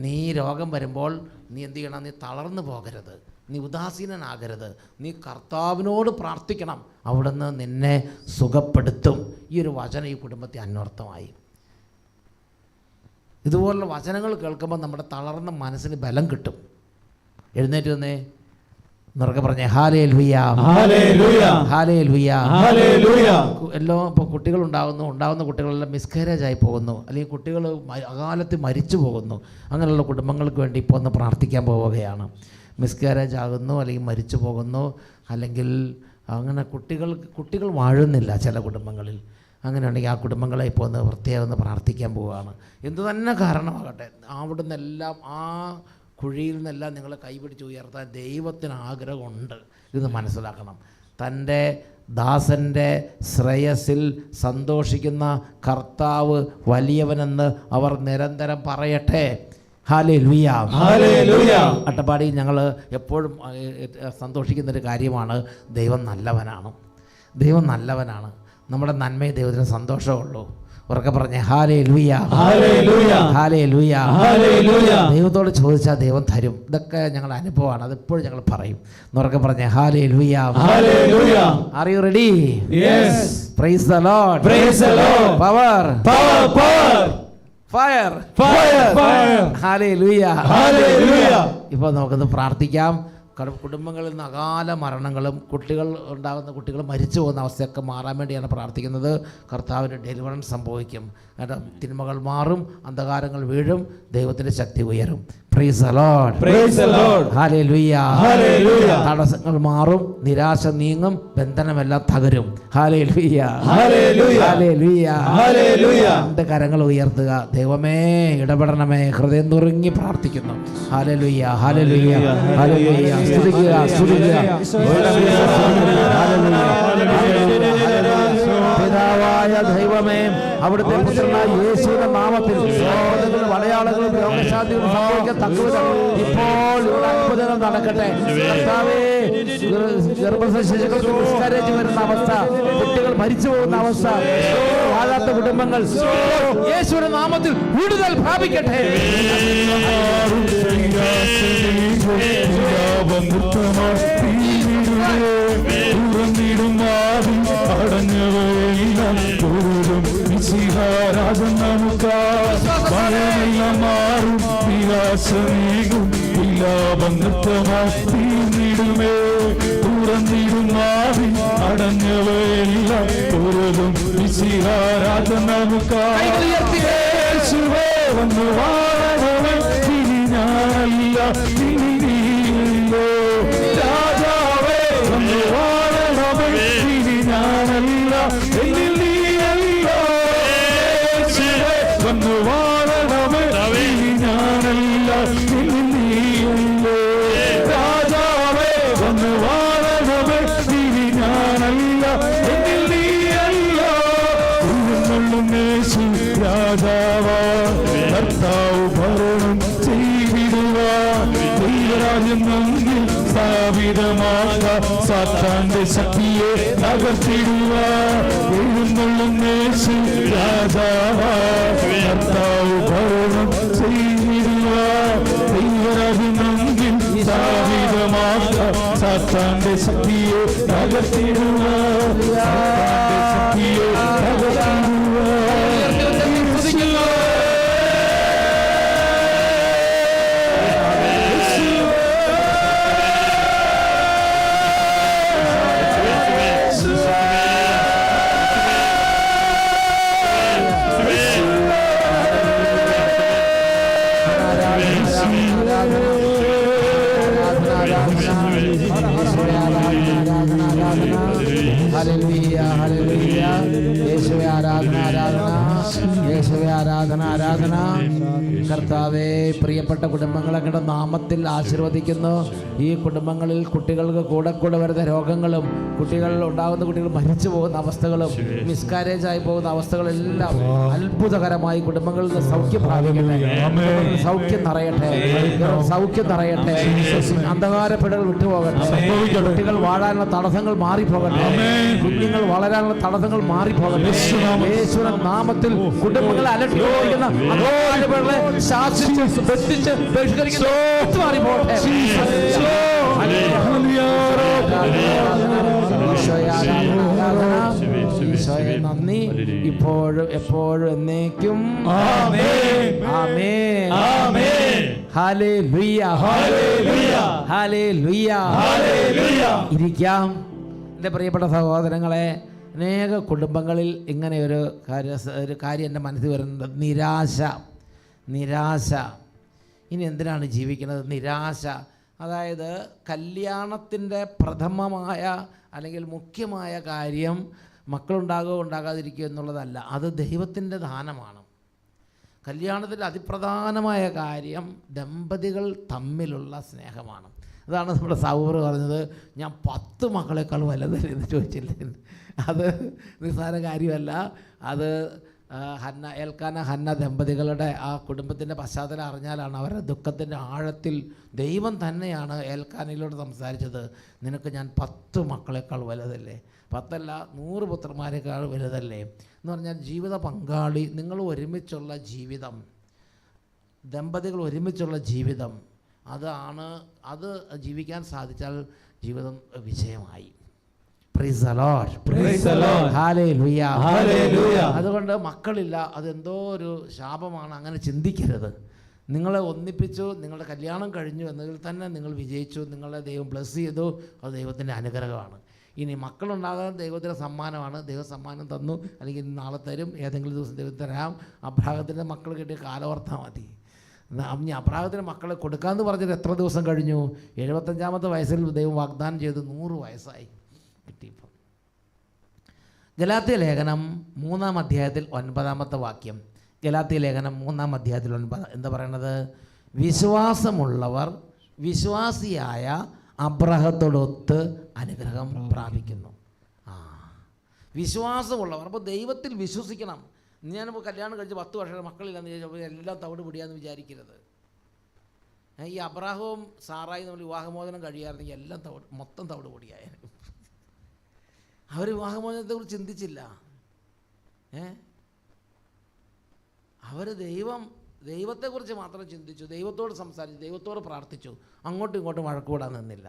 നീ രോഗം വരുമ്പോൾ നീ എന്ത് ചെയ്യണം? നീ തളർന്നു പോകരുത്, നീ ഉദാസീനനാകരുത്, നീ കർത്താവിനോട് പ്രാർത്ഥിക്കണം, അവിടുന്ന് നിന്നെ സുഖപ്പെടുത്തും. ഈ ഒരു വചനം ഈ കുടുംബത്തെ അന്വർത്ഥമായി. ഇതുപോലുള്ള വചനങ്ങൾ കേൾക്കുമ്പോൾ നമ്മുടെ തളർന്ന മനസ്സിന് ബലം കിട്ടും. എഴുന്നേറ്റ് വന്നേ, എന്നൊക്കെ പറഞ്ഞേ ഹല്ലേലൂയ. എല്ലാം ഇപ്പോൾ ഉണ്ടാകുന്ന കുട്ടികളെല്ലാം മിസ്കാരേജ് ആയി പോകുന്നു, അല്ലെങ്കിൽ കുട്ടികൾ അകാലത്ത് മരിച്ചു പോകുന്നു. അങ്ങനെയുള്ള കുടുംബങ്ങൾക്ക് വേണ്ടി ഇപ്പോൾ ഒന്ന് പ്രാർത്ഥിക്കാൻ പോവുകയാണ്. മിസ്കാരേജ് ആകുന്നു, അല്ലെങ്കിൽ മരിച്ചു പോകുന്നു, അല്ലെങ്കിൽ അങ്ങനെ കുട്ടികൾ വാഴുന്നില്ല ചില കുടുംബങ്ങളിൽ. അങ്ങനെയുണ്ടെങ്കിൽ ആ കുടുംബങ്ങളെ ഇപ്പോൾ ഒന്ന് പ്രത്യേകം ഒന്ന് പ്രാർത്ഥിക്കാൻ പോവുകയാണ്. എന്തു തന്നെ കാരണമാകട്ടെ, അവിടുന്ന് എല്ലാം ആ കുഴിയിൽ നിന്നെല്ലാം നിങ്ങളെ കൈപിടിച്ച് ഉയർത്താൻ ദൈവത്തിന് ആഗ്രഹമുണ്ട്. ഇത് മനസ്സിലാക്കണം. തൻ്റെ ദാസൻ്റെ ശ്രേയസിൽ സന്തോഷിക്കുന്ന കർത്താവ് വലിയവനെന്ന് അവർ നിരന്തരം പറയട്ടെ. ഹല്ലേലൂയ. അട്ടപ്പാടിയിൽ ഞങ്ങൾ എപ്പോഴും സന്തോഷിക്കുന്നൊരു കാര്യമാണ്, ദൈവം നല്ലവനാണ്. നമ്മുടെ നന്മയെ ദൈവത്തിന് സന്തോഷമുള്ളൂ. ഉറക്കെ പറഞ്ഞേ ഹല്ലേലൂയ. ദൈവത്തോട് ചോദിച്ചാൽ ദൈവം തരും. ഇതൊക്കെ ഞങ്ങളുടെ അനുഭവമാണ്, അതെപ്പോഴും ഞങ്ങൾ പറയും. ഉറക്കെ പറഞ്ഞേ hallelujah. Are you ready? Praise the Lord. Power. Fire. Hallelujah. ഇപ്പോൾ നമുക്കൊന്ന് പ്രാർത്ഥിക്കാം. കുടുംബങ്ങളിൽ നിന്ന് അകാല മരണങ്ങളും കുട്ടികൾ മരിച്ചു പോകുന്ന അവസ്ഥയൊക്കെ മാറാൻ വേണ്ടിയാണ് പ്രാർത്ഥിക്കുന്നത്. കർത്താവിന് ഡെലിവറൻസ് സംഭവിക്കും. കാരണം തിന്മകൾ മാറും, അന്ധകാരങ്ങൾ വീഴും, ദൈവത്തിൻ്റെ ശക്തി ഉയരും. Praise the lord, praise the lord, ഹല്ലേലൂയ, ഹല്ലേലൂയ. തടസ്സങ്ങൾ മാറും, നിരാശ നീങ്ങും, ബന്ധനമെല്ലാം തകരും. ഹല്ലേലൂയ, ഹല്ലേലൂയ, ഹല്ലേലൂയ, ഹല്ലേലൂയ. രണ്ട് കരങ്ങൾ ഉയർത്തുക. ദൈവമേ ഇടപെടണമേ. ഹൃദയം നുറുങ്ങി പ്രാർത്ഥിക്കുന്നു. ഹല്ലേലൂയ, ഹല്ലേലൂയ, ഹല്ലേലൂയ. സ്തുതിക്കുക, സ്തുതിക്കുക. പിതാവായ ദൈവമേ, അവിടുത്തെ പുത്രനായ യേശുവിന്റെ നാമത്തിൽ വളയാളുകളും രോഗശാന്തികളും സംഭവിക്കാൻ തക്കവിധം ഇപ്പോൾ ഇവിടെ അത്ഭുതങ്ങൾ നടക്കട്ടെ. കർത്താവേ, ഗർഭശിശുക്കൾക്ക് മിസ്കാരേജ് വരുന്ന അവസ്ഥ, കുട്ടികൾ മരിച്ചു പോകുന്ന അവസ്ഥ, വാഴാത്ത കുടുംബങ്ങൾ യേശുവിന്റെ നാമത്തിൽ വിടുതൽ പ്രാപിക്കട്ടെ. മാറും വികാസമേകും വിലാപനൃത്തമാടുമേ തുറന്നിടും നാവി അടഞ്ഞവയെല്ലാം തോറും വിശിഹാരാധ നമുക്കാശുവേ വന്നു വാഴവൻ ഇനി ഞാനല്ല ഇനി നീയല്ലോ രാജാവേ വന്നു വാഴവൻ ഇനി ഞാനല്ല എന്നിൽ നീയല്ലോ വന്നു വാഴവൻ ഇനി ഞാനല്ല എന്നിൽ നീയല്ലോ രാജാവേ വന്നു വാഴവൻ ഇനി ഞാനല്ല എന്നിൽ നീയല്ലോ യേശു രാജാവാ കർത്താവ് ഭരണം ചെയ്തിടുവാൻ ദൈവരാജ്യം നമ്മിൽ സ്ഥാപിതമാകാം സാത്താന്റെ ശക്തിയെ തകർത്തിടുവാൻ എഴുന്നള്ളും യേശു രാജാവാ കർത്താവ് ഭരണം ചെയ്തിടുവാൻ ദൈവരാജ്യം നമ്മിൽ സ്ഥാപിതമാകാം സാത്താന്റെ ശക്തിയെ തകർത്തിടുവാൻ ശക്തിയെ തകർത്തിടുവാൻ ഹല്ലേലൂയ, ഹല്ലേലൂയ. യേശുവേ ആരാധന, ആരാധന. യേശുവേ ആരാധന, ആരാധന. കർത്താവേ, പ്രിയപ്പെട്ട കുടുംബങ്ങളെ നാമത്തിൽ ആശീർവദിക്കുന്നു. ഈ കുടുംബങ്ങളിൽ കുട്ടികൾക്ക് കൂടെ വരുന്ന രോഗങ്ങളും കുട്ടികൾ മരിച്ചു പോകുന്ന അവസ്ഥകളും മിസ്കാരേജ് ആയി പോകുന്ന അവസ്ഥകളെല്ലാം അത്ഭുതകരമായി കുടുംബങ്ങളിൽ നിന്ന് സൗഖ്യം പ്രാപിക്കട്ടെ. സൗഖ്യം നിറയട്ടെ, സൗഖ്യം നിറയട്ടെ. അന്ധകാരപ്പെടൽ വിട്ടുപോകട്ടെ. കുട്ടികൾ വാഴാനുള്ള തടസ്സങ്ങൾ മാറിപ്പോകട്ടെ. കുഞ്ഞുങ്ങൾ വളരാനുള്ള തടസ്സങ്ങൾ മാറിപ്പോകട്ടെ. യേശുവിന്റെ നാമത്തിൽ കുടുംബങ്ങളെ അലട്ടിപ്പോകുന്ന അന്ധകാരപ്പെടലെ ശാസിച്ച് ബന്ധിച്ച് ബഹിഷ്കരിക്കുന്നു. മാറിപ്പോകട്ടെ. ഈശോയെ നന്ദി, ഇപ്പോഴും എപ്പോഴും എന്നേക്കും. ആമേൻ, ആമേൻ, ആമേൻ. ഹല്ലേലൂയ, ഹല്ലേലൂയ, ഹല്ലേലൂയ, ഹല്ലേലൂയ. ഇരിക്കാം. എൻ്റെ പ്രിയപ്പെട്ട സഹോദരങ്ങളെ, അനേക കുടുംബങ്ങളിൽ ഇങ്ങനെ ഒരു കാര്യം എൻ്റെ മനസ്സിൽ വരുന്നുണ്ട്. നിരാശ. ഇനി എന്തിനാണ് ജീവിക്കുന്നത്? നിരാശ. അതായത് കല്യാണത്തിൻ്റെ പ്രഥമമായ അല്ലെങ്കിൽ മുഖ്യമായ കാര്യം മക്കളുണ്ടാകുകയോ ഉണ്ടാകാതിരിക്കുക എന്നുള്ളതല്ല. അത് ദൈവത്തിൻ്റെ ദാനമാണ്. കല്യാണത്തിൻ്റെ അതിപ്രധാനമായ കാര്യം ദമ്പതികൾ തമ്മിലുള്ള സ്നേഹമാണ്. അതാണ് നമ്മുടെ സൗർ പറഞ്ഞത്, ഞാൻ 10 മക്കളെക്കാൾ വലുതെന്ന് ചോദിച്ചില്ലേ. അത് നിസ്സാര കാര്യമല്ല. അത് എൽക്കാന ഹന്ന ദമ്പതികളുടെ ആ കുടുംബത്തിൻ്റെ പശ്ചാത്തലം അറിഞ്ഞാലാണ് അവരുടെ ദുഃഖത്തിൻ്റെ ആഴത്തിൽ ദൈവം തന്നെയാണ് എൽക്കാനയിലൂടെ സംസാരിച്ചത്. നിനക്ക് ഞാൻ 10 മക്കളെക്കാൾ വലുതല്ലേ, 10 അല്ല 100 പുത്രന്മാരെക്കാൾ വലുതല്ലേ എന്ന് പറഞ്ഞാൽ ജീവിത പങ്കാളി, നിങ്ങൾ ഒരുമിച്ചുള്ള ജീവിതം, ദമ്പതികൾ ഒരുമിച്ചുള്ള ജീവിതം, അത് ജീവിക്കാൻ സാധിച്ചാൽ ജീവിതം വിജയമായി. Price the lord, praise the lord, ഹല്ലേലൂയ, ഹല്ലേലൂയ. അതുകൊണ്ട് മക്കളില്ല അതെന്തോ ഒരു ശാപമാണ്, അങ്ങനെ ചിന്തിക്കരുത്. നിങ്ങളെ ഒന്നിപ്പിച്ചു, നിങ്ങളുടെ കല്യാണം കഴിഞ്ഞു എന്നതിൽ തന്നെ നിങ്ങൾ വിജയിച്ചു, നിങ്ങളെ ദൈവം ബ്ലെസ് ചെയ്തു. അത് ദൈവത്തിൻ്റെ അനുഗ്രഹമാണ്. ഇനി മക്കളുണ്ടാകാൻ ദൈവത്തിൻ്റെ സമ്മാനമാണ്. ദൈവം സമ്മാനം തന്നു, അല്ലെങ്കിൽ നാളെ തരും, ഏതെങ്കിലും ദിവസം ദൈവം തരാം. അബ്രാഹത്തിൻ്റെ മക്കൾ കിട്ടിയ കാലോർത്താൽ മതി. ഇനി അബ്രാഹത്തിന് മക്കളെ കൊടുക്കാമെന്ന് പറഞ്ഞിട്ട് എത്ര ദിവസം കഴിഞ്ഞു? 75-ാമത്തെ വയസ്സിൽ ദൈവം വാഗ്ദാനം ചെയ്ത് 100 വയസ്സായി കിട്ടിയപ്പോൾ. ഗലാത്യ ലേഖനം 3-ാം അധ്യായത്തിൽ 9-ാമത്തെ വാക്യം. ഗലാത്യ ലേഖനം 3-ാം അധ്യായത്തിൽ 9 എന്താ പറയണത്? വിശ്വാസമുള്ളവർ വിശ്വാസിയായ അബ്രാഹത്തോടൊത്ത് അനുഗ്രഹം പ്രാപിക്കുന്നു. വിശ്വാസമുള്ളവർ. അപ്പോൾ ദൈവത്തിൽ വിശ്വസിക്കണം. ഞാനിപ്പോൾ കല്യാണം കഴിച്ച് 10 വർഷം മക്കളില്ലെന്ന് ചോദിച്ചപ്പോൾ എല്ലാം തവിട് പിടിയാന്ന് വിചാരിക്കരുത്. ഈ അബ്രാഹവും സാറായി നമ്മൾ വിവാഹമോചനം കഴിയാറുണ്ടെങ്കിൽ എല്ലാം മൊത്തം തവിട് പൊടിയായിരുന്നു. അവർ വിവാഹമോചനത്തെക്കുറിച്ച് ചിന്തിച്ചില്ല. അവർ ദൈവത്തെക്കുറിച്ച് മാത്രം ചിന്തിച്ചു, ദൈവത്തോട് സംസാരിച്ചു, ദൈവത്തോട് പ്രാർത്ഥിച്ചു. അങ്ങോട്ടും ഇങ്ങോട്ടും വഴക്കുകൂടാൻ നിന്നില്ല,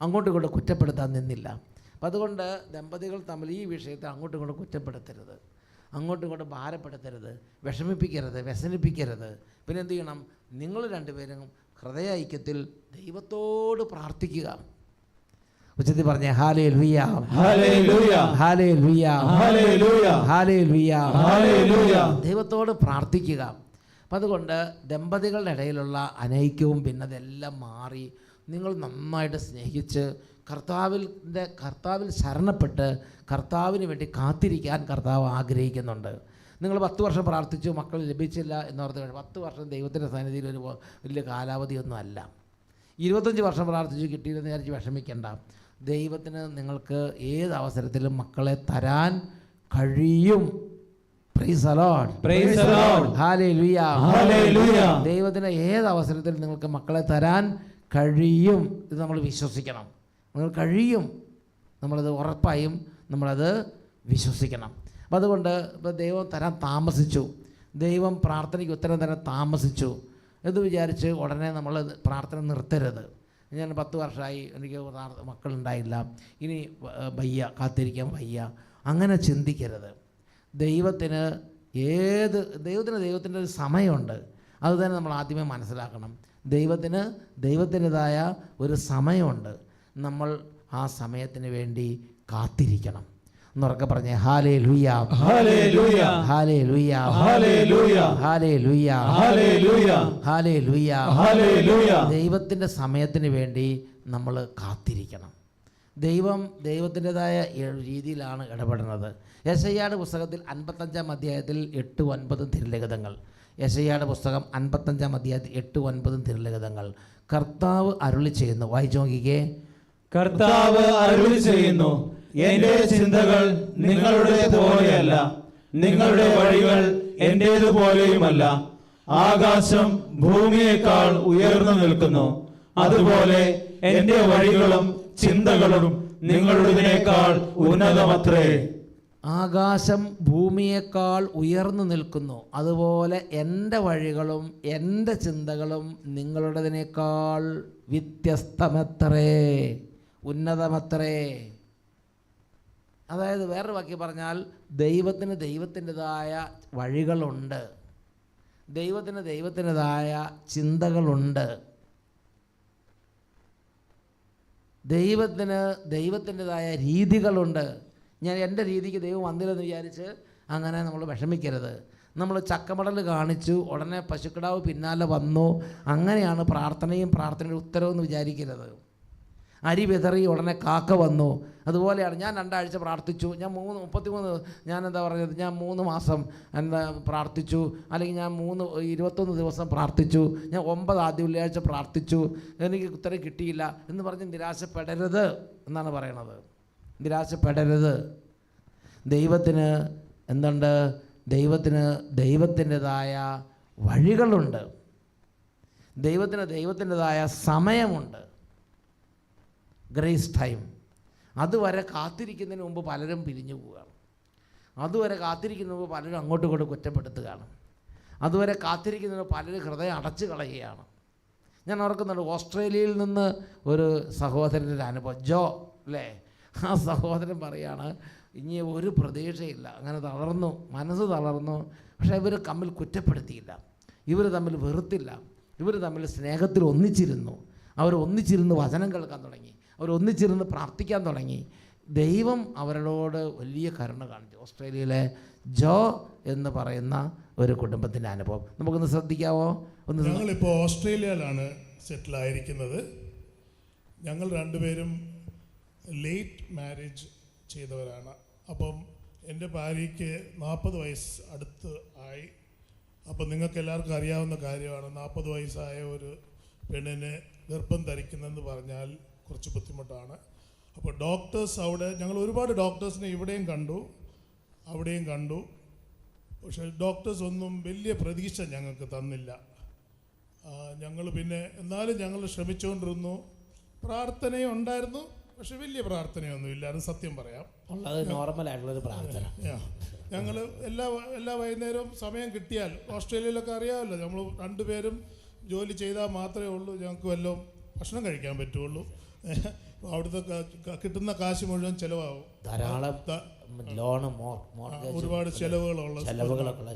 അങ്ങോട്ടും ഇങ്ങോട്ടും കുറ്റപ്പെടുത്താൻ നിന്നില്ല. അപ്പം അതുകൊണ്ട് ദമ്പതികൾ തമ്മിൽ ഈ വിഷയത്തെ അങ്ങോട്ടും ഇങ്ങോട്ടും കുറ്റപ്പെടുത്തരുത്, അങ്ങോട്ടും ഇങ്ങോട്ടും ഭാരപ്പെടുത്തരുത്, വിഷമിപ്പിക്കരുത്, വ്യസനിപ്പിക്കരുത്. പിന്നെ എന്ത് ചെയ്യണം? നിങ്ങൾ രണ്ടുപേരും ഹൃദയ ഐക്യത്തിൽ ദൈവത്തോട് പ്രാർത്ഥിക്കുക. ഉച്ചത്തിൽ പറഞ്ഞേ ഹല്ലേലൂയ, ഹല്ലേലൂയ, ഹല്ലേലൂയ, ഹല്ലേലൂയ, ഹല്ലേലൂയ, ഹല്ലേലൂയ. ദൈവത്തോട് പ്രാർത്ഥിക്കുക. അപ്പം അതുകൊണ്ട് ദമ്പതികളുടെ ഇടയിലുള്ള അനൈക്യവും ഭിന്നതയെല്ലാം മാറി നിങ്ങൾ നന്നായിട്ട് സ്നേഹിച്ച് കർത്താവിൽ ശരണപ്പെട്ട് കർത്താവിന് വേണ്ടി കാത്തിരിക്കാൻ കർത്താവ് ആഗ്രഹിക്കുന്നുണ്ട്. നിങ്ങൾ 10 വർഷം പ്രാർത്ഥിച്ചു, മക്കൾ ലഭിച്ചില്ല എന്നോർത്ത് 10 വർഷം ദൈവത്തിൻ്റെ സന്നിധിയിൽ ഒരു വലിയ കാലാവധിയൊന്നും അല്ല. 25 വർഷം പ്രാർത്ഥിച്ചു, കിട്ടിയില്ലെന്ന് വിചാരിച്ച് വിഷമിക്കേണ്ട. ദൈവത്തിന് നിങ്ങൾക്ക് ഏത് അവസരത്തിലും മക്കളെ തരാൻ കഴിയും. Price the lord, praise the lord, ഹല്ലേലൂയ, ഹല്ലേലൂയ. ദൈവത്തിന് ഏത് അവസരത്തിലും നിങ്ങൾക്ക് മക്കളെ തരാൻ കഴിയും. ഇത് നമ്മൾ വിശ്വസിക്കണം. നിങ്ങൾ കഴിയും, നമ്മളത് ഉറപ്പായും നമ്മളത് വിശ്വസിക്കണം. അപ്പം അതുകൊണ്ട് ഇപ്പോൾ ദൈവം തരാൻ താമസിച്ചു, ദൈവം പ്രാർത്ഥനയ്ക്ക് ഉത്തരം തരാൻ താമസിച്ചു എന്ന് വിചാരിച്ച് ഉടനെ നമ്മൾ പ്രാർത്ഥന നിർത്തരുത്. ഞാൻ 10 വർഷമായി, എനിക്ക് മക്കളുണ്ടായില്ല, ഇനി വയ്യ, കാത്തിരിക്കാൻ വയ്യ, അങ്ങനെ ചിന്തിക്കരുത്. ദൈവത്തിന് ദൈവത്തിൻ്റെ ഒരു സമയമുണ്ട്. അത് തന്നെ നമ്മൾ ആദ്യമേ മനസ്സിലാക്കണം. ദൈവത്തിൻ്റെതായ ഒരു സമയമുണ്ട്. നമ്മൾ ആ സമയത്തിന് വേണ്ടി കാത്തിരിക്കണം. എന്നുറക്കെ പറഞ്ഞേ ഹല്ലേലൂയ, ഹല്ലേലൂയ, ഹല്ലേലൂയ, ഹല്ലേലൂയ, ഹല്ലേലൂയ, ഹല്ലേലൂയ, ഹല്ലേലൂയ, ഹല്ലേലൂയ. ദൈവത്തിൻ്റെ സമയത്തിന് വേണ്ടി നമ്മൾ കാത്തിരിക്കണം. ദൈവത്തിൻ്റെതായ രീതിയിലാണ് ഇടപെടുന്നത്. യെശയ്യായുടെ പുസ്തകത്തിൽ 55-ാം അധ്യായത്തിൽ 8-9 തിരുലിഖിതങ്ങൾ. യെശയ്യായുടെ പുസ്തകം 55-ാം അധ്യായത്തിൽ 8-9 തിരുലിഖിതങ്ങൾ. കർത്താവ് അരുളി ചെയ്യുന്നു. വായിച്ചു നോക്കിക്കേ. കർത്താവ് അരുളി ചെയ്യുന്നു, എന്റെ ചിന്തകൾ നിങ്ങളുടെ പോലെയല്ല, നിങ്ങളുടെ വഴികൾ എന്റേതുപോലെയുമല്ല. ആകാശം ഭൂമിയേക്കാൾ ഉയർന്നു നിൽക്കുന്നു, അതുപോലെ എന്റെ വഴികളും ചിന്തകളും നിങ്ങളുടേതിനേക്കാൾ ഉന്നതമത്രേ. ആകാശം ഭൂമിയേക്കാൾ ഉയർന്നു നിൽക്കുന്നു, അതുപോലെ എൻ്റെ വഴികളും എൻ്റെ ചിന്തകളും നിങ്ങളുടേതിനേക്കാൾ വ്യത്യസ്തമത്രേ, ഉന്നതമത്രേ. അതായത് വേറൊരു വാക്യം പറഞ്ഞാൽ ദൈവത്തിൻ്റെതായ വഴികളുണ്ട്, ദൈവത്തിൻ്റെതായ ചിന്തകളുണ്ട്, ദൈവത്തിൻ്റെതായ രീതികളുണ്ട്. ഞാൻ എൻ്റെ രീതിക്ക് ദൈവം വന്നില്ലെന്ന് വിചാരിച്ച് അങ്ങനെ നമ്മൾ വിഷമിക്കരുത്. നമ്മൾ ചക്കമടൽ കാണിച്ചു, ഉടനെ പശുക്കിടാവ് പിന്നാലെ വന്നു, അങ്ങനെയാണ് പ്രാർത്ഥനയുടെ ഉത്തരവെന്ന് വിചാരിക്കരുത്. അരി വിതറി ഉടനെ കാക്ക വന്നു, അതുപോലെയാണ്. ഞാൻ 2 ആഴ്ച പ്രാർത്ഥിച്ചു, ഞാൻ 3 മാസം പ്രാർത്ഥിച്ചു, അല്ലെങ്കിൽ ഞാൻ 21 ദിവസം പ്രാർത്ഥിച്ചു, ഞാൻ 9 ആദ്യ വെള്ളിയാഴ്ച പ്രാർത്ഥിച്ചു, എനിക്ക് ഉത്തരം കിട്ടിയില്ല എന്ന് പറഞ്ഞ് നിരാശപ്പെടരുത് എന്നാണ് പറയണത്. നിരാശപ്പെടരുത്. ദൈവത്തിന് എന്തുണ്ട്? ദൈവത്തിൻ്റെതായ വഴികളുണ്ട്, ദൈവത്തിൻ്റെതായ സമയമുണ്ട്, ഗ്രേസ് ടൈം. അതുവരെ കാത്തിരിക്കുന്നതിന് മുമ്പ് പലരും പിരിഞ്ഞു പോവുകയാണ്. അതുവരെ കാത്തിരിക്കുന്നതിന് മുമ്പ് പലരും അങ്ങോട്ടും ഇങ്ങോട്ടും കുറ്റപ്പെടുത്തുകയാണ്. അതുവരെ കാത്തിരിക്കുന്നതിന് പലരും ഹൃദയം അടച്ചു കളയുകയാണ്. ഞാൻ ഓർക്കുന്നുണ്ട്, ഓസ്ട്രേലിയയിൽ നിന്ന് ഒരു സഹോദരൻ്റെ ഒരു അനുഭവം, ജോ അല്ലേ, ആ സഹോദരൻ പറയാണ്, ഇനി ഒരു പ്രതീക്ഷയില്ല, അങ്ങനെ തളർന്നു, മനസ്സ് തളർന്നു. പക്ഷേ ഇവർ തമ്മിൽ കുറ്റപ്പെടുത്തിയില്ല. ഇവർ തമ്മിൽ വെറുത്തില്ല, ഇവർ തമ്മിൽ സ്നേഹത്തിൽ ഒന്നിച്ചിരുന്നു. അവർ ഒന്നിച്ചിരുന്ന് വചനം കേൾക്കാൻ തുടങ്ങി, അവർ ഒന്നിച്ചിരുന്ന് പ്രാർത്ഥിക്കാൻ തുടങ്ങി. ദൈവം അവരോട് വലിയ കരുണ കാണിച്ചു. ഓസ്ട്രേലിയയിലെ ജോ എന്ന് പറയുന്ന ഒരു കുടുംബത്തിൻ്റെ അനുഭവം നമുക്കൊന്ന് ശ്രദ്ധിക്കാവോ? ഞങ്ങളിപ്പോൾ ഓസ്ട്രേലിയയിലാണ് സെറ്റിലായിരിക്കുന്നത്. ഞങ്ങൾ രണ്ടുപേരും ലേറ്റ് മാരേജ് ചെയ്തവരാണ്. അപ്പം എൻ്റെ ഭാര്യയ്ക്ക് 40 വയസ്സ് അടുത്ത് ആയി. അപ്പം നിങ്ങൾക്ക് എല്ലാവർക്കും അറിയാവുന്ന കാര്യമാണ്, 40 വയസ്സായ ഒരു പെണ്ണിന് ഗർഭം ധരിക്കുന്നതെന്ന് പറഞ്ഞാൽ കുറച്ച് ബുദ്ധിമുട്ടാണ്. അപ്പോൾ ഡോക്ടേഴ്സ് അവിടെ, ഞങ്ങൾ ഒരുപാട് ഡോക്ടേഴ്സിനെ ഇവിടെയും കണ്ടു അവിടെയും കണ്ടു. പക്ഷേ ഡോക്ടേഴ്സ് ഒന്നും വലിയ പ്രതീക്ഷ ഞങ്ങൾക്ക് തന്നില്ല. ഞങ്ങൾ പിന്നെ എന്നാലും ഞങ്ങൾ ശ്രമിച്ചുകൊണ്ടിരുന്നു. പ്രാർത്ഥനയും ഉണ്ടായിരുന്നു, പക്ഷെ വലിയ പ്രാർത്ഥനയൊന്നും ഇല്ലായിരുന്നു, സത്യം പറയാം. നോർമലായിട്ടുള്ളൊരു പ്രാർത്ഥന. ഞങ്ങൾ എല്ലാ വൈകുന്നേരവും സമയം കിട്ടിയാൽ, ഓസ്ട്രേലിയയിലൊക്കെ അറിയാമല്ലോ, നമ്മൾ രണ്ടുപേരും ജോലി ചെയ്താൽ മാത്രമേ ഉള്ളൂ ഞങ്ങൾക്ക് വല്ലതും ഭക്ഷണം കഴിക്കാൻ പറ്റുള്ളൂ. അവിടുത്തെ കിട്ടുന്ന കാശ് മുഴുവൻ ചിലവാകും. ധാരാളം ഒരുപാട് ചിലവുകളുള്ള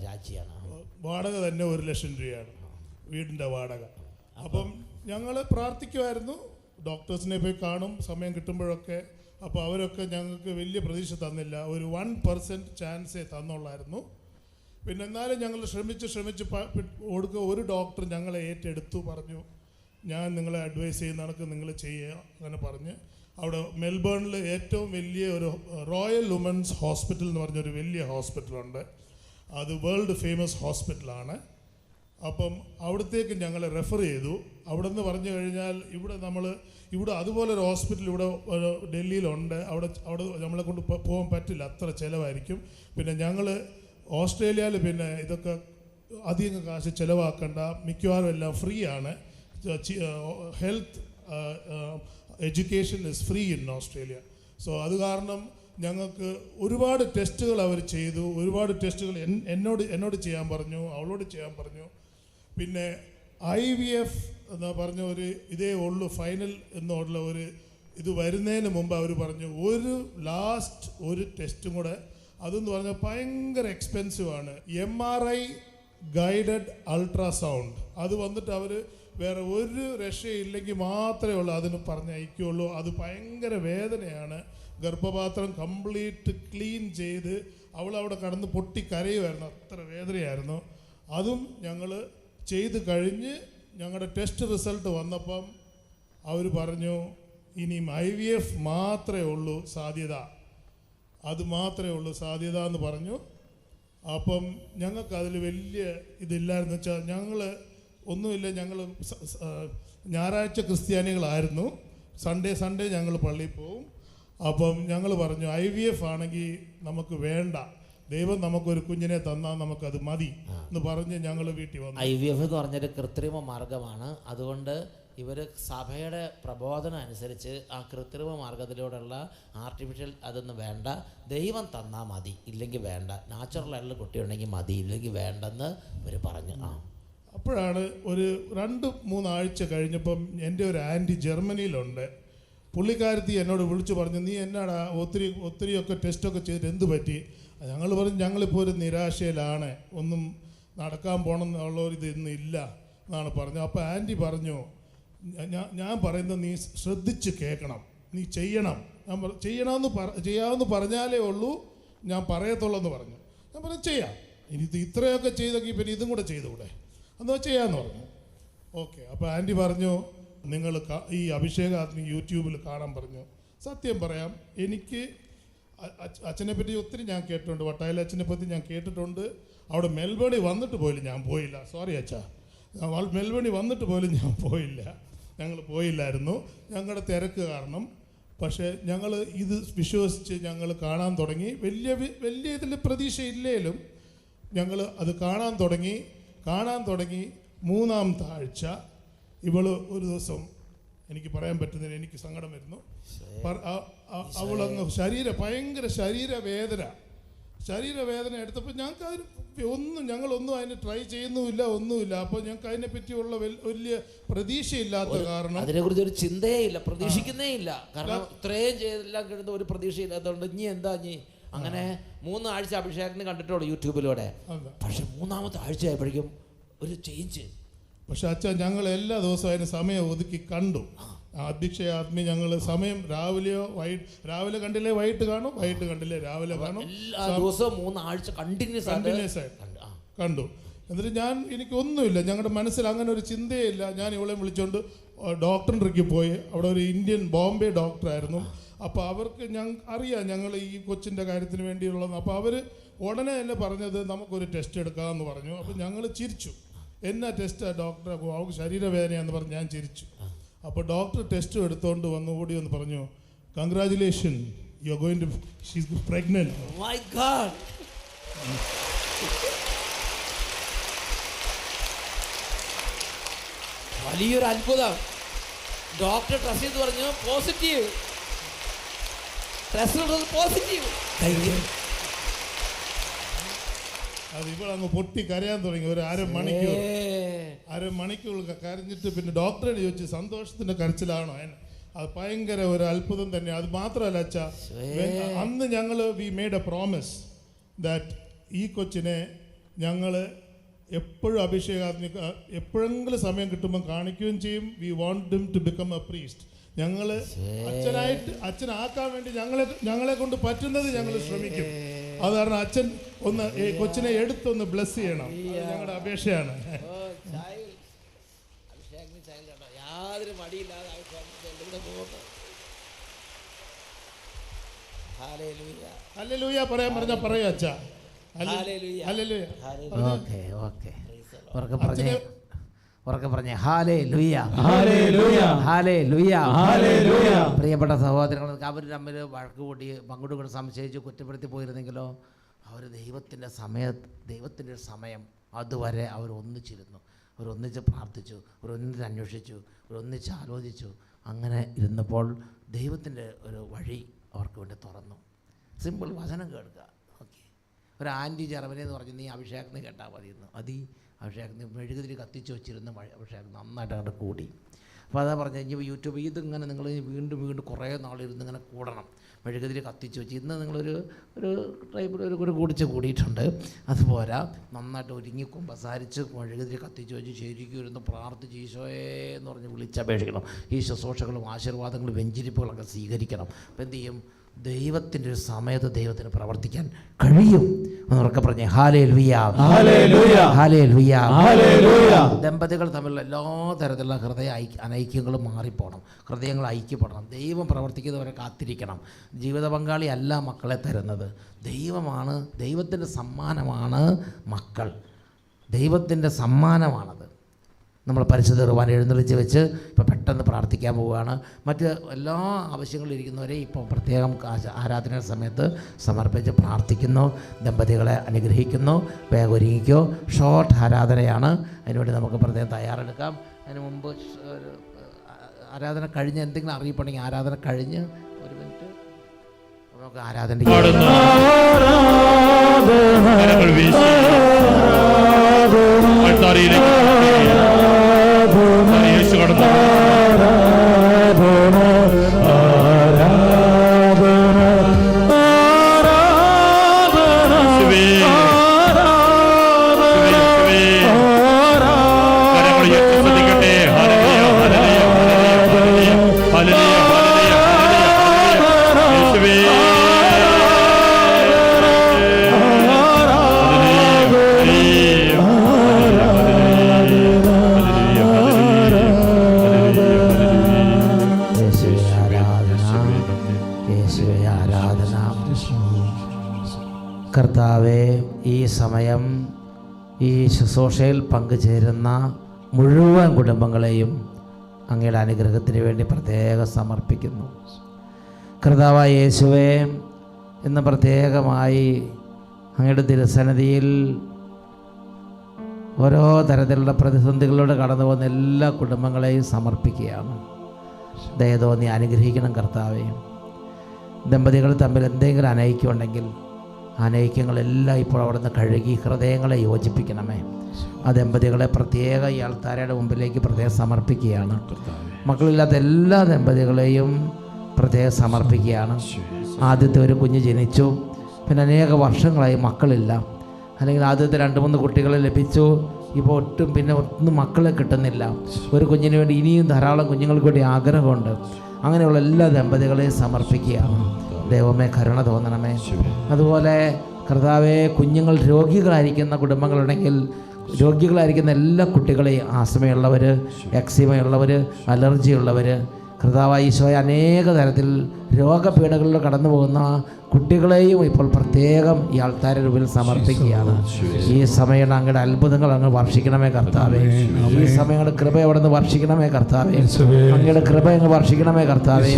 രാജ്യമാണ്. വാടക തന്നെ 1 ലക്ഷം രൂപയാണ് വീടിൻ്റെ വാടക. അപ്പം ഞങ്ങൾ പ്രാർത്ഥിക്കുമായിരുന്നു, ഡോക്ടേഴ്സിനെ പോയി കാണും സമയം കിട്ടുമ്പോഴൊക്കെ. അപ്പോൾ അവരൊക്കെ ഞങ്ങൾക്ക് വലിയ പ്രതീക്ഷ തന്നില്ല, ഒരു 1% ചാൻസേ തന്നുള്ളായിരുന്നു. പിന്നെ എന്നാലും ഞങ്ങൾ ശ്രമിച്ച് കൊടുക്കുക. ഒരു ഡോക്ടർ ഞങ്ങളെ ഏറ്റെടുത്തു, പറഞ്ഞു ഞാൻ നിങ്ങളെ അഡ്വൈസ് ചെയ്യുന്ന കണക്ക് നിങ്ങൾ ചെയ്യുക അങ്ങനെ പറഞ്ഞ്. അവിടെ മെൽബേണിൽ ഏറ്റവും വലിയ ഒരു റോയൽ വുമൻസ് ഹോസ്പിറ്റൽ എന്ന് പറഞ്ഞൊരു വലിയ ഹോസ്പിറ്റലുണ്ട്. അത് വേൾഡ് ഫേമസ് ഹോസ്പിറ്റലാണ്. അപ്പം അവിടത്തേക്ക് ഞങ്ങളെ റെഫർ ചെയ്തു. അവിടെ നിന്ന് പറഞ്ഞു കഴിഞ്ഞാൽ ഇവിടെ അതുപോലൊരു ഹോസ്പിറ്റൽ ഇവിടെ ഡൽഹിയിലുണ്ട്. അവിടെ നമ്മളെ കൊണ്ട് പോകാൻ പറ്റില്ല, അത്ര ചിലവായിരിക്കും. പിന്നെ ഞങ്ങൾ ഓസ്ട്രേലിയയിൽ പിന്നെ ഇതൊക്കെ അധികം കാശ് ചിലവാക്കേണ്ട, മിക്കവാറും എല്ലാം ഫ്രീ ആണ്. Health education is free in Australia. So അത് കാരണം ഞങ്ങൾക്ക് ഒരുപാട് ടെസ്റ്റുകൾ അവർ ചെയ്തു. ഒരുപാട് ടെസ്റ്റുകൾ എന്നോട് ചെയ്യാൻ പറഞ്ഞു, അവളോട് ചെയ്യാൻ പറഞ്ഞു. പിന്നെ IVF എന്ന് പറഞ്ഞ ഇതേ ഉള്ളൂ ഫൈനൽ എന്നുള്ള ഇത് വരുന്നതിന് മുമ്പ് അവർ പറഞ്ഞു ഒരു ടെസ്റ്റും കൂടെ, അതെന്ന് പറഞ്ഞാൽ ഭയങ്കര എക്സ്പെൻസീവാണ്. MRI guided ultrasound. അത് വന്നിട്ട് അവർ വേറെ ഒരു രക്ഷയില്ലെങ്കിൽ മാത്രമേ ഉള്ളൂ അതിന് പറഞ്ഞയക്കുള്ളൂ. അത് ഭയങ്കര വേദനയാണ്. ഗർഭപാത്രം കംപ്ലീറ്റ് ക്ലീൻ ചെയ്ത് അവളവിടെ കടന്ന് പൊട്ടിക്കരയുമായിരുന്നു, അത്ര വേദനയായിരുന്നു. അതും ഞങ്ങൾ ചെയ്ത് കഴിഞ്ഞ് ഞങ്ങളുടെ ടെസ്റ്റ് റിസൾട്ട് വന്നപ്പം അവർ പറഞ്ഞു ഇനിയും IVF മാത്രമേ ഉള്ളൂ സാധ്യത, അത് മാത്രമേ ഉള്ളൂ സാധ്യത എന്ന് പറഞ്ഞു. അപ്പം ഞങ്ങൾക്ക് അതിൽ വലിയ ഇതില്ലായിരുന്നു. വെച്ചാൽ ഞങ്ങൾ ഒന്നുമില്ല, ഞങ്ങൾ ഞായറാഴ്ച ക്രിസ്ത്യാനികളായിരുന്നു. സൺഡേ ഞങ്ങൾ പള്ളിയിൽ പോവും. അപ്പം ഞങ്ങൾ പറഞ്ഞു IVF ആണെങ്കിൽ നമുക്ക് വേണ്ട, ദൈവം നമുക്കൊരു കുഞ്ഞിനെ തന്നാൽ നമുക്കത് മതി എന്ന് പറഞ്ഞ് ഞങ്ങൾ വീട്ടിൽ വന്നു. IVF എന്ന് പറഞ്ഞൊരു കൃത്രിമ മാർഗമാണ്. അതുകൊണ്ട് ഇവർ സഭയുടെ പ്രബോധനം അനുസരിച്ച് ആ കൃത്രിമ മാർഗത്തിലൂടെയുള്ള ആർട്ടിഫിഷ്യൽ അതൊന്നും വേണ്ട, ദൈവം തന്നാൽ മതി, ഇല്ലെങ്കിൽ വേണ്ട, നാച്ചുറലായിട്ടുള്ള കുട്ടിയുണ്ടെങ്കിൽ മതി, ഇല്ലെങ്കിൽ വേണ്ടെന്ന് ഇവർ പറഞ്ഞു. അപ്പോഴാണ് ഒരു 2-3 ആഴ്ച കഴിഞ്ഞപ്പം എൻ്റെ ഒരു ആൻറ്റി ജർമ്മനിയിലുണ്ട്. പുള്ളിക്കാരത്തി എന്നോട് വിളിച്ചു പറഞ്ഞു, നീ എന്നാടാ ഒത്തിരിയൊക്കെ ടെസ്റ്റൊക്കെ ചെയ്തിട്ട് എന്ത് പറ്റി? ഞങ്ങൾ പറഞ്ഞു ഞങ്ങളിപ്പോൾ ഒരു നിരാശയിലാണ്, ഒന്നും നടക്കാൻ പോകണമെന്നുള്ളൊരിത് ഇന്ന് ഇല്ല എന്നാണ് പറഞ്ഞത്. അപ്പോൾ ആൻറ്റി പറഞ്ഞു, ഞാൻ പറയുന്നത് നീ ശ്രദ്ധിച്ച് കേൾക്കണം, നീ ചെയ്യണം. ഞാൻ ചെയ്യാമെന്ന് പറഞ്ഞാലേ ഉള്ളൂ ഞാൻ പറയത്തുള്ളൂ എന്ന് പറഞ്ഞു. ഞാൻ പറഞ്ഞു ചെയ്യാം, ഇനി ഇത്രയൊക്കെ ചെയ്തെങ്കിൽ പിന്നെ ഇതും കൂടെ ചെയ്തുകൂടെ, എന്നോ ചെയ്യാമെന്ന് പറഞ്ഞു. ഓക്കെ. അപ്പോൾ ആൻറ്റി പറഞ്ഞു നിങ്ങൾ ഈ അഭിഷേകാഗ്നി യൂട്യൂബിൽ കാണാൻ പറഞ്ഞു. സത്യം പറയാം, എനിക്ക് അച്ഛനെ പറ്റി ഒത്തിരി ഞാൻ കേട്ടിട്ടുണ്ട്, വട്ടായിലെ അച്ഛനെ പറ്റി ഞാൻ കേട്ടിട്ടുണ്ട്. അവിടെ മെൽബണിൽ വന്നിട്ട് പോലും ഞാൻ പോയില്ല. സോറി അച്ഛാ, മെൽബണിൽ വന്നിട്ട് പോലും ഞാൻ പോയില്ല. ഞങ്ങൾ പോയില്ലായിരുന്നു, ഞങ്ങളുടെ തിരക്ക് കാരണം. പക്ഷേ ഞങ്ങൾ ഇത് വിശ്വസിച്ച് ഞങ്ങൾ കാണാൻ തുടങ്ങി. വലിയ ഇതിൽ പ്രതീക്ഷയില്ലേലും ഞങ്ങൾ അത് കാണാൻ തുടങ്ങി. 3-ാമത്തെ ആഴ്ച ഇവള് ഒരു ദിവസം, എനിക്ക് പറയാൻ പറ്റുന്നതിന് എനിക്ക് സങ്കടം വരുന്നു, അവളങ്ങ് ഭയങ്കര ശരീരവേദന എടുത്തപ്പോൾ ഞങ്ങളൊന്നും അതിന് ട്രൈ ചെയ്യുന്നുമില്ല, ഒന്നുമില്ല. അപ്പോൾ ഞങ്ങൾക്ക് അതിനെ പറ്റിയുള്ള വലിയ പ്രതീക്ഷയില്ലാത്ത കാരണം അതിനെക്കുറിച്ച് ഒരു ചിന്തയേ ഇല്ല, പ്രതീക്ഷിക്കുന്നേ ഇല്ല. കാരണം ഇത്രയും ചെയ്തെല്ലാം കിട്ടുന്ന ഒരു പ്രതീക്ഷയില്ലാത്തതുകൊണ്ട് ഇനി എന്താ അങ്ങനെ 3 ആഴ്ച അഭിഷേകത്തിന് കണ്ടിട്ടുള്ളൂ യൂട്യൂബിലൂടെ. പക്ഷെ 3-ാമത്തെ ആഴ്ച ആയപ്പോഴേക്കും ഒരു ചേഞ്ച്. പക്ഷെ അച്ഛൻ ഞങ്ങൾ എല്ലാ ദിവസവും അതിന് സമയം ഒതുക്കി കണ്ടു. അഭിഷേകാഗ്നി ഞങ്ങൾ സമയം രാവിലെ കണ്ടില്ലേ വൈകിട്ട് കാണും, വൈകിട്ട് കണ്ടില്ലേ രാവിലെ കാണും, എല്ലാ ദിവസവും 3 ആഴ്ച കണ്ടിന്യൂസ് ആയിട്ട് കണ്ടു. എന്നിട്ട് എനിക്കൊന്നുമില്ല, ഞങ്ങളുടെ മനസ്സിൽ അങ്ങനെ ഒരു ചിന്തയില്ല. ഞാൻ ഇവളെ വിളിച്ചുകൊണ്ട് ഡോക്ടറിൻ്റെ പോയി. അവിടെ ഒരു ഇന്ത്യൻ ബോംബെ ഡോക്ടറായിരുന്നു. അപ്പോൾ അവർക്ക് അറിയാം ഞങ്ങൾ ഈ കൊച്ചിൻ്റെ കാര്യത്തിന് വേണ്ടിയുള്ളത്. അപ്പോൾ അവർ ഉടനെ തന്നെ പറഞ്ഞത് നമുക്കൊരു ടെസ്റ്റ് എടുക്കാമെന്ന് പറഞ്ഞു. അപ്പോൾ ഞങ്ങൾ ചിരിച്ചു. എന്നാ ടെസ്റ്റാണ് ഡോക്ടർ? അവൾക്ക് ശരീരവേദനയാണെന്ന് പറഞ്ഞ് ഞാൻ ചിരിച്ചു. അപ്പോൾ ഡോക്ടർ ടെസ്റ്റ് എടുത്തുകൊണ്ട് ഓടി വന്ന് പറഞ്ഞു, congratulation, you are going to she's pregnant. My god. വലിയൊരു അത്ഭുതം. ഡോക്ടർ ടെസ്റ്റ് ചെയ്ത് പറഞ്ഞു പോസിറ്റീവ്. Test positive. അത് ഇവളങ്ങ് പൊട്ടി കരയാൻ തുടങ്ങി. ഒരു അരമണിക്കൂർ കരഞ്ഞിട്ട് പിന്നെ ഡോക്ടറോട് ചോദിച്ചു സന്തോഷത്തിന്റെ കരച്ചിലാണോ? അത് ഭയങ്കര ഒരു അത്ഭുതം തന്നെ. അത് മാത്രമല്ല അച്ഛാ, അന്ന് ഞങ്ങൾ V made A promise that ഈ കൊച്ചിനെ ഞങ്ങൾ എപ്പോഴും അഭിഷേകാഗ്നി എപ്പോഴെങ്കിലും സമയം കിട്ടുമ്പോൾ കാണിക്കുകയും ചെയ്യും. We want him to become a priest. ഞങ്ങൾ അച്ഛനാക്കാൻ വേണ്ടി ഞങ്ങളെ കൊണ്ട് പറ്റുന്നത് ഞങ്ങൾ ശ്രമിക്കും. അത് കാരണം അച്ഛൻ ഒന്ന് കൊച്ചിനെ എടുത്തൊന്ന് ബ്ലെസ് ചെയ്യണം. ഞങ്ങളുടെ അപേക്ഷയാണ്. യാതൊരു മടിയില്ലാതെ ഹല്ലേലൂയ പറയാൻ പറഞ്ഞാ പറയാ അച്ഛാ. ഹല്ലേലൂയ. ഉറക്കെ പറഞ്ഞേ ഹല്ലേലൂയ. പ്രിയപ്പെട്ട സഹോദരങ്ങൾ, അവർ തമ്മിൽ വഴക്ക് കൂട്ടി അങ്ങോട്ടും ഇങ്ങോട്ടും സംശയിച്ച് കുറ്റപ്പെടുത്തി പോയിരുന്നെങ്കിലോ, അവർ ദൈവത്തിൻ്റെ സമയം അതുവരെ അവർ ഒന്നിച്ചിരുന്നു. അവരൊന്നിച്ച് പ്രാർത്ഥിച്ചു, അവരൊന്നിച്ച് അന്വേഷിച്ചു, അവരൊന്നിച്ച് ആലോചിച്ചു. അങ്ങനെ ഇരുന്നപ്പോൾ ദൈവത്തിൻ്റെ ഒരു വഴി അവർക്ക് വേണ്ടി തുറന്നു. സിമ്പിൾ വചനം കേൾക്കുക. ഓക്കെ. ഒരു ആൻറ്റി ജർമ്മനി എന്ന് പറഞ്ഞ് നീ അഭിഷേകത്തിന് കേട്ടാൽ മതി. അഭിഷേകത്തിന് മെഴുകുതിരി കത്തിച്ച് വെച്ചിരുന്ന അഭിഷേകം നന്നായിട്ട് അങ്ങോട്ട് കൂടി. അപ്പോൾ അതാ പറഞ്ഞത് യൂട്യൂബ് ഇതിങ്ങനെ നിങ്ങൾ വീണ്ടും കുറേ നാളിരുന്ന് ഇങ്ങനെ കൂടണം. മെഴുകുതിരി കത്തിച്ച് വെച്ച് ഇന്ന് നിങ്ങളൊരു ടൈപ്പിൽ ഒരു കൂടിയിട്ടുണ്ട്. അതുപോരാ, നന്നായിട്ട് ഒരുങ്ങി കുമ്പസാരിച്ച് മെഴുകുതിരി കത്തിച്ച് വെച്ച് ശരിക്കും ഇരുന്ന് പ്രാർത്ഥിച്ച് ഈശോയെ എന്ന് പറഞ്ഞ് വിളിച്ചപേക്ഷിക്കണം. ഈ ശുശ്രൂഷകളും ആശീർവാദങ്ങളും വെഞ്ചിരിപ്പുകളൊക്കെ സ്വീകരിക്കണം. അപ്പോൾ എന്ത് ചെയ്യും? ദൈവത്തിൻ്റെ ഒരു സമയത്ത് ദൈവത്തിന് പ്രവർത്തിക്കാൻ കഴിയും. എന്നൊക്കെ പറഞ്ഞേ ഹല്ലേലൂയ. ദമ്പതികൾ തമ്മിലുള്ള എല്ലാ തരത്തിലുള്ള അനൈക്യങ്ങളും മാറിപ്പോണം. ഹൃദയങ്ങൾ ഐക്യപ്പെടണം. ദൈവം പ്രവർത്തിക്കുന്നവരെ കാത്തിരിക്കണം. ജീവിത പങ്കാളി അല്ല മക്കളെ തരുന്നത്, ദൈവമാണ്. ദൈവത്തിൻ്റെ സമ്മാനമാണ് മക്കൾ. ദൈവത്തിൻ്റെ സമ്മാനമാണത്. നമ്മൾ പരിശുദ്ധ കുർബാന എഴുന്നള്ളിച്ച് വെച്ച് ഇപ്പോൾ പെട്ടെന്ന് പ്രാർത്ഥിക്കാൻ പോവുകയാണ്. മറ്റ് എല്ലാ ആവശ്യങ്ങളും ഇരിക്കുന്നവരെ ഇപ്പോൾ പ്രത്യേകം ആരാധന സമയത്ത് സമർപ്പിച്ച് പ്രാർത്ഥിക്കുന്നു. ദമ്പതികളെ അനുഗ്രഹിക്കുന്നു. വേഗം ഒരുങ്ങിക്കോ. ഷോർട്ട് ആരാധനയാണ്. അതിനുവേണ്ടി നമുക്ക് പ്രത്യേകം തയ്യാറെടുക്കാം. അതിന് മുമ്പ് ആരാധന കഴിഞ്ഞ് എന്തെങ്കിലും അറിയിപ്പുണ്ടെങ്കിൽ ആരാധന കഴിഞ്ഞ് 1 മിനിറ്റ് നമുക്ക് ആരാധന കർത്താവേ, ഈ സമയം ഈ ശുശ്രൂഷയിൽ പങ്കുചേരുന്ന മുഴുവൻ കുടുംബങ്ങളെയും അങ്ങയുടെ അനുഗ്രഹത്തിന് വേണ്ടി പ്രത്യേകം സമർപ്പിക്കുന്നു. കർത്താവായ യേശുവേ, ഇന്ന് പ്രത്യേകമായി അങ്ങയുടെ തിരുസന്നിധിയിൽ ഓരോ തരത്തിലുള്ള പ്രതിസന്ധികളിലൂടെ കടന്നു പോകുന്ന എല്ലാ കുടുംബങ്ങളെയും സമർപ്പിക്കുകയാണ്. ദയതോന്നി അനുഗ്രഹിക്കണം കർത്താവേ. ദമ്പതികൾ തമ്മിൽ എന്തെങ്കിലും അനൈക്യമുണ്ടെങ്കിൽ അനൈക്യങ്ങളെല്ലാം ഇപ്പോൾ അവിടുന്ന് കഴുകി ഹൃദയങ്ങളെ യോജിപ്പിക്കണമേ. ആ ദമ്പതികളെ പ്രത്യേക ഈ ആൾത്താരയുടെ മുമ്പിലേക്ക് പ്രത്യേകം സമർപ്പിക്കുകയാണ്. മക്കളില്ലാത്ത എല്ലാ ദമ്പതികളെയും പ്രത്യേകം സമർപ്പിക്കുകയാണ്. ആദ്യത്തെ ഒരു കുഞ്ഞ് ജനിച്ചു, പിന്നെ അനേക വർഷങ്ങളായി മക്കളില്ല, അല്ലെങ്കിൽ ആദ്യത്തെ 2-3 കുട്ടികളെ ലഭിച്ചു, ഇപ്പോൾ പിന്നെ ഒന്നും മക്കളെ കിട്ടുന്നില്ല. ഒരു കുഞ്ഞിന് വേണ്ടി ഇനിയും ധാരാളം കുഞ്ഞുങ്ങൾക്ക് വേണ്ടി ആഗ്രഹമുണ്ട്. അങ്ങനെയുള്ള എല്ലാ ദമ്പതികളെയും സമർപ്പിക്കുകയാണ്. ദൈവമേ കരുണ തോന്നണമേ. അതുപോലെ കർത്താവേ, കുഞ്ഞുങ്ങൾ രോഗികളായിരിക്കുന്ന കുടുംബങ്ങളുണ്ടെങ്കിൽ രോഗികളായിരിക്കുന്ന എല്ലാ കുട്ടികളെയും, ആസ്മയുള്ളവർ, എക്സിമയുള്ളവർ, അലർജി ഉള്ളവർ, കർത്താവായ ഈശോയെ അനേക തരത്തിൽ രോഗപീഠകളിൽ കടന്നു പോകുന്ന കുട്ടികളെയും ഇപ്പോൾ പ്രത്യേകം ഈ ആൾത്താരുടെ മുമ്പിൽ സമർപ്പിക്കുകയാണ്. ഈ സമയം അങ്ങയുടെ അത്ഭുതങ്ങൾ അങ്ങ് വർഷിക്കണമേ കർത്താവേ. ഈ സമയങ്ങളുടെ കൃപ അവിടെ നിന്ന് വർഷിക്കണമേ കർത്താവേ. അങ്ങയുടെ കൃപ അങ്ങ് വർഷിക്കണമേ കർത്താവേ.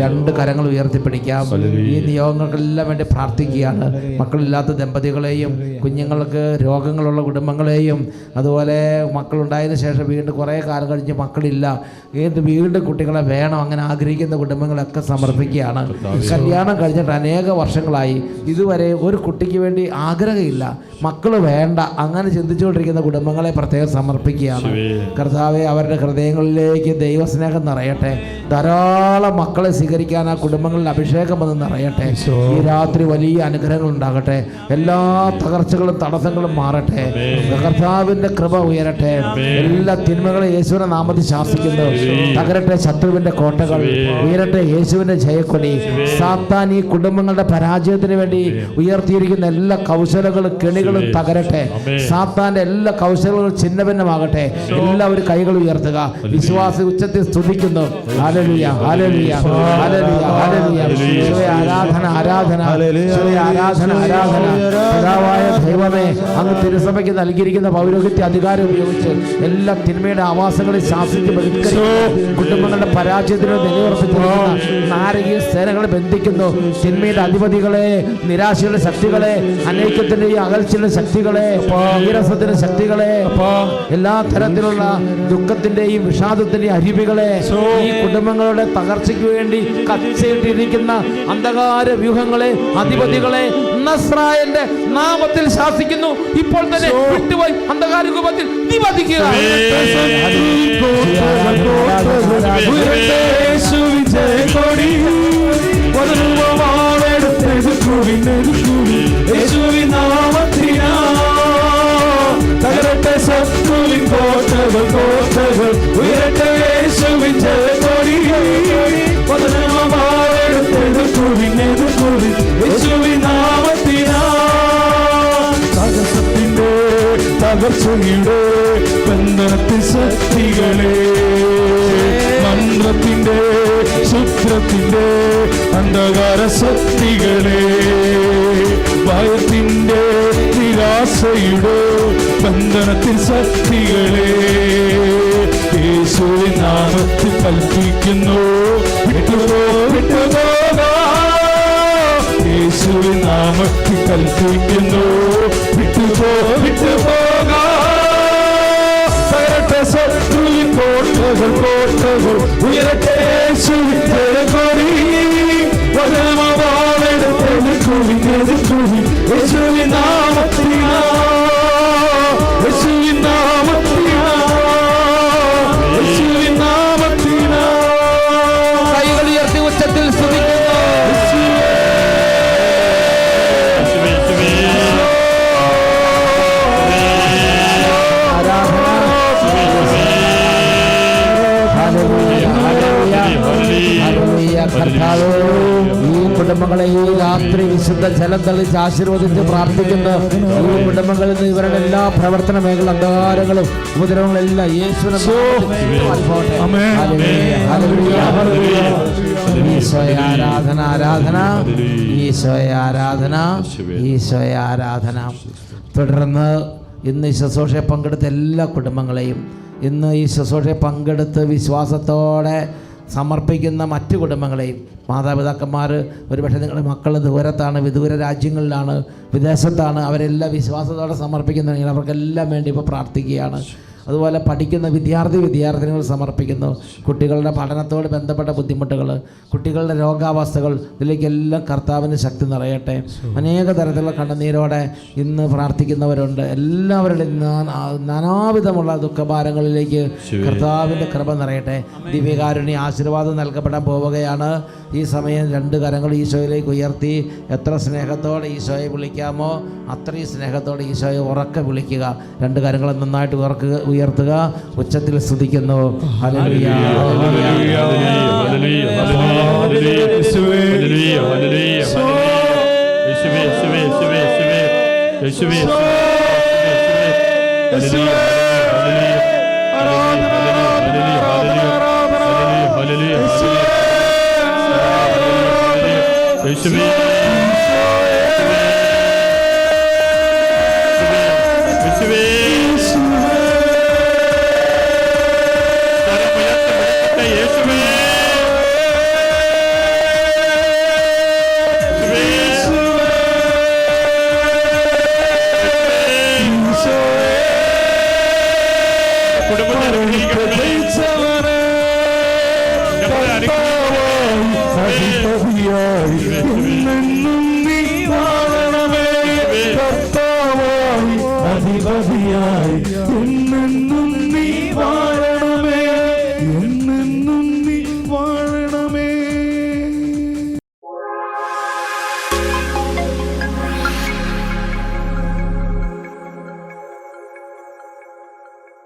രണ്ട് കരങ്ങൾ ഉയർത്തിപ്പിടിക്കാം. ഈ നിയോഗങ്ങൾക്കെല്ലാം വേണ്ടി പ്രാർത്ഥിക്കുകയാണ്. മക്കളില്ലാത്ത ദമ്പതികളെയും, കുഞ്ഞുങ്ങൾക്ക് രോഗങ്ങളുള്ള കുടുംബങ്ങളെയും, അതുപോലെ മക്കളുണ്ടായതിനു ശേഷം വീണ്ടും കുറേ കാലം കഴിഞ്ഞ് മക്കളില്ല, വീണ്ടും കുട്ടികളെ വേണം, അങ്ങനെ ആഗ്രഹിക്കുന്ന കുടുംബങ്ങളൊക്കെ സമർപ്പിക്കുകയാണ്. കല്യാണം കഴിഞ്ഞിട്ട് അനേക വർഷങ്ങളായി ഇതുവരെ ഒരു കുട്ടിക്ക് വേണ്ടി ആഗ്രഹമില്ല, മക്കൾ വേണ്ട, അങ്ങനെ ചിന്തിച്ചുകൊണ്ടിരിക്കുന്ന കുടുംബങ്ങളെ പ്രത്യേകം സമർപ്പിക്കുകയാണ്. കർത്താവെ, അവരുടെ ഹൃദയങ്ങളിലേക്ക് ദൈവസ്നേഹം നിറയട്ടെ. ധാരാളം മക്കളെ സ്വീകരിക്കാൻ ആ കുടുംബങ്ങളിൽ അഭിഷേകം വന്ന് നിറയട്ടെ. ഈ രാത്രി വലിയ അനുഗ്രഹങ്ങൾ ഉണ്ടാകട്ടെ. എല്ലാ തകർച്ചകളും തടസ്സങ്ങളും മാറട്ടെ. കർത്താവിന്റെ കൃപ ഉയരട്ടെ. എല്ലാ തിന്മകളും യേശുവിന്റെ നാമത്തിൽ ശാസിക്കുന്നു. തകരട്ടെ ശത്രുവിന്റെ കോട്ടകൾ, ഉയരട്ടെ യേശുവിന്റെ ജയക്കൊടി. സാത്താൻ ഈ കുടുംബങ്ങളുടെ പരാജയത്തിന് വേണ്ടി ഉയർത്തിയിരിക്കുന്ന എല്ലാ കൗശലങ്ങളും കെണികളും തകരട്ടെ. സാത്താന്റെ എല്ലാ കൗശലങ്ങളും ഛിന്നഭിന്നമാകട്ടെ. എല്ലാവരും കൈകൾ ഉയർത്തുക. വിശ്വാസ ഉച്ചത്തിൽ സ്തുതിക്കുന്നു. ഹല്ലേലൂയ, ഹല്ലേലൂയ, ഹല്ലേലൂയ, ഹല്ലേലൂയ. ആരാധന, ആരാധന, ആരാധന, ആരാധന. പിതാവായ ദൈവമേ, അങ്ങ് തിരുസഭയ്ക്ക് നൽകിയിരിക്കുന്ന പൗരോഹിത്യ അധികാരം ഉപയോഗിച്ച് എല്ലാ തിന്മയുടെ ആവാസങ്ങളെ ശാസിച്ച് കുടുംബങ്ങളുടെ പരാജയത്തിന് നിലയുറപ്പിച്ചിരിക്കുന്ന നാരകീയ സേനകളെ ബന്ധിക്കുന്നു. തിന്മയുടെ അധിപതികളെ, നിരാശയുടെ ശക്തികളെ, അനൈക്യത്തിന്റെയും അകൽച്ചയുടെ ശക്തികളെ, നീരസത്തിന്റെ ശക്തികളെ, എല്ലാ തരത്തിലുള്ള ദുഃഖത്തിന്റെയും വിഷാദത്തിന്റെയും അരുവികളെ, ഈ കുടുംബങ്ങളുടെ തകർച്ചയ്ക്ക് വേണ്ടി കച്ചയിട്ടിരിക്കുന്ന അന്ധകാര വ്യൂഹങ്ങളെ, അധിപതികളെ നസ്രായന്റെ നാമത്തിൽ ശാസിക്കുന്നു. ഇപ്പോൾ തന്നെ വിട്ടുപോയി അന്ധകാര രൂപത്തിൽ നിബന്ധിക്കുക. തകരട്ടെ ശത്രുവിൻ കോട്ടകൾ, കോട്ടകൾ ഉയരട്ടെ യേശുവിൻ ജയക്കൊടി. യേശുവിൻ നാമത്തിനാ തകർച്ചത്തിന്റെ തകർച്ചയുടെ ബന്ധനത്തിൽ ശക്തികളെ, മന്ത്രത്തിന്റെ ശുദ്രത്തിന്റെ അന്ധകാര ശക്തികളെ, ഭയത്തിന്റെ നിരാശയുടെ ബന്ധനത്തിൽ ശക്തികളെ യേശുവിൻ നാമത്തിൽ കൽപ്പിക്കുന്നു. വിട്ടുപോകാ യേശുവിൻ നാമത്തിൽ കൽപ്പിക്കുന്നു. വിട്ടുപോകാ തകരട്ടെ ശത്രുവിൻ കോട്ടകൾ, കോട്ടകൾ ഉയരട്ടെ യേശുവിൻ ജയക്കൊടി. യേശുവിൻ നാമത്തിനാ, യേശുവിൻ നാമത്തിനാ, യേശുവിൻ നാമത്തിനാ. കൈകൾ ഉയർത്തി ഉച്ചത്തിൽ സ്തുതിക്കുന്നു. കർത്താവേ, ഈ കുടുംബങ്ങളെ ഈ രാത്രി വിശുദ്ധ ജലം തളിച്ച് ആശീർവദിച്ച് പ്രാർത്ഥിക്കുന്നു. ഈ കുടുംബങ്ങളിൽ നിന്ന് ഇവരുടെ എല്ലാ പ്രവർത്തന മേഖല അന്ധകാരങ്ങളും ഉപദ്രവങ്ങളെല്ലാം യേശുവിനെ ഈശോയെ ആരാധന, ആരാധന, ഈശോയെ ആരാധന, ഈശോയെ ആരാധന. തുടർന്ന് ഇന്ന് ഈ ശുശ്രൂഷയെ പങ്കെടുത്ത എല്ലാ കുടുംബങ്ങളെയും, ഇന്ന് ഈ ശുശ്രൂഷയെ പങ്കെടുത്ത് വിശ്വാസത്തോടെ സമർപ്പിക്കുന്ന മറ്റു കുടുംബങ്ങളെയും, മാതാപിതാക്കന്മാർ ഒരുപക്ഷെ നിങ്ങളുടെ മക്കൾ ദൂരത്താണ്, വിദൂര രാജ്യങ്ങളിലാണ്, വിദേശത്താണ്, അവരെല്ലാം വിശ്വാസത്തോടെ സമർപ്പിക്കുന്നുണ്ടെങ്കിൽ അവർക്കെല്ലാം വേണ്ടി ഇപ്പോൾ പ്രാർത്ഥിക്കുകയാണ്. അതുപോലെ പഠിക്കുന്ന വിദ്യാർത്ഥിനികൾ സമർപ്പിക്കുന്നു. കുട്ടികളുടെ പഠനത്തോട് ബന്ധപ്പെട്ട ബുദ്ധിമുട്ടുകൾ, കുട്ടികളുടെ രോഗാവസ്ഥകൾ, ഇതിലേക്കെല്ലാം കർത്താവിന് ശക്തി നിറയട്ടെ. അനേക തരത്തിലുള്ള കണ്ണുനീരോടെ ഇന്ന് പ്രാർത്ഥിക്കുന്നവരുണ്ട്. എല്ലാവരുടെയും നാനാവിധമുള്ള ദുഃഖഭാരങ്ങളിലേക്ക് കർത്താവിൻ്റെ കൃപ നിറയട്ടെ. ദിവ്യകാരുണ്യ ആശീർവാദം നൽകപ്പെടാൻ പോവുകയാണ്. ഈ സമയം 2 കരങ്ങൾ ഈശോയിലേക്ക് ഉയർത്തി എത്ര സ്നേഹത്തോടെ ഈശോയെ വിളിക്കാമോ അത്രയും സ്നേഹത്തോടെ ഈശോയെ ഉറക്കെ വിളിക്കുക. 2 കരങ്ങൾ നന്നായിട്ട് ഉയർത്തുക. ഉച്ചത്തിൽ സ്തുതിക്കുന്നു. ഹല്ലേലൂയ, ഹല്ലേലൂയ, ഹല്ലേലൂയ, ഹല്ലേലൂയ, യേശുവേ, ഹല്ലേലൂയ, യേശുവേ, യേശുവേ, യേശുവേ, യേശുവേ, യേശുവേ, യേശുവേ, കുടുംബത്തെ